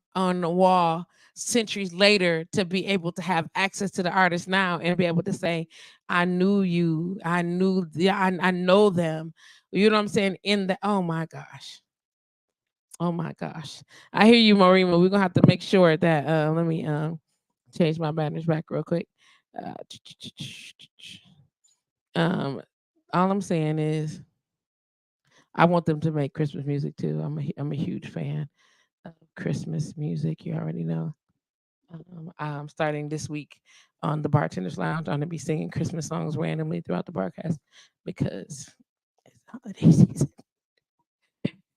the wall centuries later, to be able to have access to the artist now and be able to say, I knew you, I know them. You know what I'm saying? In the oh my gosh. Oh my gosh. I hear you, Marima. We're gonna have to make sure that let me change my banners back real quick. Uh, um all I'm saying is I want them to make Christmas music too. I'm a huge fan of Christmas music. You already know. I'm starting this week on the Bartender's Lounge. I'm gonna be singing Christmas songs randomly throughout the broadcast because it's holiday season,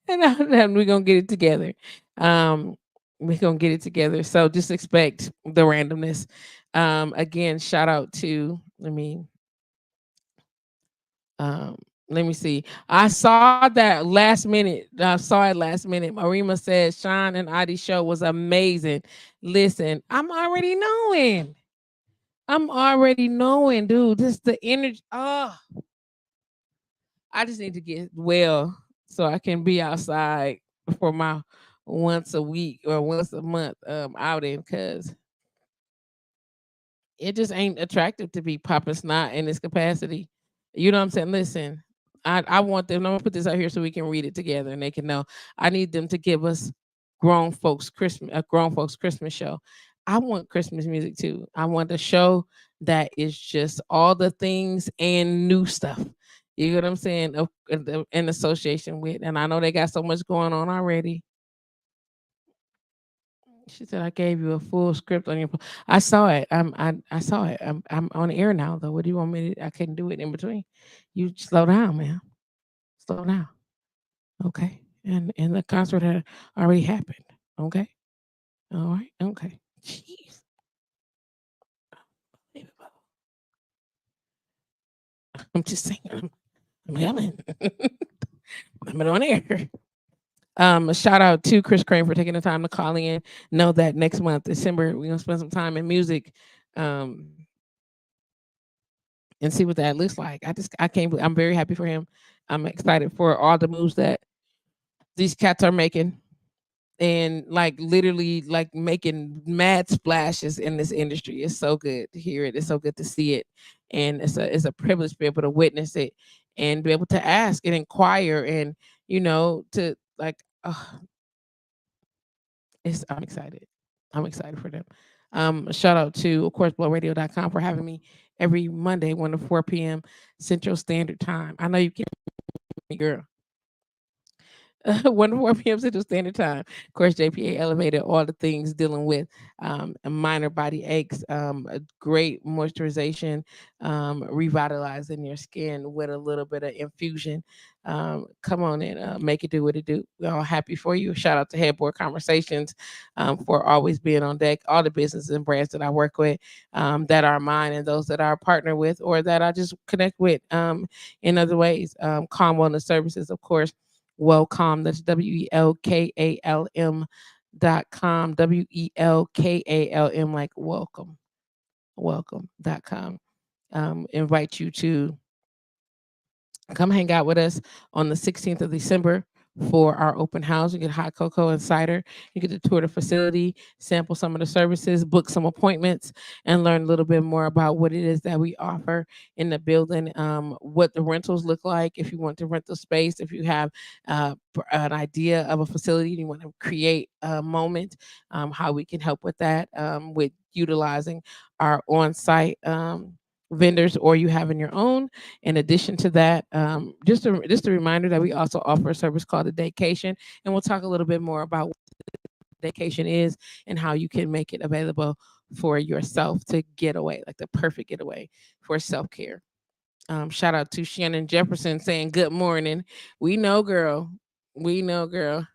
and we're gonna get it together. Um, we're gonna get it together. So just expect the randomness. Again, shout out to um, let me see. I saw that last minute. I saw it last minute. Marima said Sean and Adi's show was amazing. Listen, I'm already knowing, dude. This the energy. Oh, I just need to get well so I can be outside for my once a week or once a month outing because it just ain't attractive to be popping snot in this capacity. You know what I'm saying? Listen, I want them. I'm gonna put this out here so we can read it together and they can know. I need them to give us grown folks Christmas show. I want Christmas music too. I want a show that is just all the things and new stuff. You know what I'm saying? In association with, and I know they got so much going on already. She said I gave you a full script on your. I saw it. I saw it. I'm on air now though. What do you want me to? I couldn't do it in between. You slow down, man. Slow down. Okay. And the concert had already happened. Okay. All right. Okay. Jeez. I'm just saying. I'm yelling. I'm on air. A shout out to Chris Crane for taking the time to call in. Know that next month, December, we're gonna spend some time in music. Um, and see what that looks like. I can't believe I'm very happy for him. I'm excited for all the moves that these cats are making and like literally like making mad splashes in this industry. It's so good to hear it. It's so good to see it. And it's a privilege to be able to witness it and be able to ask and inquire and to like it's I'm excited. I'm excited for them. Shout out to, of course, blowradio.com for having me every Monday, 1 to 4 p.m. Central Standard Time. I know you can't, girl. 1 to 4 p.m. Central Standard Time. Of course, JPA elevated all the things dealing with minor body aches, a great moisturization, revitalizing your skin with a little bit of infusion. Come on and make it do what it do. We're all happy for you. Shout out to Headboard Conversations for always being on deck. All the businesses and brands that I work with that are mine and those that I partner with or that I just connect with in other ways. Calm Wellness Services, of course. Welcome. That's WELKALM.com. WELKALM, like welcome. Welcome.com. Invite you to come hang out with us on the 16th of December for our open house. You get hot cocoa and cider. You get to tour the facility, sample some of the services, book some appointments, and learn a little bit more about what it is that we offer in the building, what the rentals look like. If you want to rent the space, if you have an idea of a facility, you want to create a moment, how we can help with that with utilizing our on-site vendors or you having your own. In addition to that, just a reminder that we also offer a service called the Daycation, and we'll talk a little bit more about what Daycation is and how you can make it available for yourself to get away, like the perfect getaway for self-care. Shout out to Shannon Jefferson saying good morning. We know, girl. We know, girl.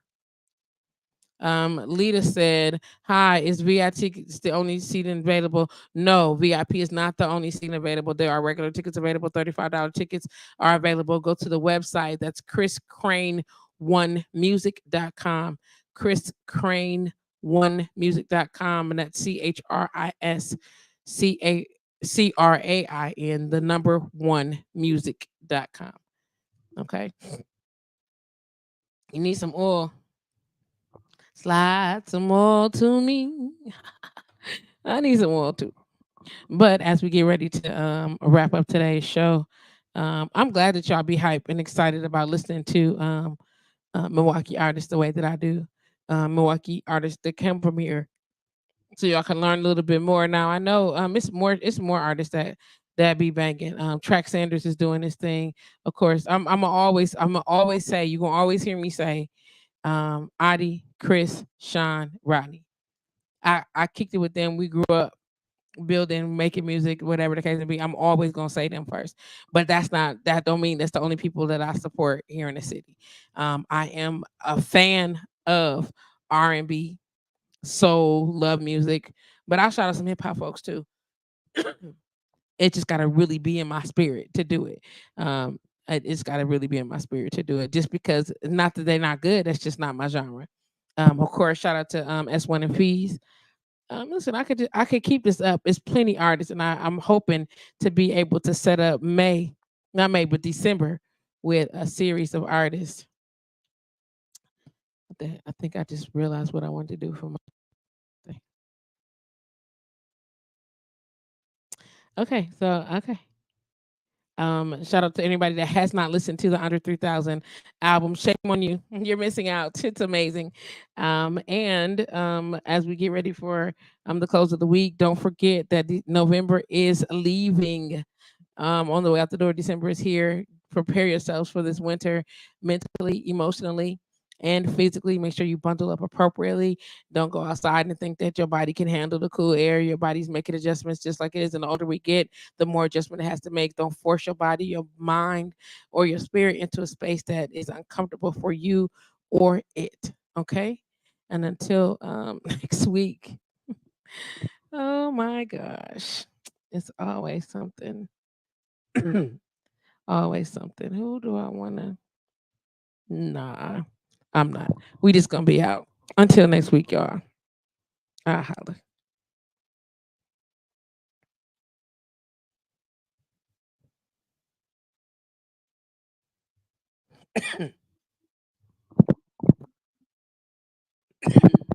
Lita said, "Hi, is VIP tickets the only seating available?" No, VIP is not the only seating available. There are regular tickets available. $35 tickets are available. Go to the website. That's chriscrane1music.com. chriscrane1music.com, and that's CHRISCACRAIN, the number one music.com. Okay. You need some oil. Slide some oil to me. I need some oil too. But as we get ready to wrap up today's show, I'm glad that y'all be hyped and excited about listening to Milwaukee artists the way that I do. Milwaukee artists that can premiere, so y'all can learn a little bit more. Now I know it's more artists that be banging. Track Sanders is doing this thing. Of course, I'm gonna always say, you're gonna always hear me say, Adi, Chris, Sean, Rodney. I kicked it with them. We grew up building, making music, whatever the case may be. I'm always gonna say them first. But that don't mean that's the only people that I support here in the city. I am a fan of R&B, soul, love music, but I shout out some hip hop folks too. It just gotta really be in my spirit to do it. It's gotta really be in my spirit to do it. Just because, not that they're not good, that's just not my genre. Of course, shout out to S1 and Fees. Listen, I could keep this up. It's plenty artists, and I'm hoping to be able to set up not May, but December with a series of artists. I think I just realized what I wanted to do for my thing. Okay, so okay. Shout out to anybody that has not listened to the Under 3000 album. Shame on you. You're missing out. It's amazing. And as we get ready for the close of the week, don't forget that November is leaving. On the way out the door. December is here. Prepare yourselves for this winter mentally, emotionally, and physically. Make sure you bundle up appropriately. Don't go outside and think that your body can handle the cool air. Your body's making adjustments just like it is. And the older we get, the more adjustment it has to make. Don't force your body, your mind, or your spirit into a space that is uncomfortable for you or it. Okay? And until next week, oh my gosh, it's always something. Always something. Who do I want to? Nah, I'm not. We just gonna be out. Until next week, y'all. I holla.